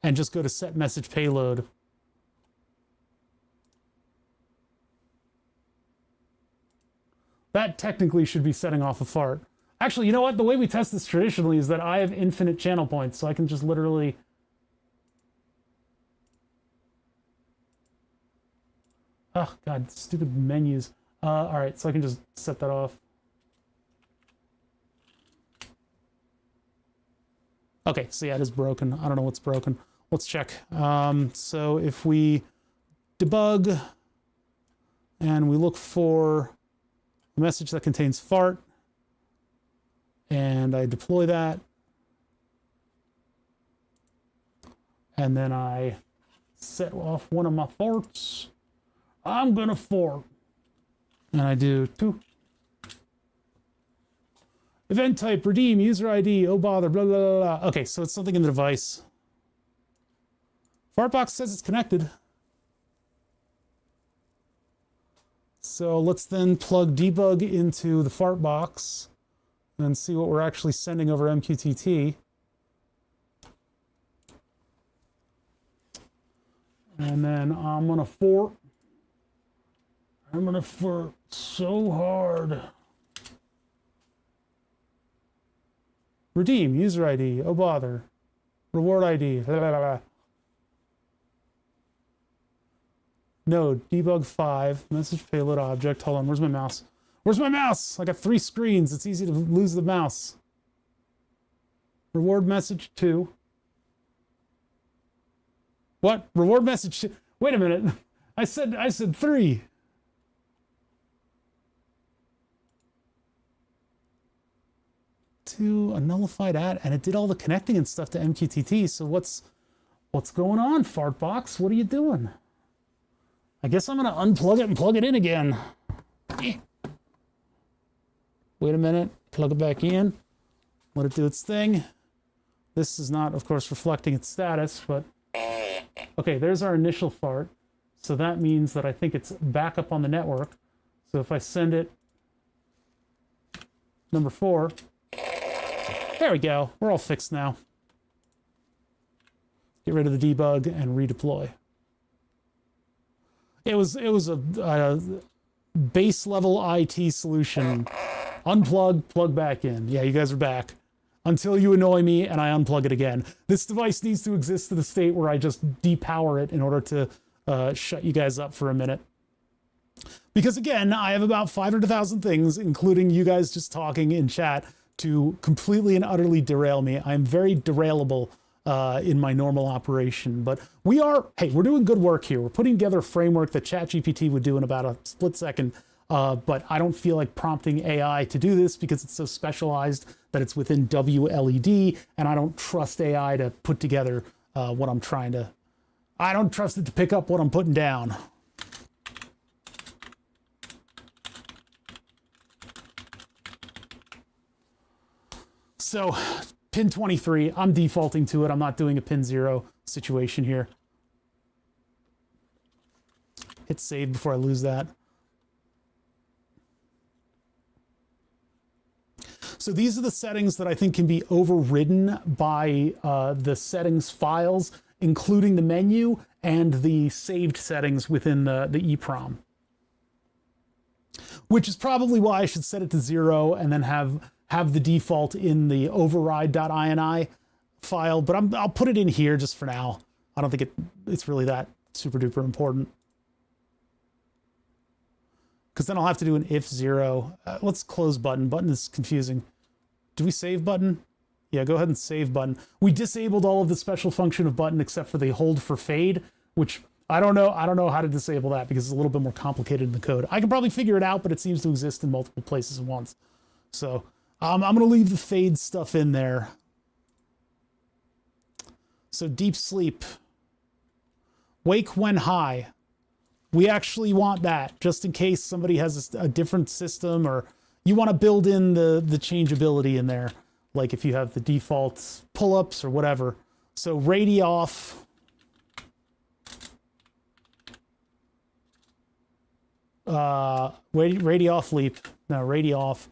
and just go to set message payload. That technically should be setting off a fart. Actually, you know what? The way we test this traditionally is that I have infinite channel points, so I can just literally... Oh, God, stupid menus. All right, so I can just set that off. Okay, so yeah, it is broken. I don't know what's broken. Let's check. So if we debug and we look for a message that contains fart, and I deploy that, and then I set off one of my farts, I'm gonna fart. And I do 2. Event type, redeem, user ID, oh bother, blah, blah, blah, blah. Okay, so it's something in the device. Fartbox says it's connected. So let's then plug debug into the fartbox and see what we're actually sending over MQTT. And then I'm gonna fart. I'm gonna fart so hard. Redeem, user ID, oh bother. Reward ID, blah, blah, blah. Node, debug 5, message payload object. Hold on, where's my mouse? Where's my mouse? I got 3 screens. It's easy to lose the mouse. Reward message 2. What? Reward message 2? Wait a minute. I said 3. To a nullified at, and it did all the connecting and stuff to MQTT. So what's going on, Fartbox? What are you doing? I guess I'm gonna unplug it and plug it in again. Wait a minute, plug it back in, let it do its thing. This is not, of course, reflecting its status, but okay, there's our initial fart. So that means that I think it's back up on the network. So if I send it number 4, there we go. We're all fixed now. Get rid of the debug and redeploy. It was a base level IT solution. Unplug, plug back in. Yeah, you guys are back. Until you annoy me and I unplug it again. This device needs to exist to the state where I just depower it in order to shut you guys up for a minute. Because again, I have about 500,000 things, including you guys just talking in chat, to completely and utterly derail me. I'm very derailable in my normal operation, but we're doing good work here. We're putting together a framework that ChatGPT would do in about a split second, but I don't feel like prompting AI to do this because it's so specialized that it's within wLED, and I don't trust AI to put together what I'm trying to, I don't trust it to pick up what I'm putting down. So pin 23, I'm defaulting to it. I'm not doing a pin 0 situation here. Hit save before I lose that. So these are the settings that I think can be overridden by the settings files, including the menu and the saved settings within the EEPROM. Which is probably why I should set it to 0 and then have the default in the override.ini file, but I'll put it in here just for now. I don't think it's really that super duper important. Because then I'll have to do an if 0. Let's close button. Button is confusing. Do we save button? Yeah, go ahead and save button. We disabled all of the special function of button except for the hold for fade, which I don't know how to disable that because it's a little bit more complicated in the code. I can probably figure it out, but it seems to exist in multiple places at once. So I'm going to leave the fade stuff in there. So deep sleep. Wake when high. We actually want that just in case somebody has a different system or you want to build in the changeability in there. Like if you have the default pull-ups or whatever. So radio off. Radio off leap. No, radio off.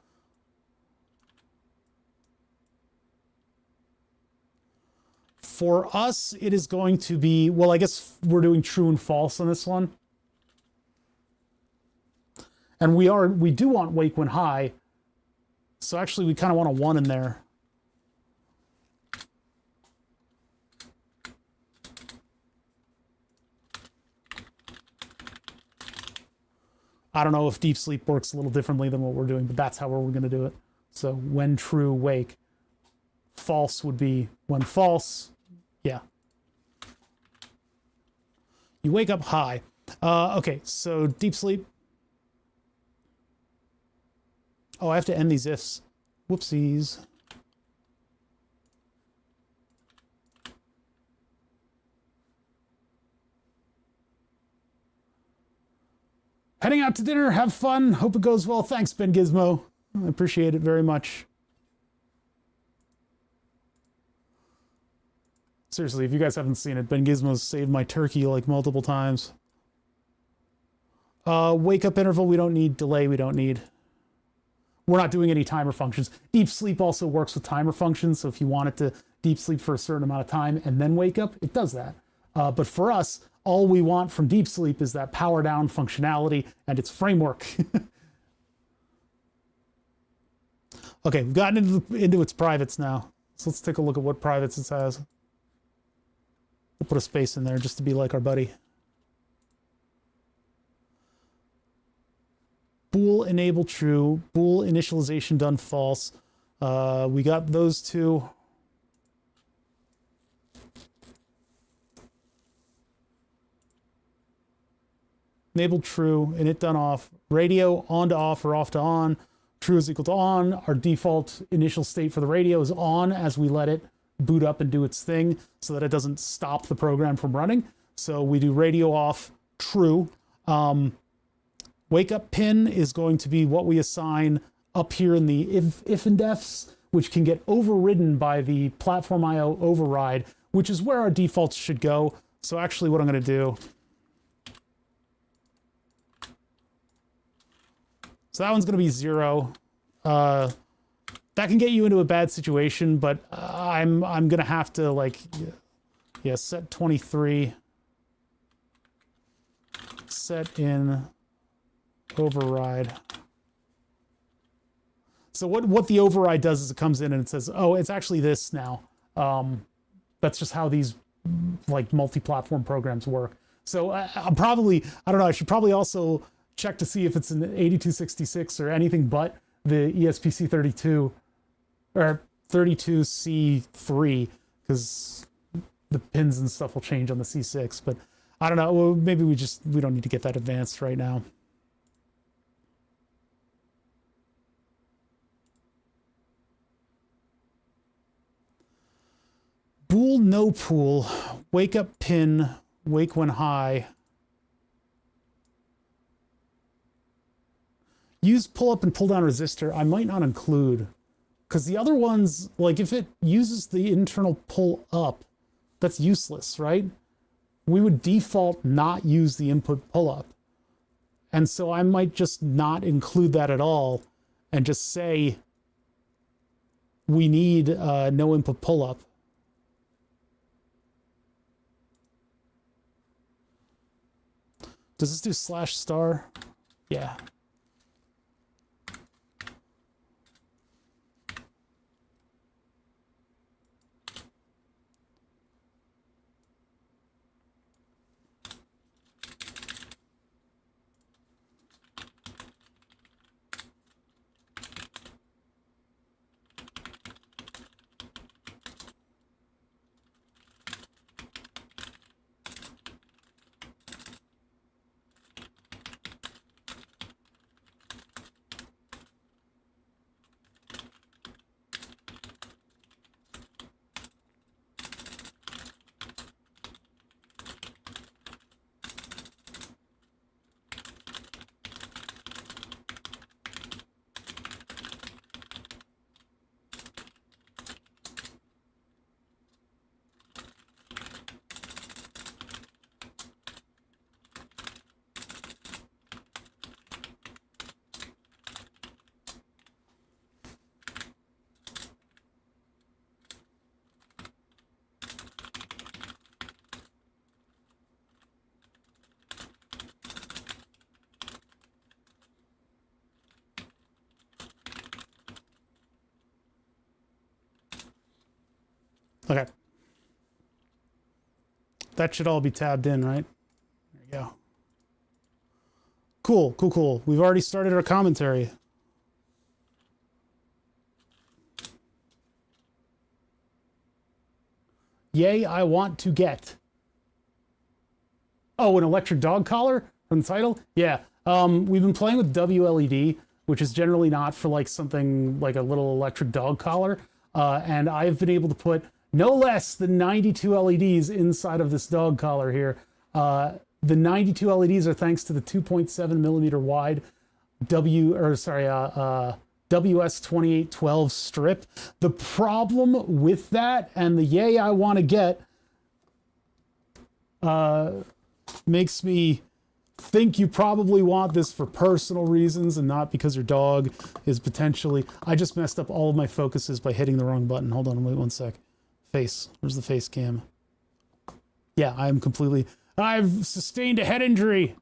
For us, it is going to be, well, I guess we're doing true and false on this one. And we do want wake when high. So actually we kind of want a 1 in there. I don't know if deep sleep works a little differently than what we're doing, but that's how we're going to do it. So when true, wake. False would be when false. Yeah. You wake up high. Okay, so deep sleep. Oh, I have to end these ifs. Whoopsies. Heading out to dinner. Have fun. Hope it goes well. Thanks, Ben Gizmo. I appreciate it very much. Seriously, if you guys haven't seen it, Ben Gizmo's saved my turkey like multiple times. Wake up interval, we don't need. Delay, we don't need. We're not doing any timer functions. Deep sleep also works with timer functions, so if you want it to deep sleep for a certain amount of time and then wake up, it does that. But for us, all we want from deep sleep is that power down functionality and its framework. Okay, we've gotten into its privates now. So let's take a look at what privates it has. We'll put a space in there just to be like our buddy. Bool enable true, bool initialization done false. We got those two. Enabled true, init done off. Radio on to off or off to on. True is equal to on. Our default initial state for the radio is on as we let it boot up and do its thing so that it doesn't stop the program from running. So we do radio off, true. Wake up pin is going to be what we assign up here in the if and defs, which can get overridden by the platform IO override, which is where our defaults should go. So actually what I'm going to do. So that one's going to be 0. That can get you into a bad situation, but I'm going to have to like, yeah, set 23. Set in override. So what the override does is it comes in and it says, oh, it's actually this now. That's just how these like multi-platform programs work. So I'm probably, I don't know, I should probably also check to see if it's an 8266 or anything but the ESPC32 or 32C3, because the pins and stuff will change on the C6. But I don't know, well, maybe we don't need to get that advanced right now. Bool no pool, wake up pin, wake when high. Use pull up and pull down resistor. I might not include, because the other ones, like if it uses the internal pull up, that's useless, right? We would default not use the input pull up. And so I might just not include that at all and just say we need no input pull up. Does this do /star? Yeah. Okay. That should all be tabbed in, right? There you go. Cool, cool, cool. We've already started our commentary. Yay, I want to get. Oh, an electric dog collar from the title? Yeah. We've been playing with wLED, which is generally not for like something like a little electric dog collar. And I've been able to put no less than 92 LEDs inside of this dog collar here. The 92 LEDs are thanks to the 2.7 millimeter wide WS2812 strip. The problem with that, and the yay I want to get, makes me think you probably want this for personal reasons and not because your dog is potentially... I just messed up all of my focuses by hitting the wrong button. Hold on, wait one sec. Face. Where's the face cam? Yeah, I'm completely... I've sustained a head injury.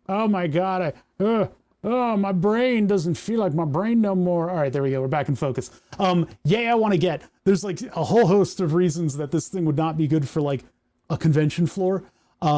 Oh my God. Oh, my brain doesn't feel like my brain no more. All right, there we go. We're back in focus. Yay, I want to get... There's like a whole host of reasons that this thing would not be good for like a convention floor.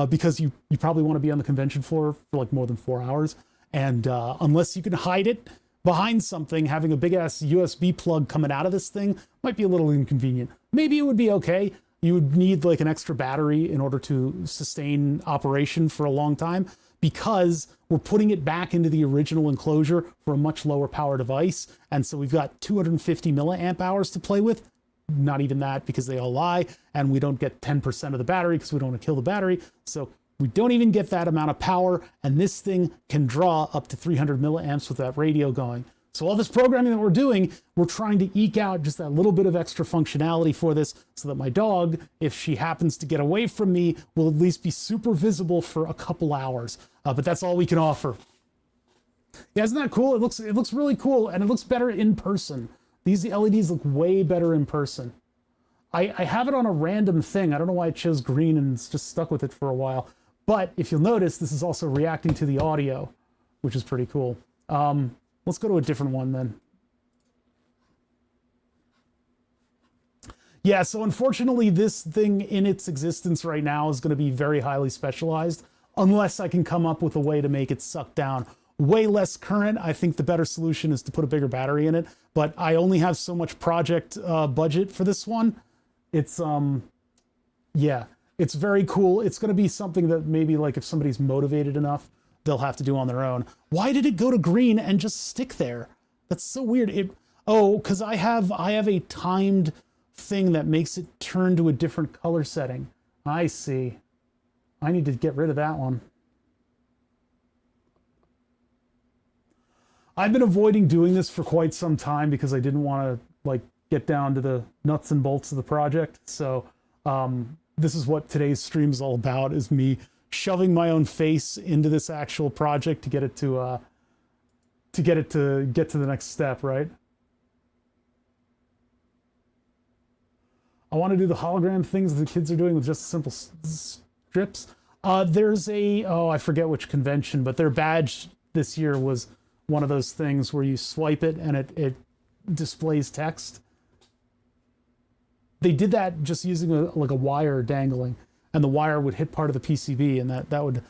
Because you probably want to be on the convention floor for like more than 4 hours. And unless you can hide it behind something, having a big ass USB plug coming out of this thing might be a little inconvenient. Maybe it would be okay. You would need like an extra battery in order to sustain operation for a long time, because we're putting it back into the original enclosure for a much lower power device. And so we've got 250 milliamp hours to play with. Not even that, because they all lie, and we don't get 10% of the battery because we don't want to kill the battery. So we don't even get that amount of power, and this thing can draw up to 300 milliamps with that radio going. So all this programming that we're doing, we're trying to eke out just that little bit of extra functionality for this, so that my dog, if she happens to get away from me, will at least be super visible for a couple hours. But that's all we can offer. Yeah, isn't that cool? It looks really cool, and it looks better in person. These LEDs look way better in person. I have it on a random thing. I don't know why it chose green and it's just stuck with it for a while. But if you'll notice, this is also reacting to the audio, which is pretty cool. Let's go to a different one then. Yeah, so unfortunately, this thing in its existence right now is going to be very highly specialized, unless I can come up with a way to make it suck down way less current. I think the better solution is to put a bigger battery in it, but I only have so much project budget for this one. It's yeah, it's very cool. It's going to be something that maybe like if somebody's motivated enough, they'll have to do on their own. Why did it go to green and just stick there? That's so weird. Oh, because I have a timed thing that makes it turn to a different color setting. I see. I need to get rid of that one. I've been avoiding doing this for quite some time because I didn't want to like get down to the nuts and bolts of the project. So this is what today's stream is all about, is me shoving my own face into this actual project to get it to get to the next step, right? I want to do the hologram things that the kids are doing with just simple strips. There's I forget which convention, but their badge this year was one of those things where you swipe it and it displays text. They did that just using a wire dangling, and the wire would hit part of the PCB, and that would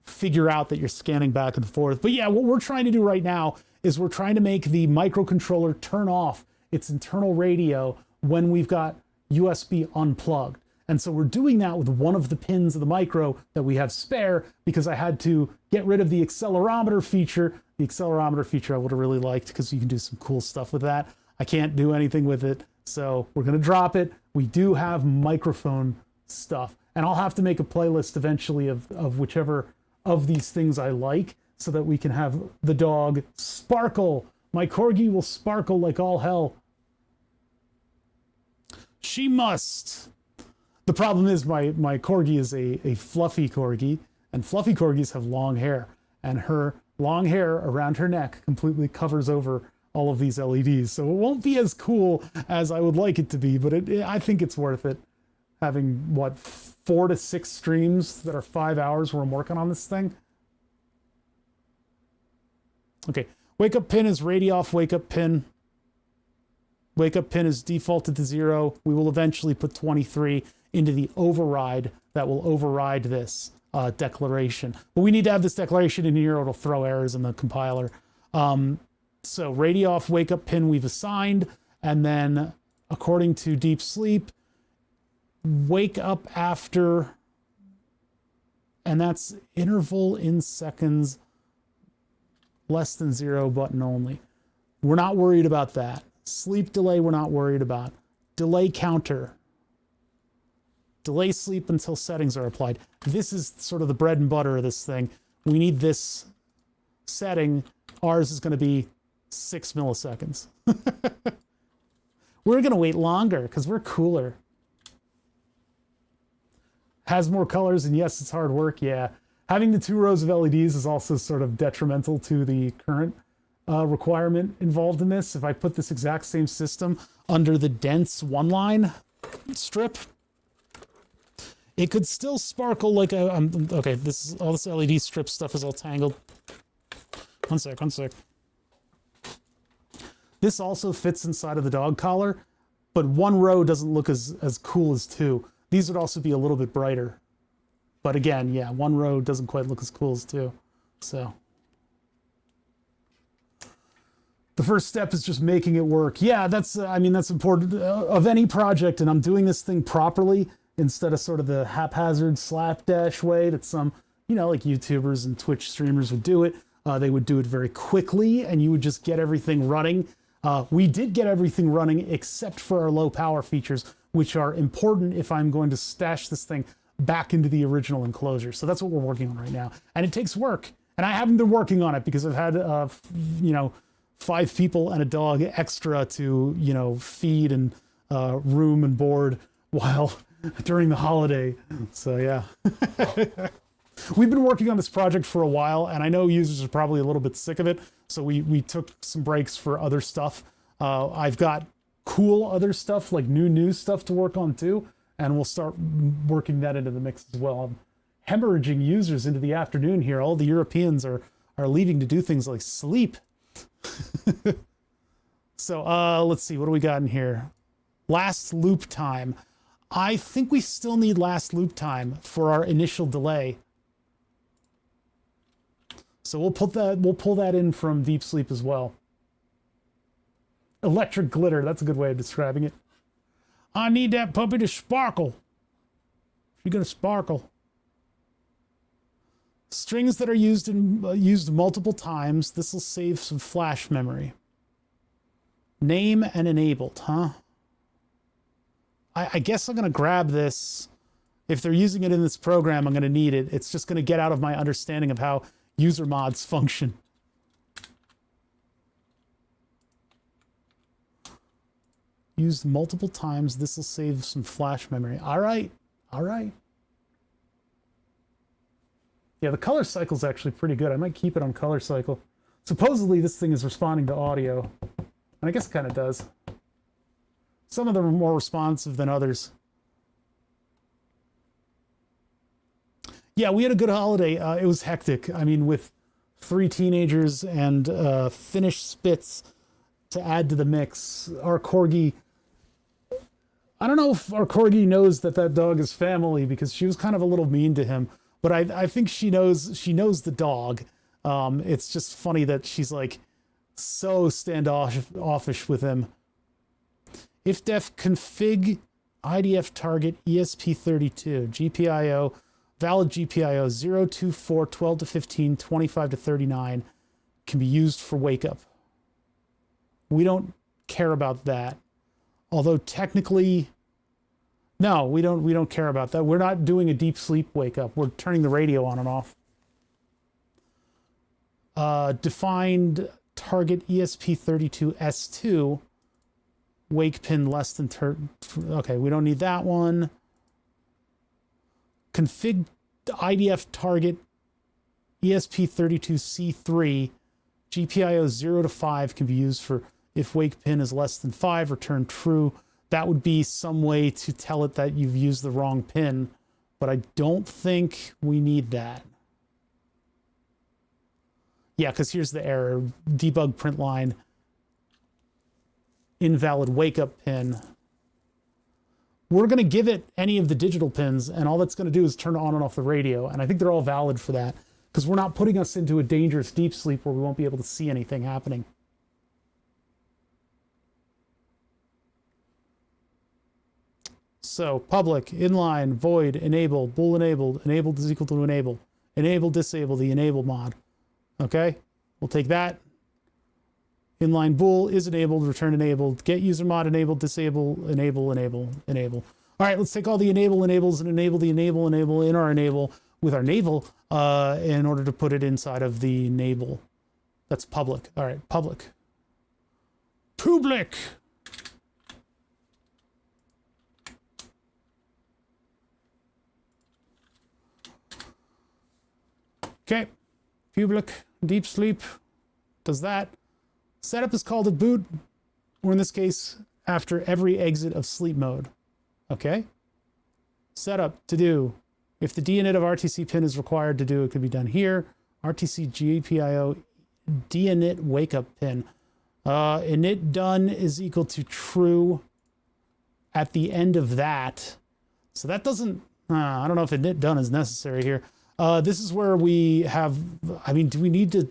figure out that you're scanning back and forth. But yeah, what we're trying to do right now is we're trying to make the microcontroller turn off its internal radio when we've got USB unplugged. And so we're doing that with one of the pins of the micro that we have spare, because I had to get rid of the accelerometer feature. The accelerometer feature I would have really liked, because you can do some cool stuff with that. I can't do anything with it, so we're going to drop it. We do have microphone stuff, and I'll have to make a playlist eventually of whichever of these things I like, so that we can have the dog sparkle. My corgi will sparkle like all hell. She must. The problem is my corgi is a fluffy corgi, and fluffy corgis have long hair, and her long hair around her neck completely covers over all of these LEDs. So it won't be as cool as I would like it to be, but I think it's worth it. Having, what, 4 to 6 streams that are 5 hours where I'm working on this thing. Okay, wake up pin is radio off wake up pin. Wake up pin is defaulted to 0. We will eventually put 23 into the override that will override this declaration. But we need to have this declaration in here or it'll throw errors in the compiler. So radio off wake up pin we've assigned, and then according to deep sleep, wake up after, and that's interval in seconds less than 0 button only. We're not worried about that. Sleep delay, we're not worried about. Delay counter. Delay sleep until settings are applied. This is sort of the bread and butter of this thing. We need this setting. Ours is going to be 6 milliseconds. We're going to wait longer because we're cooler. Has more colors, and yes, it's hard work, yeah. Having the 2 rows of LEDs is also sort of detrimental to the current requirement involved in this. If I put this exact same system under the dense 1-line strip, it could still sparkle like a... okay, all this LED strip stuff is all tangled. One sec. This also fits inside of the dog collar, but 1 row doesn't look as cool as 2. These would also be a little bit brighter. But again, yeah, 1 row doesn't quite look as cool as 2. So the first step is just making it work. Yeah, that's important of any project, and I'm doing this thing properly instead of sort of the haphazard slapdash way that some, like YouTubers and Twitch streamers would do it. They would do it very quickly, and you would just get everything running. We did get everything running except for our low power features, which are important if I'm going to stash this thing back into the original enclosure. So that's what we're working on right now. And it takes work. And I haven't been working on it because I've had, 5 people and a dog extra to, feed and room and board while during the holiday. So yeah. We've been working on this project for a while, and I know users are probably a little bit sick of it. So we took some breaks for other stuff. I've got cool other stuff, like new stuff to work on too, and we'll start working that into the mix as well. I'm hemorrhaging users into the afternoon here. All the Europeans are leaving to do things like sleep. So let's see, what do we got in here? Last loop time. I think we still need last loop time for our initial delay. So we'll pull that in from deep sleep as well. Electric glitter, that's a good way of describing it. I need that puppy to sparkle. She's gonna sparkle. Strings that are used multiple times. This will save some flash memory. Name and enabled, huh? I guess I'm gonna grab this. If they're using it in this program, I'm gonna need it. It's just gonna get out of my understanding of how user mods function. Used multiple times. This will save some flash memory. All right. Yeah, the color cycle is actually pretty good. I might keep it on color cycle. Supposedly this thing is responding to audio, and I guess it kind of does. Some of them are more responsive than others. Yeah, we had a good holiday. It was hectic. I mean, with 3 teenagers and Finnish Spitz to add to the mix. Our Corgi, I don't know if our Corgi knows that dog is family, because she was kind of a little mean to him. But I think she knows the dog. It's just funny that she's like so standoffish with him. If def config IDF target ESP32 GPIO valid GPIO 024 12 to 15 25 to 39 can be used for wake up. We don't care about that. Although technically, no, we don't care about that. We're not doing a deep sleep wake up. We're turning the radio on and off. Defined target ESP32S2 wake pin less than okay, we don't need that one. Config IDF target ESP32C3 GPIO 0 to 5 can be used for if wake pin is less than 5, return true. That would be some way to tell it that you've used the wrong pin, but I don't think we need that. Yeah, because here's the error. Debug print line. invalid wake up pin. We're going to give it any of the digital pins, and all that's going to do is turn on and off the radio. And I think they're all valid for that, because we're not putting us into a dangerous deep sleep where we won't be able to see anything happening. So public, inline, void, enable, bool enabled, enabled is equal to enable, enable, disable, the enable mod. Okay, we'll take that. Inline bool is enabled, return enabled, get user mod enabled, disable, enable, enable, enable. All right, let's take all the enable enables and enable the enable in our enable with our navel in order to put it inside of the enable. That's public. All right, public. Public. Okay, public, deep sleep, does that. Setup is called at boot, or in this case, after every exit of sleep mode. Okay? Setup to do. If the dinit of RTC pin is required to do, it could be done here. RTC GPIO dinit wake up pin. Init done is equal to true at the end of that. So that doesn't, I don't know if init done is necessary here. This is where we have, I mean, do we need to,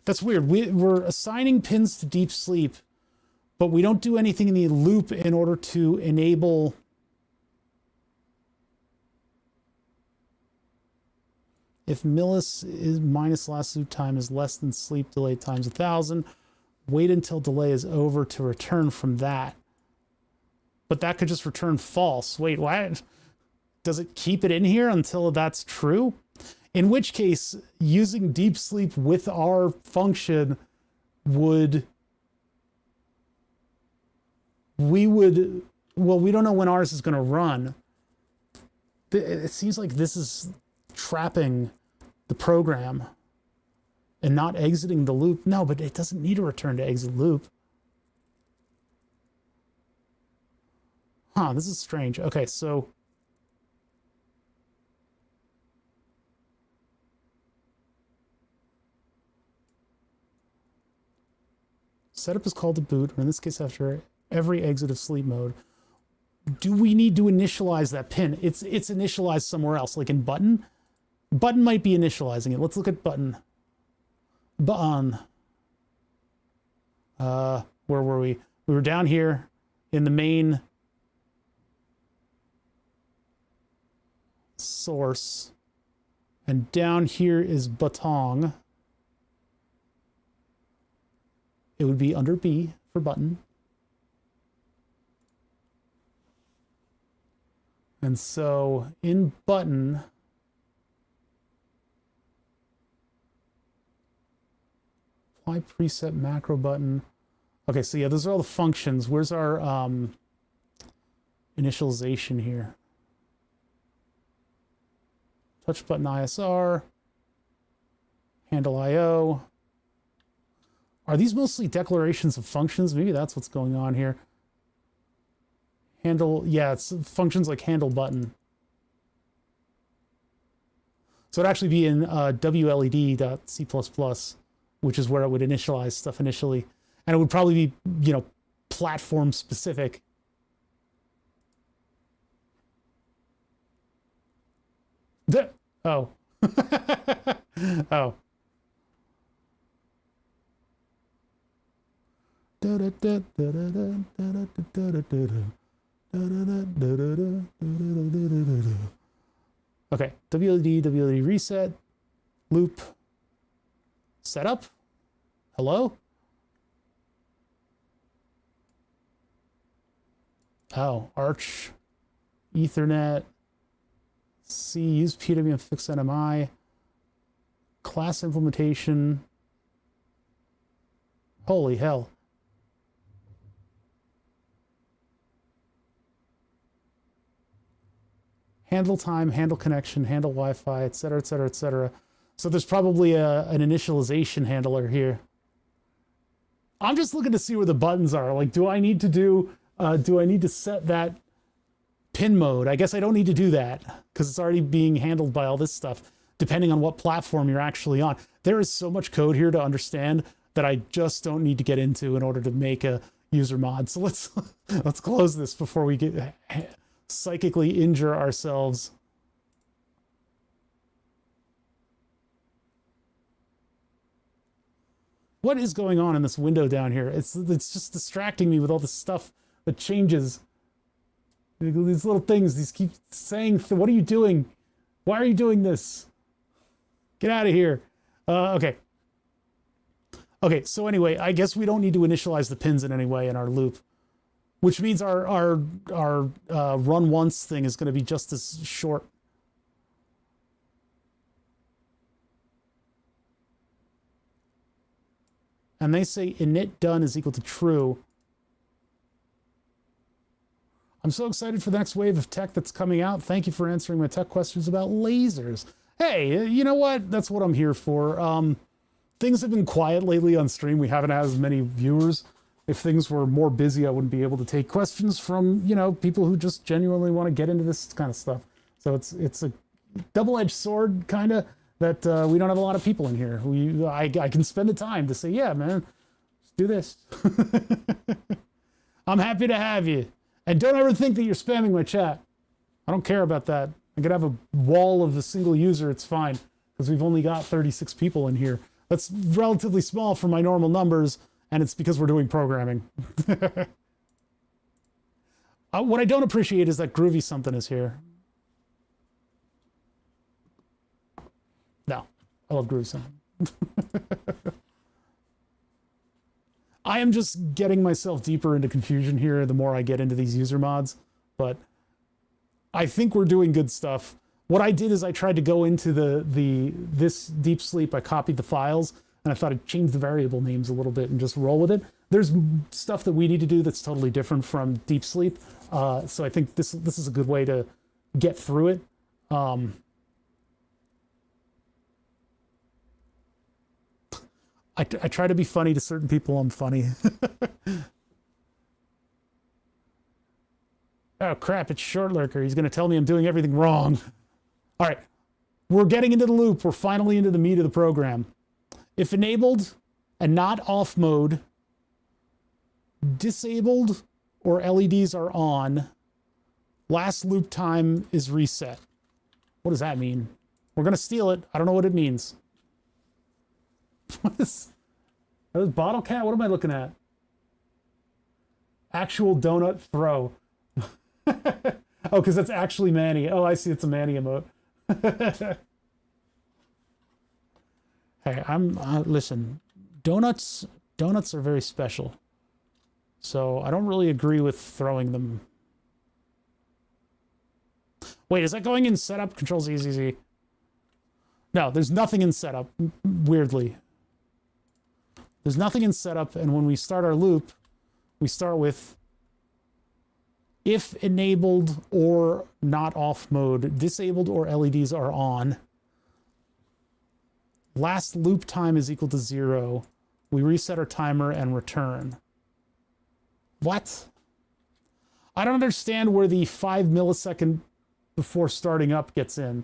that's weird. We're assigning pins to deep sleep, but we don't do anything in the loop in order to enable. If millis is minus last sleep time is less than sleep delay times 1,000, wait until delay is over to return from that. But that could just return false. Wait, why? Does it keep it in here until that's true? In which case, using deep sleep with our function would, well, we don't know when ours is going to run. It seems like this is trapping the program and not exiting the loop. No, but it doesn't need to return to exit loop. Huh, this is strange. Okay, so setup is called to boot, or in this case, after every exit of sleep mode. Do we need to initialize that pin? It's initialized somewhere else, like in button. Button might be initializing it. Let's look at button. Button. Where were we? We were down here in the main source. And down here is button. It would be under B for button. And so in button, apply preset macro button. Okay, so yeah, those are all the functions. Where's our initialization here? Touch button ISR, handle IO. Are these mostly declarations of functions? Maybe that's what's going on here. Handle, yeah, it's functions like handle button. So it'd actually be in wLED.c++, which is where it would initialize stuff initially. And it would probably be, you know, platform specific. Oh. Oh. Okay, wLED reset, loop, setup, hello? Oh, Arch, Ethernet, C, use PWM fix NMI, class implementation, holy hell. Handle time, handle connection, handle Wi-Fi, et cetera, et cetera, et cetera. So there's probably an initialization handler here. I'm just looking to see where the buttons are. Like, do I need to set that pin mode? I guess I don't need to do that because it's already being handled by all this stuff, depending on what platform you're actually on. There is so much code here to understand that I just don't need to get into in order to make a user mod. So let's close this before we get psychically injure ourselves. What is going on in this window down here? It's just distracting me with all this stuff that changes. These little things, these keep saying, what are you doing? Why are you doing this? Get out of here. Okay. Okay, so anyway, I guess we don't need to initialize the pins in any way in our loop, which means our run once thing is going to be just as short. And they say init done is equal to true. I'm so excited for the next wave of tech that's coming out. Thank you for answering my tech questions about lasers. Hey, you know what? That's what I'm here for. Things have been quiet lately on stream. We haven't had as many viewers. If things were more busy, I wouldn't be able to take questions from, you know, people who just genuinely want to get into this kind of stuff. So it's a double-edged sword, kind of, that we don't have a lot of people in here. I can spend the time to say, yeah, man, let's do this. I'm happy to have you. And don't ever think that you're spamming my chat. I don't care about that. I could have a wall of a single user. It's fine, because we've only got 36 people in here. That's relatively small for my normal numbers, and it's because we're doing programming. What I don't appreciate is that Groovy something is here. No, I love Groovy something. I am just getting myself deeper into confusion here the more I get into these user mods, but I think we're doing good stuff. What I did is I tried to go into this deep sleep. I copied the files and I thought I'd change the variable names a little bit and just roll with it. There's stuff that we need to do that's totally different from deep sleep. So I think this is a good way to get through it. I try to be funny to certain people. I'm funny. Oh crap, it's Short Lurker. He's going to tell me I'm doing everything wrong. All right, we're getting into the loop. We're finally into the meat of the program. If enabled and not off mode, disabled or LEDs are on, last loop time is reset. What does that mean? We're going to steal it. I don't know what it means. What is Bottle Cat? What am I looking at? Actual donut throw. Oh, because that's actually Manny. Oh, I see. It's a Manny emote. Hey, listen, donuts are very special. So I don't really agree with throwing them. Wait, is that going in setup? Control Z, Z, Z. No, there's nothing in setup, weirdly. There's nothing in setup, and when we start our loop, we start with if enabled or not off mode, disabled or LEDs are on. Last loop time is equal to 0. We reset our timer and return. What? I don't understand where the 5 millisecond before starting up gets in.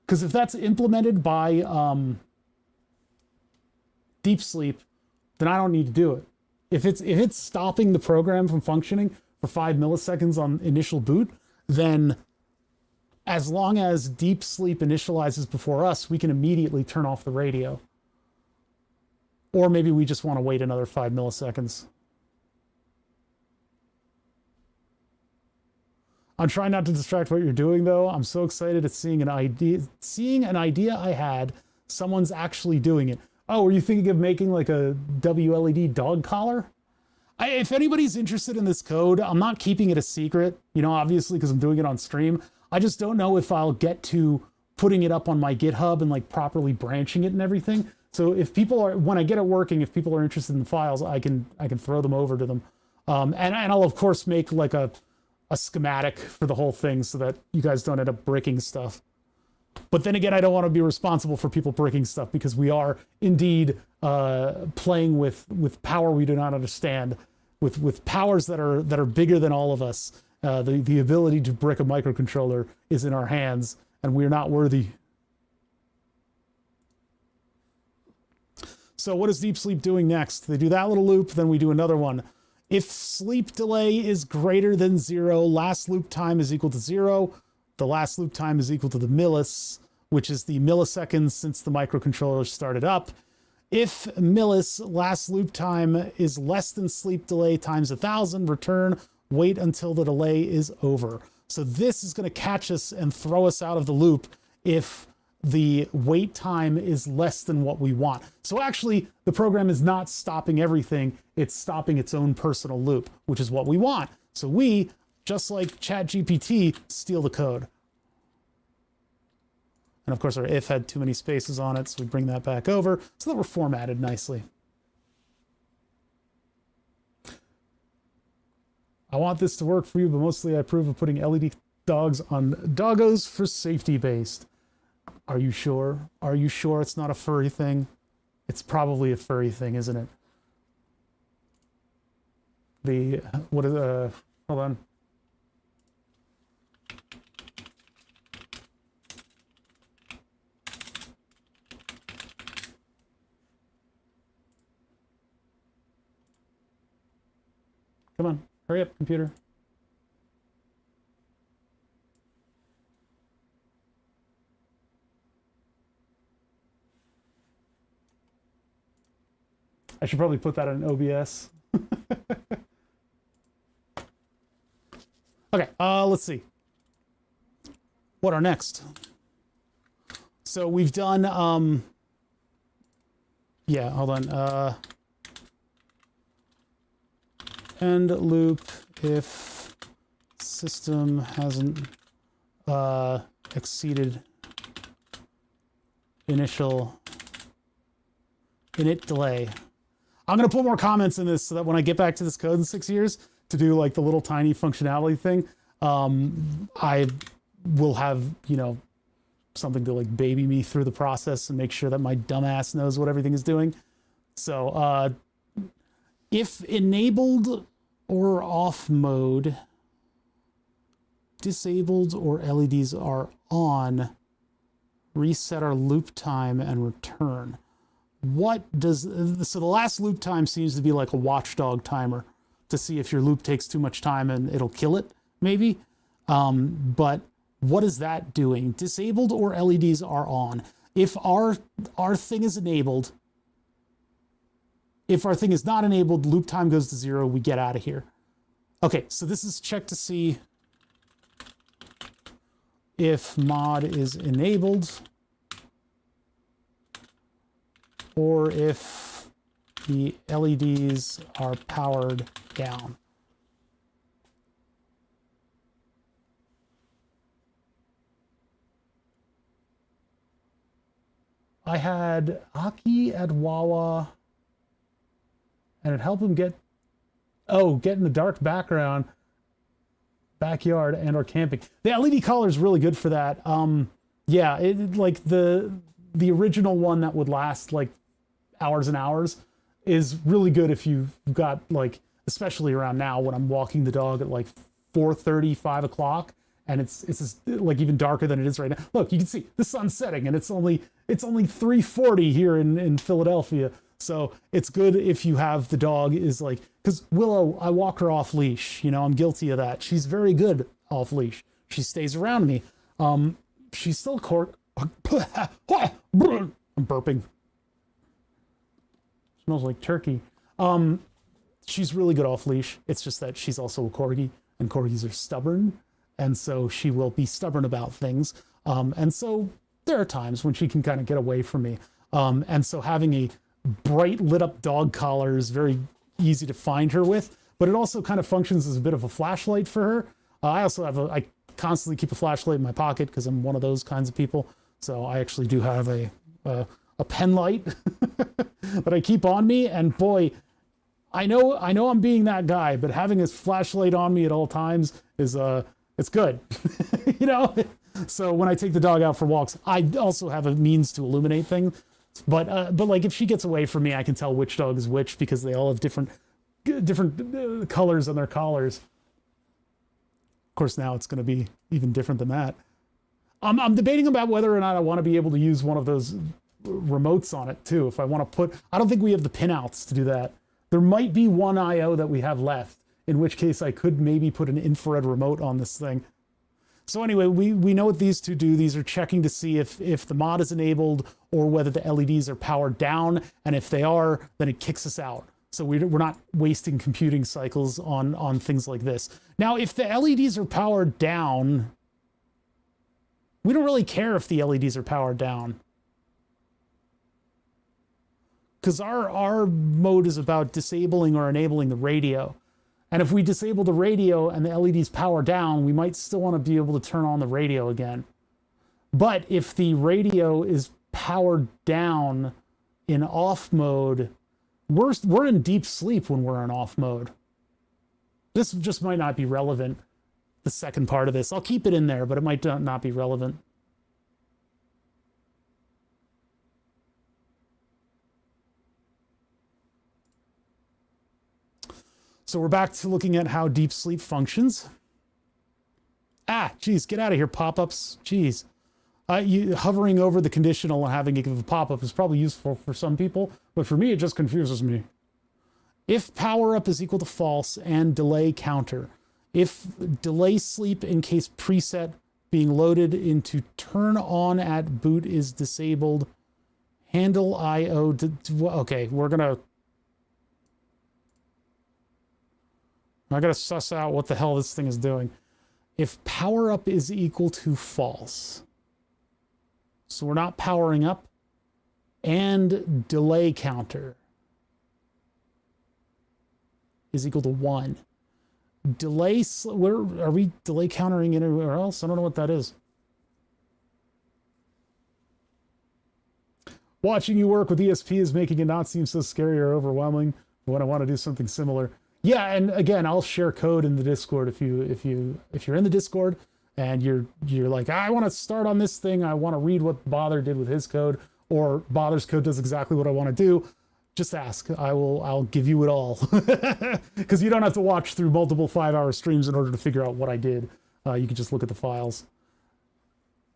Because if that's implemented by deep sleep, then I don't need to do it. If it's stopping the program from functioning for 5 milliseconds on initial boot, then as long as deep sleep initializes before us, we can immediately turn off the radio. Or maybe we just want to wait another 5 milliseconds. I'm trying not to distract what you're doing, though. I'm so excited at seeing an idea I had. Someone's actually doing it. Oh, were you thinking of making like a wLED dog collar? If anybody's interested in this code, I'm not keeping it a secret, you know, obviously, because I'm doing it on stream. I just don't know if I'll get to putting it up on my GitHub and like properly branching it and everything. So if people are, when I get it working, if people are interested in the files, I can throw them over to them. And I'll of course make like a schematic for the whole thing so that you guys don't end up breaking stuff. But then again, I don't want to be responsible for people breaking stuff because we are indeed playing with power we do not understand, with powers that are bigger than all of us. The ability to brick a microcontroller is in our hands, and we're not worthy. So what is Deep Sleep doing next? They do that little loop, then we do another one. If sleep delay is greater than 0, last loop time is equal to 0. The last loop time is equal to the millis, which is the milliseconds since the microcontroller started up. If millis last loop time is less than sleep delay times 1,000, return, wait until the delay is over. So this is going to catch us and throw us out of the loop if the wait time is less than what we want. So actually, the program is not stopping everything. It's stopping its own personal loop, which is what we want. So we, just like ChatGPT, steal the code. And of course, our if had too many spaces on it, so we bring that back over so that we're formatted nicely. I want this to work for you, but mostly I approve of putting LED dogs on doggos for safety based. Are you sure? Are you sure it's not a furry thing? It's probably a furry thing, isn't it? What is, hold on. Come on, hurry up, computer. I should probably put that in OBS. Okay, let's see. What are next? So we've done, yeah, hold on. End loop if system hasn't exceeded initial init delay. I'm going to put more comments in this so that when I get back to this code in 6 years to do like the little tiny functionality thing, I will have, you know, something to like baby me through the process and make sure that my dumbass knows what everything is doing. So if enabled or off mode, disabled or LEDs are on, reset our loop time and return. What does, so the last loop time seems to be like a watchdog timer to see if your loop takes too much time and it'll kill it, maybe. But what is that doing? Disabled or LEDs are on. If our thing is enabled, if our thing is not enabled, loop time goes to 0, we get out of here. Okay, so this is check to see if mod is enabled or if the LEDs are powered down. I had Aki at Wawa, and it helped him get in the dark backyard and or camping. The LED color is really good for that. Yeah, it like the original one that would last like hours and hours is really good if you've got like, especially around now when I'm walking the dog at like 4:30, 5 o'clock, and it's just, like even darker than it is right now. Look, you can see the sun's setting, and it's only 3:40 here in Philadelphia. So it's good if you have the dog is like, because Willow, I walk her off leash. You know, I'm guilty of that. She's very good off leash. She stays around me. She's still I'm burping. Smells like turkey. She's really good off leash. It's just that she's also a corgi, and corgis are stubborn, and so she will be stubborn about things. And so there are times when she can kind of get away from me. And so having a bright lit up dog collar is very easy to find her with, but it also kind of functions as a bit of a flashlight for her. I also have I constantly keep a flashlight in my pocket because I'm one of those kinds of people. So I actually do have a pen light that I keep on me, and boy, I know I'm being that guy, but having this flashlight on me at all times is it's good. You know? So when I take the dog out for walks, I also have a means to illuminate things. But like if she gets away from me, I can tell which dog is which because they all have different colors on their collars. Of course, now it's going to be even different than that. I'm debating about whether or not I want to be able to use one of those remotes on it too. If I want to put, I don't think we have the pinouts to do that. There might be one IO that we have left, in which case I could maybe put an infrared remote on this thing. So anyway, we know what these two do. These are checking to see if the mod is enabled or whether the LEDs are powered down. And if they are, then it kicks us out. So we're not wasting computing cycles on things like this. Now, if the LEDs are powered down, we don't really care if the LEDs are powered down. Because our mode is about disabling or enabling the radio. And if we disable the radio and the LEDs power down, we might still want to be able to turn on the radio again. But if the radio is powered down in off mode, we're in deep sleep when we're in off mode. This just might not be relevant, the second part of this. I'll keep it in there, but it might not be relevant. So we're back to looking at how deep sleep functions. Geez, get out of here, pop-ups. Geez. You hovering over the conditional and having it give a pop-up is probably useful for some people, but for me, it just confuses me. If power up is equal to false and delay counter, if delay sleep in case preset being loaded into turn on at boot is disabled, handle IO, okay, I gotta suss out what the hell this thing is doing. If power up is equal to false, so we're not powering up, and delay counter is equal to 1. Where are we delay countering anywhere else? I don't know what that is. Watching you work with ESP is making it not seem so scary or overwhelming when I want to do something similar. Yeah, and again, I'll share code in the Discord if you're in the Discord and you're like, I want to start on this thing, I want to read what Bother did with his code, or Bother's code does exactly what I want to do. Just ask. I'll give you it all. Because you don't have to watch through multiple 5-hour streams in order to figure out what I did. You can just look at the files.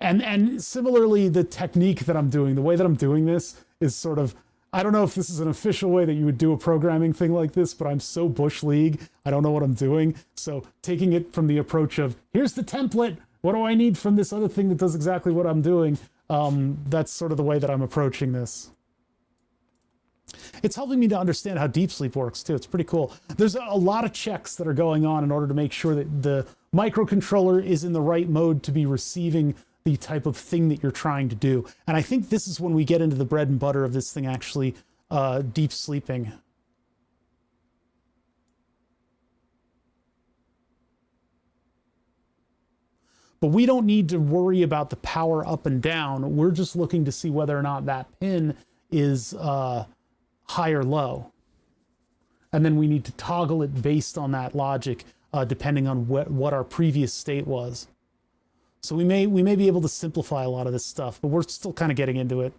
And similarly, the technique that I'm doing, the way that I'm doing this is sort of, I don't know if this is an official way that you would do a programming thing like this, but I'm so Bush League, I don't know what I'm doing. So taking it from the approach of, here's the template, what do I need from this other thing that does exactly what I'm doing? That's sort of the way that I'm approaching this. It's helping me to understand how deep sleep works too. It's pretty cool. There's a lot of checks that are going on in order to make sure that the microcontroller is in the right mode to be receiving the type of thing that you're trying to do. And I think this is when we get into the bread and butter of this thing actually deep sleeping. But we don't need to worry about the power up and down. We're just looking to see whether or not that pin is high or low. And then we need to toggle it based on that logic, depending on what our previous state was. So we may be able to simplify a lot of this stuff, but we're still kind of getting into it.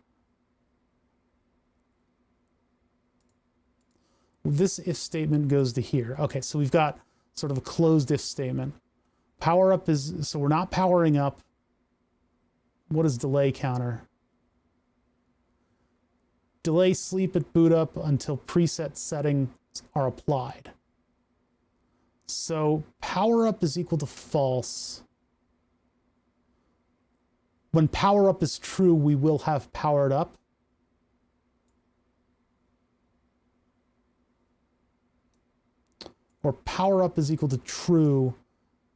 This if statement goes to here. Okay, so we've got sort of a closed if statement. Power up is, so we're not powering up. What is delay counter? Delay sleep at boot up until preset settings are applied. So power up is equal to false. When power up is true, we will have powered up. Or power up is equal to true,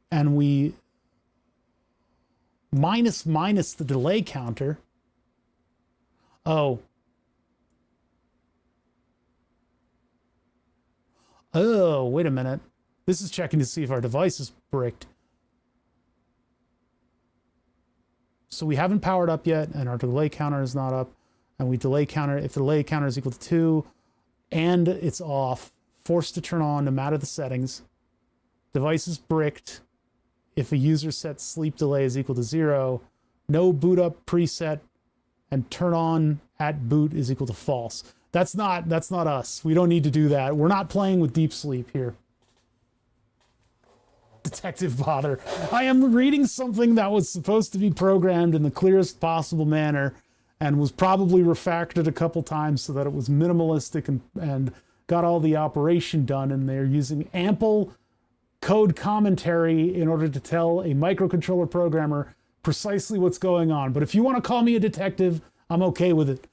and we minus the delay counter. Oh, wait a minute. This is checking to see if our device is bricked. So we haven't powered up yet, and our delay counter is not up. And we delay counter, if the delay counter is equal to 2, and it's off, forced to turn on no matter the settings. Device is bricked. If a user set sleep delay is equal to 0, no boot up preset, and turn on at boot is equal to false. That's not us. We don't need to do that. We're not playing with deep sleep here. Detective Bother. I am reading something that was supposed to be programmed in the clearest possible manner and was probably refactored a couple times so that it was minimalistic and got all the operation done, and they're using ample code commentary in order to tell a microcontroller programmer precisely what's going on. But if you want to call me a detective, I'm okay with it.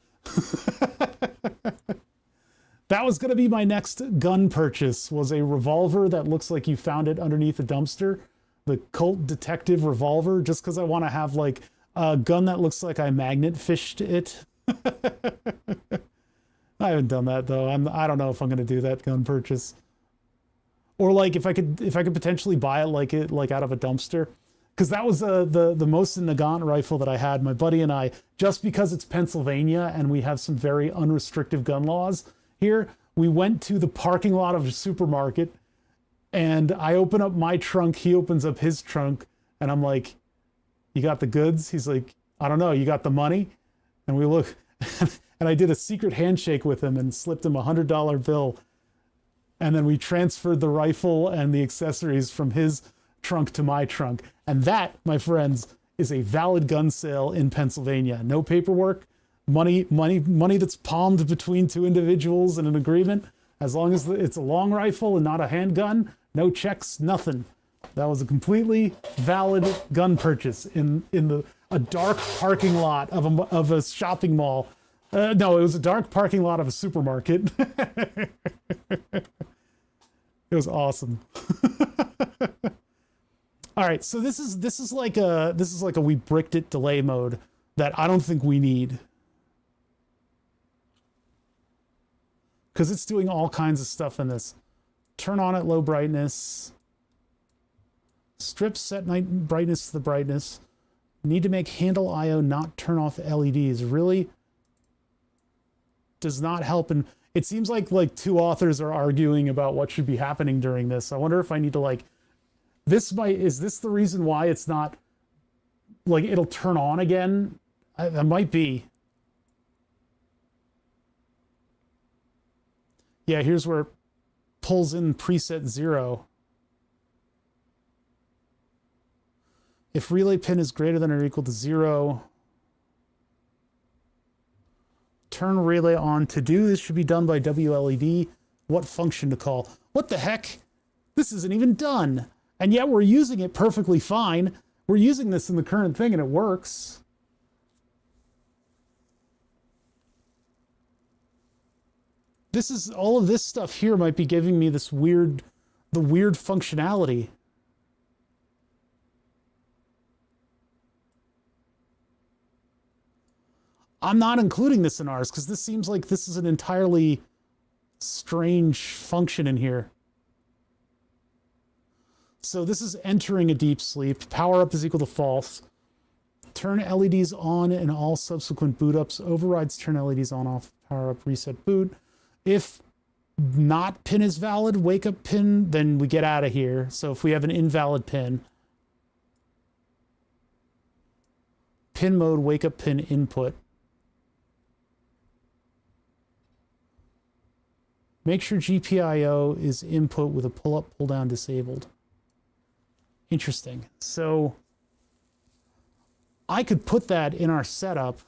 That was going to be my next gun purchase, was a revolver that looks like you found it underneath a dumpster. The Colt Detective revolver, just because I want to have like a gun that looks like I magnet fished it. I haven't done that though. I don't know if I'm going to do that gun purchase. Or like if I could potentially buy it like out of a dumpster. Because that was the most Nagant rifle that I had. My buddy and I, just because it's Pennsylvania and we have some very unrestricted gun laws here, we went to the parking lot of a supermarket, and I open up my trunk, he opens up his trunk, and I'm like, "You got the goods?" He's like, "I don't know, you got the money?" And we look, and I did a secret handshake with him and slipped him $100 bill. And then we transferred the rifle and the accessories from his trunk to my trunk. And that, my friends, is a valid gun sale in Pennsylvania. No paperwork, money that's palmed between two individuals in an agreement. As long as it's a long rifle and not a handgun, no checks, nothing. That was a completely valid gun purchase in a dark parking lot of a shopping mall. No, it was a dark parking lot of a supermarket. It was awesome. All right, so this is like a we bricked it delay mode that I don't think we need, because it's doing all kinds of stuff in this. Turn on at low brightness. Strip set night brightness to the brightness. Need to make handle IO not turn off LEDs. Really does not help. And it seems like two authors are arguing about what should be happening during this. I wonder if I need to is this the reason why it's not like it'll turn on again? That might be. Yeah, here's where it pulls in preset 0. If relay pin is greater than or equal to 0, turn relay on. To do this should be done by wLED. What function to call? What the heck? This isn't even done. And yet we're using it perfectly fine. We're using this in the current thing and it works. This is all of this stuff here might be giving me the weird functionality. I'm not including this in ours because this seems like this is an entirely strange function in here. So this is entering a deep sleep. Power up is equal to false. Turn LEDs on in all subsequent boot ups. Overrides turn LEDs on off. Power up reset boot. If not pin is valid, wake up pin, then we get out of here. So if we have an invalid pin, pin mode, wake up pin input. Make sure GPIO is input with a pull up, pull down disabled. Interesting. So I could put that in our setup.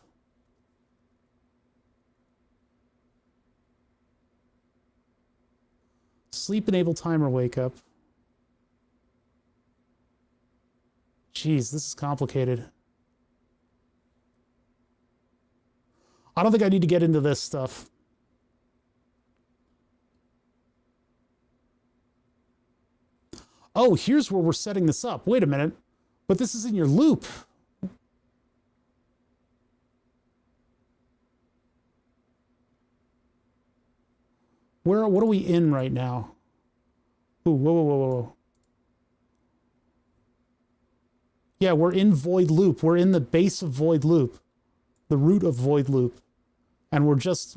Sleep enable timer wake up. Jeez, this is complicated. I don't think I need to get into this stuff. Oh, here's where we're setting this up. Wait a minute. But this is in your loop. What are we in right now? Ooh, whoa. Yeah, we're in void loop. We're in the base of void loop. The root of void loop. And we're just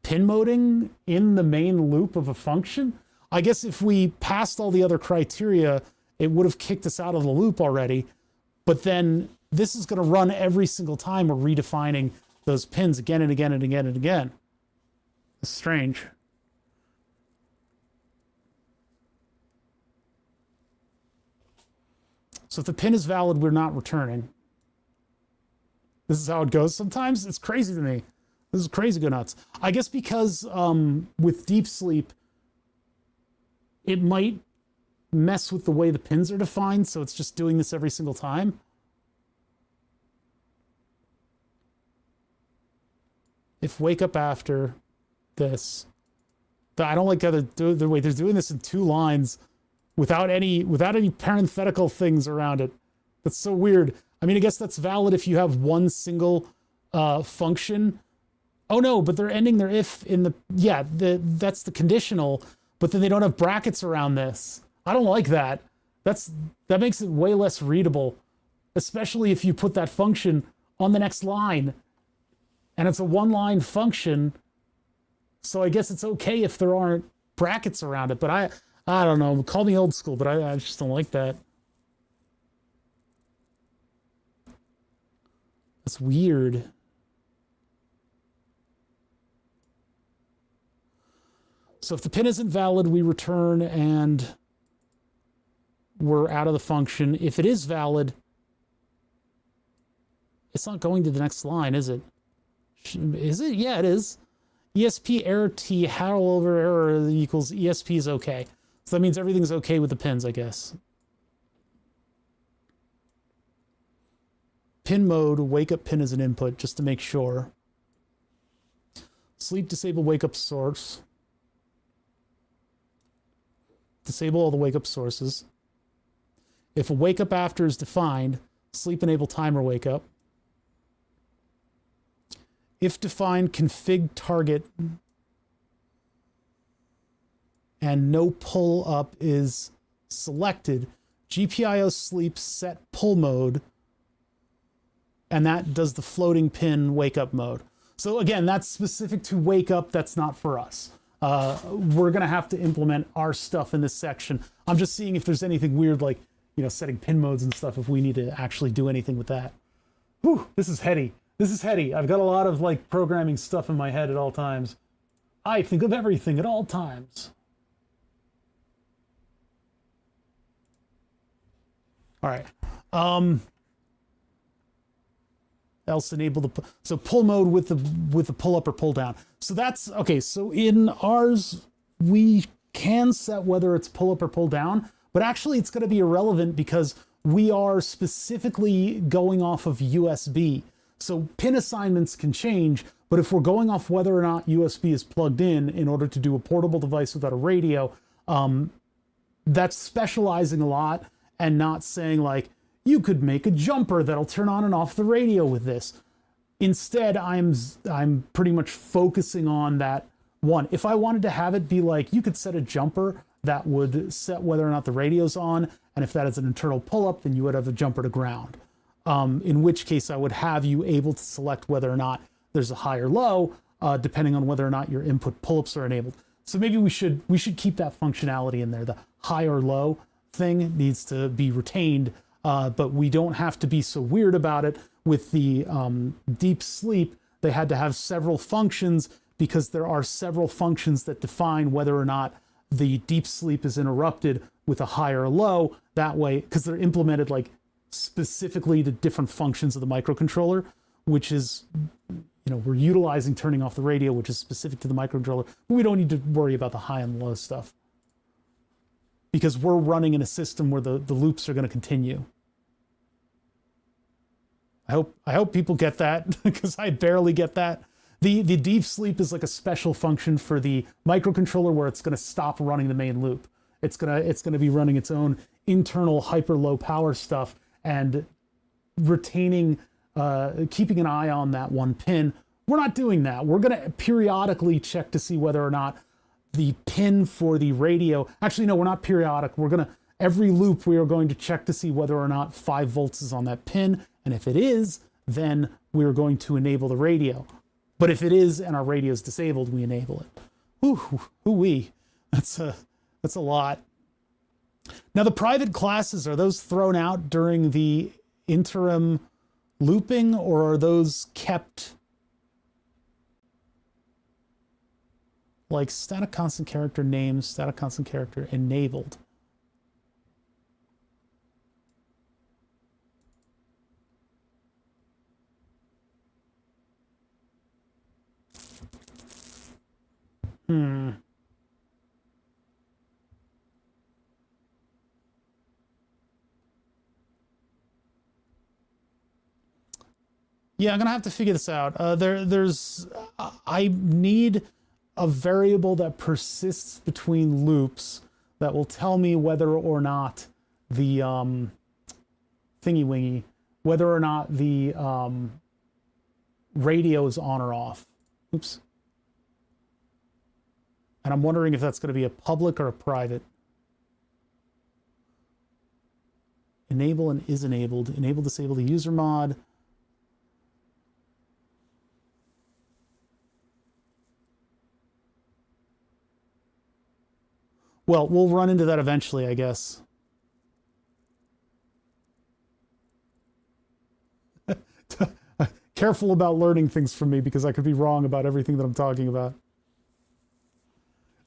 pin moding in the main loop of a function. I guess if we passed all the other criteria, it would have kicked us out of the loop already. But then this is going to run every single time we're redefining those pins again and again and again and again. It's strange. So if the pin is valid, we're not returning. This is how it goes sometimes. It's crazy to me. This is crazy go nuts. I guess because with deep sleep, it might mess with the way the pins are defined, so it's just doing this every single time. If wake up after this, I don't like how they're doing this in 2 lines without any parenthetical things around it. That's so weird. I mean, I guess that's valid if you have one single function. Oh no, but they're ending their if in the, yeah, that's the conditional, but then they don't have brackets around this. I don't like that. That makes it way less readable, especially if you put that function on the next line. And it's a 1-line function, so I guess it's okay if there aren't brackets around it. But I don't know. Call me old school, but I just don't like that. That's weird. So if the pin isn't valid, we return and we're out of the function. If it is valid, it's not going to the next line, is it? Is it? Yeah, it is. ESP error T, how over error equals ESP is okay. So that means everything's okay with the pins, I guess. Pin mode, wake up pin as an input, just to make sure. Sleep disable wake up source. Disable all the wake up sources. If a wake up after is defined, sleep enable timer wake up. If defined, config target and no pull up is selected, GPIO sleep set pull mode, and that does the floating pin wake up mode. So again, that's specific to wake up. That's not for us. We're going to have to implement our stuff in this section. I'm just seeing if there's anything weird, like, you know, setting pin modes and stuff, if we need to actually do anything with that. Whew, this is heady. This is heady. I've got a lot of like programming stuff in my head at all times. I think of everything at all times. All right. Else enable the, so pull mode with the pull up or pull down. So that's okay. So in ours, we can set whether it's pull up or pull down, but actually it's going to be irrelevant because we are specifically going off of USB. So pin assignments can change, but if we're going off whether or not USB is plugged in order to do a portable device without a radio, that's specializing a lot and not saying like, you could make a jumper that'll turn on and off the radio with this. Instead, I'm pretty much focusing on that one. If I wanted to have it be like, you could set a jumper that would set whether or not the radio's on, and if that is an internal pull-up, then you would have a jumper to ground. In which case I would have you able to select whether or not there's a high or low, depending on whether or not your input pull-ups are enabled. So maybe we should keep that functionality in there. The high or low thing needs to be retained, but we don't have to be so weird about it. With the deep sleep, they had to have several functions because there are several functions that define whether or not the deep sleep is interrupted with a high or low. That way, because they're implemented like specifically to different functions of the microcontroller, which is, you know, we're utilizing turning off the radio, which is specific to the microcontroller. But we don't need to worry about the high and low stuff because we're running in a system where the loops are going to continue. I hope people get that because I barely get that. The deep sleep is like a special function for the microcontroller where it's going to stop running the main loop. It's gonna be running its own internal hyper low power stuff and retaining, keeping an eye on that one pin. We're not doing that. We're gonna periodically check to see whether or not the pin for the radio. Actually, no, we're not periodic. Every loop we are going to check to see whether or not 5 volts is on that pin. And if it is, then we're going to enable the radio. But if it is and our radio is disabled, we enable it. Ooh-wee. That's a lot. Now the private classes, are those thrown out during the interim looping or are those kept? Like static constant character names, static constant character enabled. Hmm. Yeah, I'm gonna have to figure this out. I need a variable that persists between loops that will tell me whether or not the thingy wingy, whether or not the radio is on or off. Oops. And I'm wondering if that's going to be a public or a private. Enable and is enabled. Enable, disable the user mod. Well, we'll run into that eventually, I guess. Careful about learning things from me because I could be wrong about everything that I'm talking about.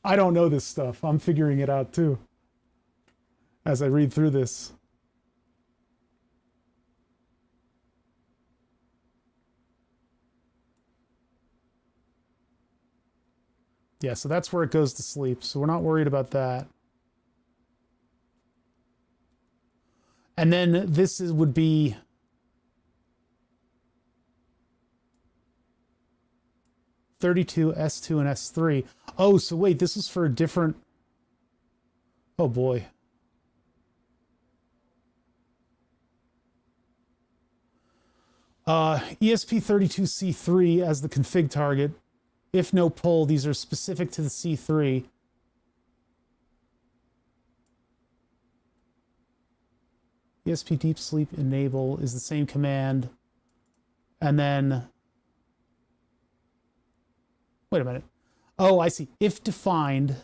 I don't know this stuff. I'm figuring it out too as I read through this. Yeah, so that's where it goes to sleep. So we're not worried about that. And then this would be S2 and S3. Oh, so wait, this is for a different. Oh boy. ESP32C3 as the config target. If no pull, these are specific to the C3. ESP deep sleep enable is the same command. And then, wait a minute. Oh, I see. If defined,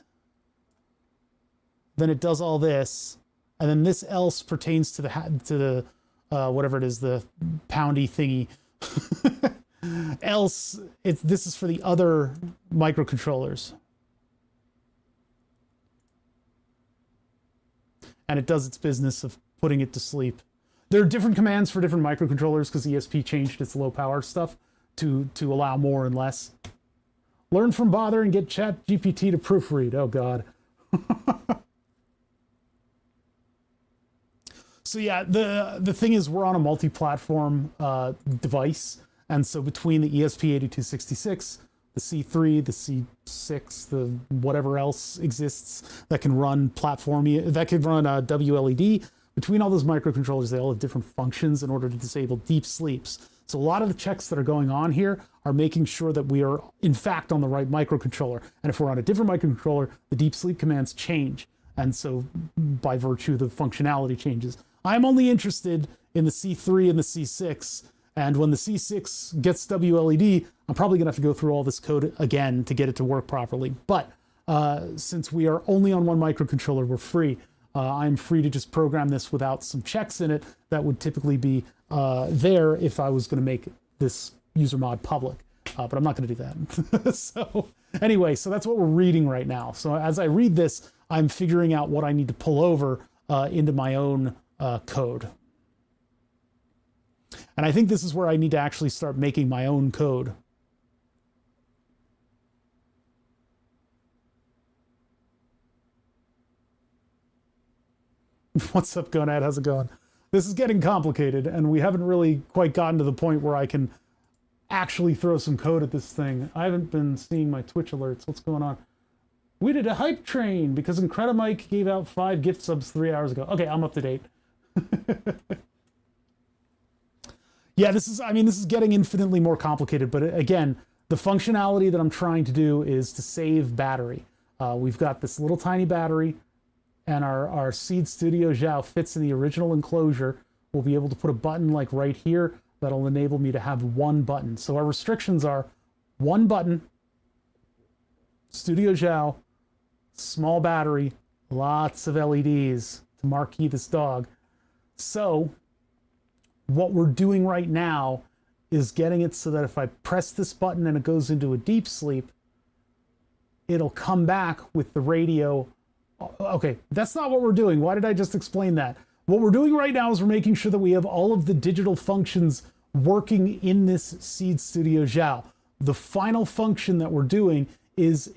then it does all this. And then this else pertains to the whatever it is, the poundy thingy. Else, this is for the other microcontrollers. And it does its business of putting it to sleep. There are different commands for different microcontrollers because ESP changed its low power stuff to allow more and less. Learn from Bother and get ChatGPT to proofread. Oh, God. So yeah, the thing is we're on a multi-platform device. And so between the ESP8266, the C3, the C6, the whatever else exists that can run that can run wLED, between all those microcontrollers, they all have different functions in order to disable deep sleeps. So a lot of the checks that are going on here are making sure that we are, in fact, on the right microcontroller. And if we're on a different microcontroller, the deep sleep commands change. And so by virtue, the functionality changes. I'm only interested in the C3 and the C6. And when the C6 gets wLED, I'm probably going to have to go through all this code again to get it to work properly. But since we are only on one microcontroller, we're free. I'm free to just program this without some checks in it that would typically be there if I was going to make this user mod public. But I'm not going to do that. So anyway, so that's what we're reading right now. So as I read this, I'm figuring out what I need to pull over into my own code. And I think this is where I need to actually start making my own code. What's up, Gonad? How's it going? This is getting complicated, and we haven't really quite gotten to the point where I can actually throw some code at this thing. I haven't been seeing my Twitch alerts. What's going on? We did a hype train because Incredimike gave out 5 gift subs 3 hours ago. Okay, I'm up to date. Yeah, this is getting infinitely more complicated, but again, the functionality that I'm trying to do is to save battery. We've got this little tiny battery, and our Seed Studio Xiao fits in the original enclosure. We'll be able to put a button like right here that'll enable me to have one button. So our restrictions are one button, Studio Xiao, small battery, lots of LEDs to marquee this dog. So what we're doing right now is getting it so that if I press this button and it goes into a deep sleep, it'll come back with the radio. Okay, that's not what we're doing. Why did I just explain that? What we're doing right now is we're making sure that we have all of the digital functions working in this Seed Studio Xiao. The final function that we're doing is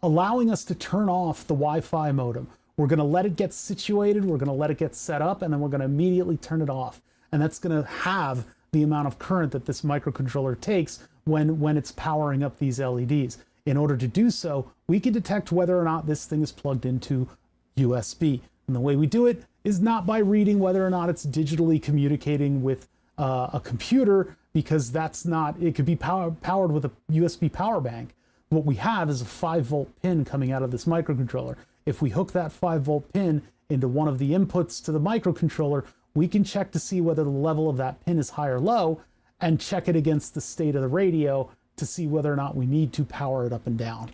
allowing us to turn off the Wi-Fi modem. We're going to let it get situated, we're going to let it get set up, and then we're going to immediately turn it off. And that's going to have the amount of current that this microcontroller takes when it's powering up these LEDs. In order to do so, we can detect whether or not this thing is plugged into USB. And the way we do it is not by reading whether or not it's digitally communicating with a computer, because that's not, it could be powered with a USB power bank. What we have is a 5-volt pin coming out of this microcontroller. If we hook that 5-volt pin into one of the inputs to the microcontroller, we can check to see whether the level of that pin is high or low, and check it against the state of the radio to see whether or not we need to power it up and down.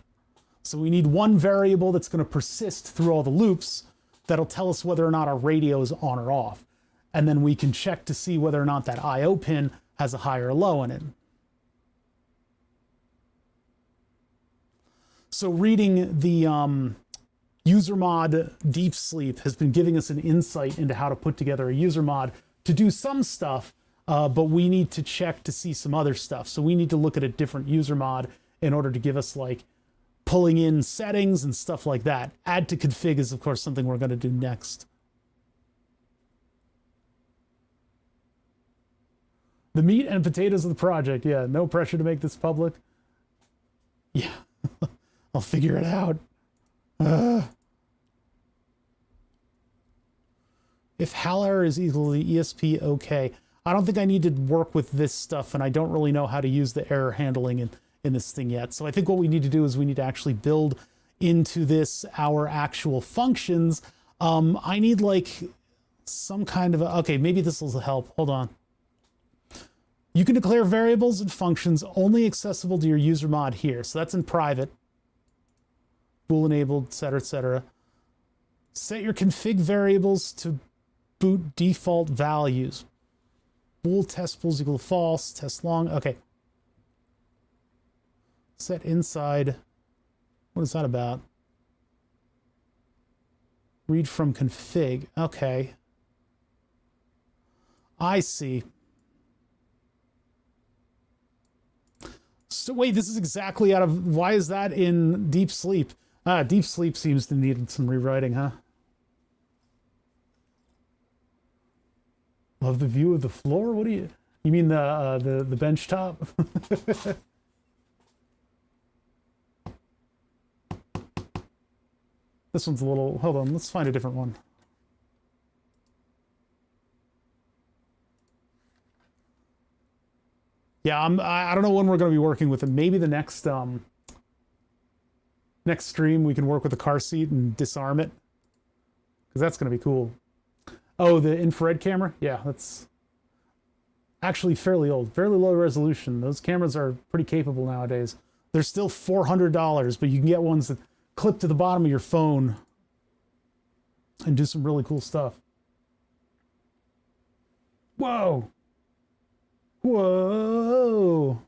So we need one variable that's going to persist through all the loops that'll tell us whether or not our radio is on or off. And then we can check to see whether or not that I/O pin has a high or low in it. So reading the usermod deep sleep has been giving us an insight into how to put together a usermod to do some stuff, but we need to check to see some other stuff. So we need to look at a different usermod in order to give us like pulling in settings and stuff like that. Add to config is of course something we're going to do next. The meat and potatoes of the project. Yeah, no pressure to make this public. Yeah, I'll figure it out. If HAL error is equal to ESP, okay. I don't think I need to work with this stuff, and I don't really know how to use the error handling in this thing yet. So I think what we need to do is we need to actually build into this our actual functions. I need like some kind of okay, maybe this will help. Hold on. You can declare variables and functions only accessible to your user mod here. So that's in private. Bool enabled, etc., etc. Set your config variables to boot default values. Bool test pools equal to false, test long. Okay. Set inside. What is that about? Read from config. Okay. I see. So wait, this is exactly out of, why is that in deep sleep? Deep sleep seems to need some rewriting, huh? Love the view of the floor? What do you mean the bench top? This one's a little, hold on, let's find a different one. Yeah, I don't know when we're going to be working with it. Maybe the next next stream we can work with the car seat and disarm it, because that's going to be cool. Oh, the infrared camera? Yeah, that's actually fairly old, fairly low resolution. Those cameras are pretty capable nowadays. They're still $400, but you can get ones that clip to the bottom of your phone and do some really cool stuff. Whoa! Whoa!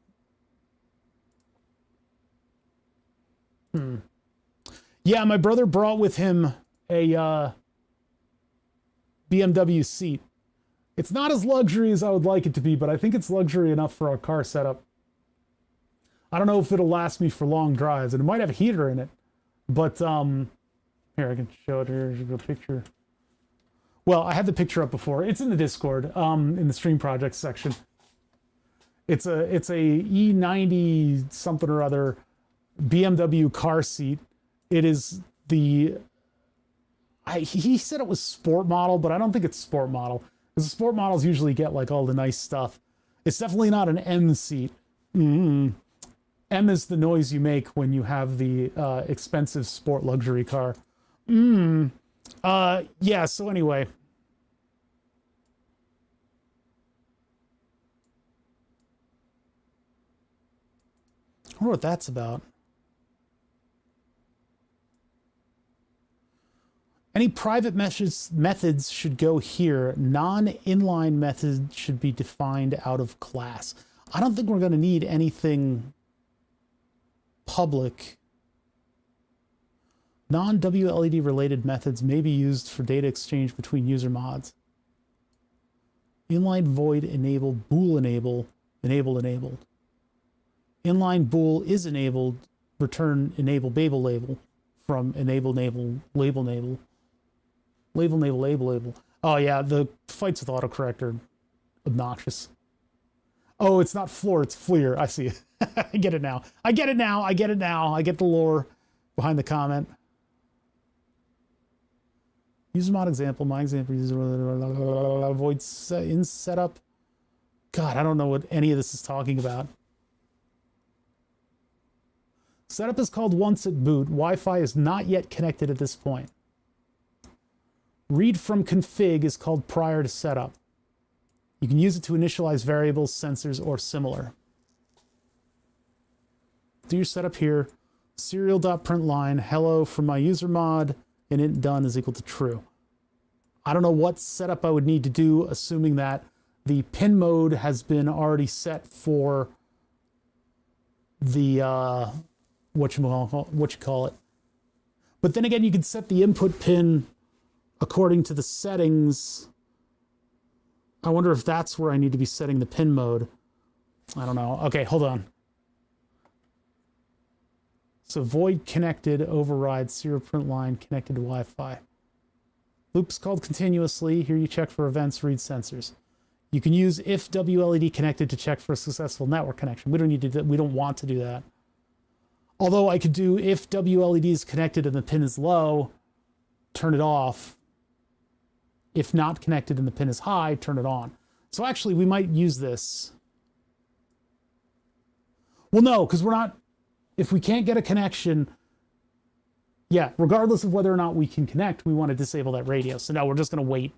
Yeah, my brother brought with him a BMW seat. It's not as luxury as I would like it to be, but I think it's luxury enough for our car setup. I don't know if it'll last me for long drives, and it might have a heater in it, but here, I can show it here. Here's a picture. Well, I had the picture up before. It's in the Discord, in the stream projects section. It's a E90 something or other BMW car seat. It is the, he said it was sport model, but I don't think it's sport model, because the sport models usually get like all the nice stuff. It's definitely not an M seat. M is the noise you make when you have the expensive sport luxury car. Yeah, so anyway. I wonder what that's about. Any private methods should go here. Non-inline methods should be defined out of class. I don't think we're going to need anything public. Non-wLED related methods may be used for data exchange between user mods. Inline void enabled, bool enabled. Inline bool is enabled, return enable Babel label from enable label. Oh yeah, the fights with autocorrect are obnoxious. Oh, it's not floor, it's Fleer. I see it. I get it now. I get the lore behind the comment. User mod example, my example user avoid in setup. God, I don't know what any of this is talking about. Setup is called once at boot. Wi-Fi is not yet connected at this point. Read from config is called prior to setup. You can use it to initialize variables, sensors, or similar. Do your setup here. Serial.println hello from my user mod and int done is equal to true. I don't know what setup I would need to do, assuming that the pin mode has been already set for the what you call it. But then again, you can set the input pin according to the settings. I wonder if that's where I need to be setting the pin mode. I don't know. Okay, hold on. So void connected override serial print line connected to Wi-Fi. Loop's called continuously. Here you check for events, read sensors. You can use if wLED connected to check for a successful network connection. We don't need to do, we don't want to do that. Although I could do if wLED is connected and the pin is low, turn it off. If not connected and the pin is high, turn it on. So actually we might use this. Well, no, because we're not, if we can't get a connection, yeah, regardless of whether or not we can connect, we want to disable that radio. So no, we're just going to wait.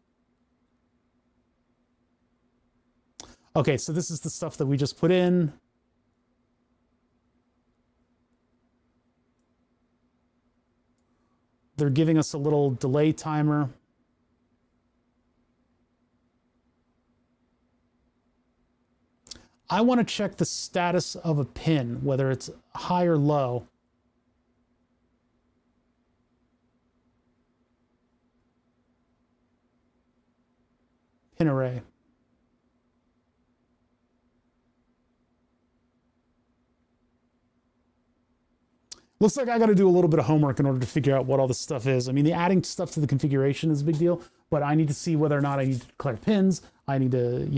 Okay, so this is the stuff that we just put in. They're giving us a little delay timer. I want to check the status of a pin, whether it's high or low. Pin array. Looks like I got to do a little bit of homework in order to figure out what all this stuff is. I mean, the adding stuff to the configuration is a big deal, but I need to see whether or not I need to declare pins. I need to,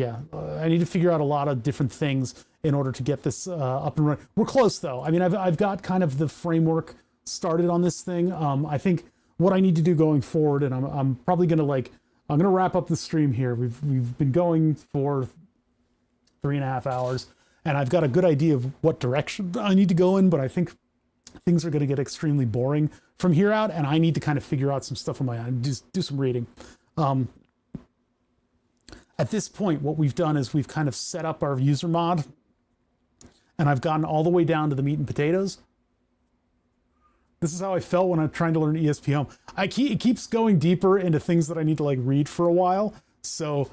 I need to figure out a lot of different things in order to get this up and running. We're close though. I mean, I've got kind of the framework started on this thing. I think what I need to do going forward, and I'm probably gonna I'm gonna wrap up the stream here. We've been going for 3.5 hours, and I've got a good idea of what direction I need to go in, but I think things are going to get extremely boring from here out, and I need to kind of figure out some stuff on my own, just do some reading. At this point, what we've done is we've kind of set up our user mod, and I've gotten all the way down to the meat and potatoes. This is how I felt when I'm trying to learn ESP-HOME. It keeps going deeper into things that I need to read for a while. So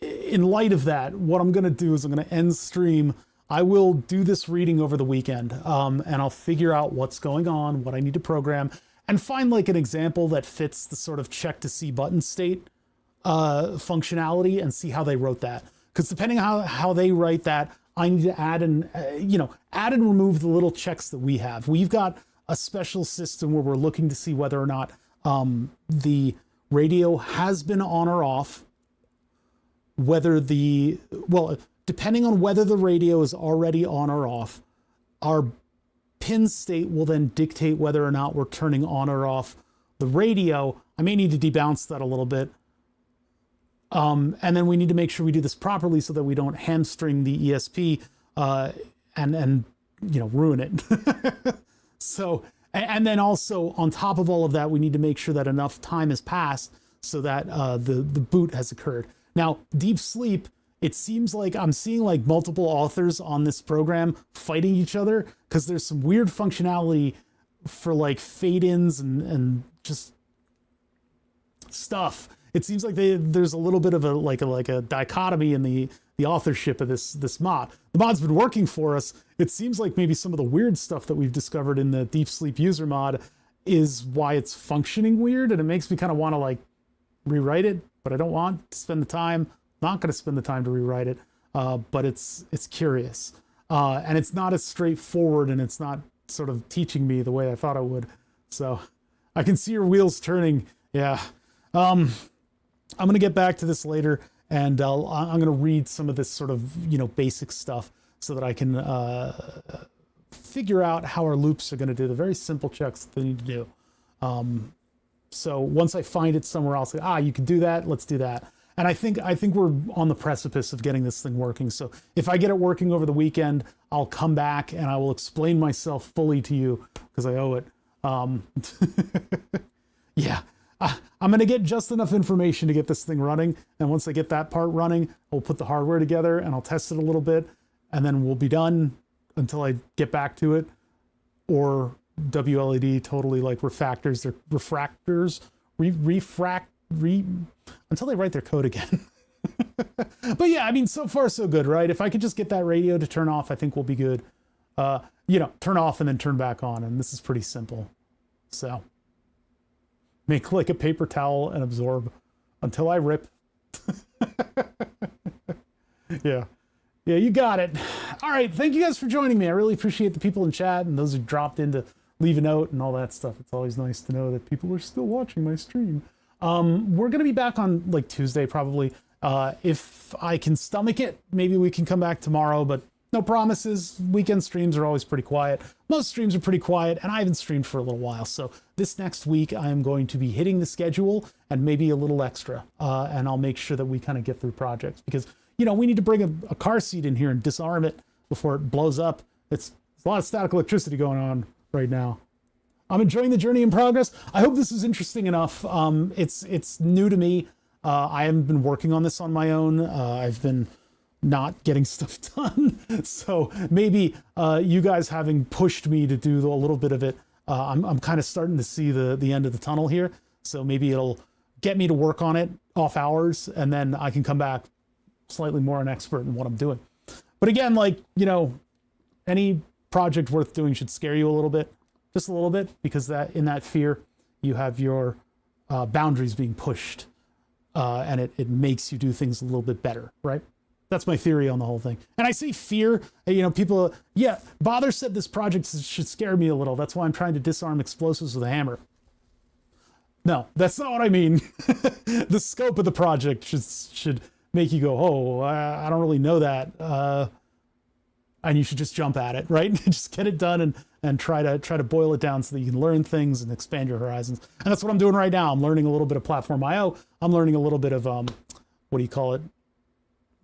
in light of that, what I'm going to do is I'm going to end stream. I will do this reading over the weekend, and I'll figure out what's going on, what I need to program, and find an example that fits the sort of check to see button state functionality and see how they wrote that. Because depending on how they write that, I need to add and add and remove the little checks that we have. We've got a special system where we're looking to see whether or not the radio has been on or off, whether depending on whether the radio is already on or off, our pin state will then dictate whether or not we're turning on or off the radio. I may need to debounce that a little bit. And then we need to make sure we do this properly so that we don't hamstring the ESP and ruin it. So, and then also on top of all of that, we need to make sure that enough time has passed so that the boot has occurred. Now, deep sleep, it seems like I'm seeing multiple authors on this program fighting each other because there's some weird functionality for fade-ins and just stuff. It seems like there's a little bit of a dichotomy in the authorship of this mod. The mod's been working for us. It seems like maybe some of the weird stuff that we've discovered in the deep sleep user mod is why it's functioning weird, and it makes me kind of want to rewrite it, but I don't want to spend the time. Not going to spend the time to rewrite it, but it's curious, and it's not as straightforward, and it's not sort of teaching me the way I thought it would. So I can see your wheels turning. Yeah. I'm going to get back to this later, and I'm going to read some of this sort of, basic stuff so that I can figure out how our loops are going to do the very simple checks that they need to do. So once I find it somewhere else, you can do that, let's do that. And I think we're on the precipice of getting this thing working. So if I get it working over the weekend, I'll come back and I will explain myself fully to you because I owe it. Yeah, I'm going to get just enough information to get this thing running. And once I get that part running, I'll put the hardware together and I'll test it a little bit, and then we'll be done until I get back to it. Or wLED totally like refractors until they write their code again. But yeah, I mean, so far so good, right? If I could just get that radio to turn off, I think we'll be good. Turn off and then turn back on, and this is pretty simple. So make like a paper towel and absorb until I rip. Yeah, you got it. All right, thank you guys for joining me. I really appreciate the people in chat and those who dropped in to leave a note and all that stuff. It's always nice to know that people are still watching my stream. We're going to be back on like Tuesday probably. If I can stomach it, maybe we can come back tomorrow, but no promises. Weekend streams are always pretty quiet. Most streams are pretty quiet, and I haven't streamed for a little while. So this next week, I am going to be hitting the schedule and maybe a little extra. And I'll make sure that we kind of get through projects because, we need to bring a car seat in here and disarm it before it blows up. It's a lot of static electricity going on right now. I'm enjoying the journey in progress. I hope this is interesting enough. It's new to me. I haven't been working on this on my own. I've been not getting stuff done. So maybe you guys having pushed me to do a little bit of it, I'm kind of starting to see the end of the tunnel here. So maybe it'll get me to work on it off hours, and then I can come back slightly more an expert in what I'm doing. But again, any project worth doing should scare you a little bit, just a little bit, because in that fear, you have your boundaries being pushed, and it makes you do things a little bit better, right? That's my theory on the whole thing. And I say fear, people, Bother said this project should scare me a little. That's why I'm trying to disarm explosives with a hammer. No, that's not what I mean. The scope of the project should make you go, oh, I don't really know that. And you should just jump at it, right? Just get it done and try to boil it down so that you can learn things and expand your horizons. And that's what I'm doing right now. I'm learning a little bit of platform IO. I'm learning a little bit of,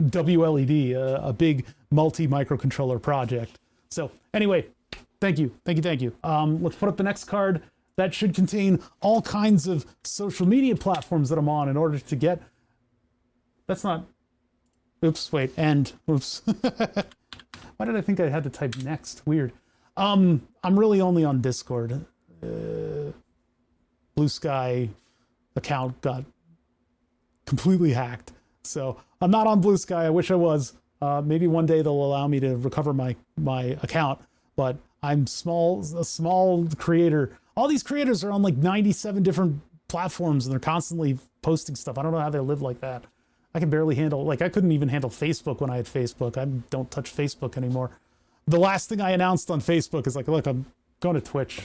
wLED, a big multi-microcontroller project. So anyway, thank you. Let's put up the next card. That should contain all kinds of social media platforms that I'm on in order to get... That's not... Oops, wait, end. Oops. Why did I think I had to type next? Weird. I'm really only on Discord. Blue Sky account got completely hacked. So I'm not on Blue Sky. I wish I was. Maybe one day they'll allow me to recover my account, but I'm a small creator. All these creators are on like 97 different platforms and they're constantly posting stuff. I don't know how they live like that. I can barely handle, I couldn't even handle Facebook when I had Facebook. I don't touch Facebook anymore. The last thing I announced on Facebook is look, I'm going to Twitch.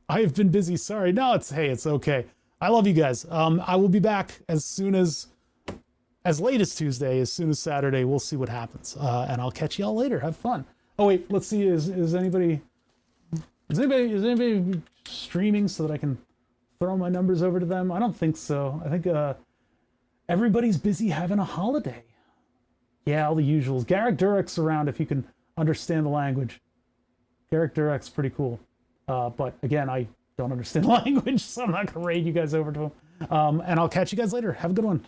I have been busy. Sorry. No, it's okay. I love you guys. I will be back as late as Tuesday, as soon as Saturday. We'll see what happens. And I'll catch y'all later. Have fun. Oh wait, let's see. Is anybody streaming so that I can throw my numbers over to them? I don't think so. I think everybody's busy having a holiday. Yeah, all the usuals. Garrick Durek's around if you can understand the language. Garrick Durek's pretty cool. But again, I don't understand the language, so I'm not going to raid you guys over to him. And I'll catch you guys later. Have a good one.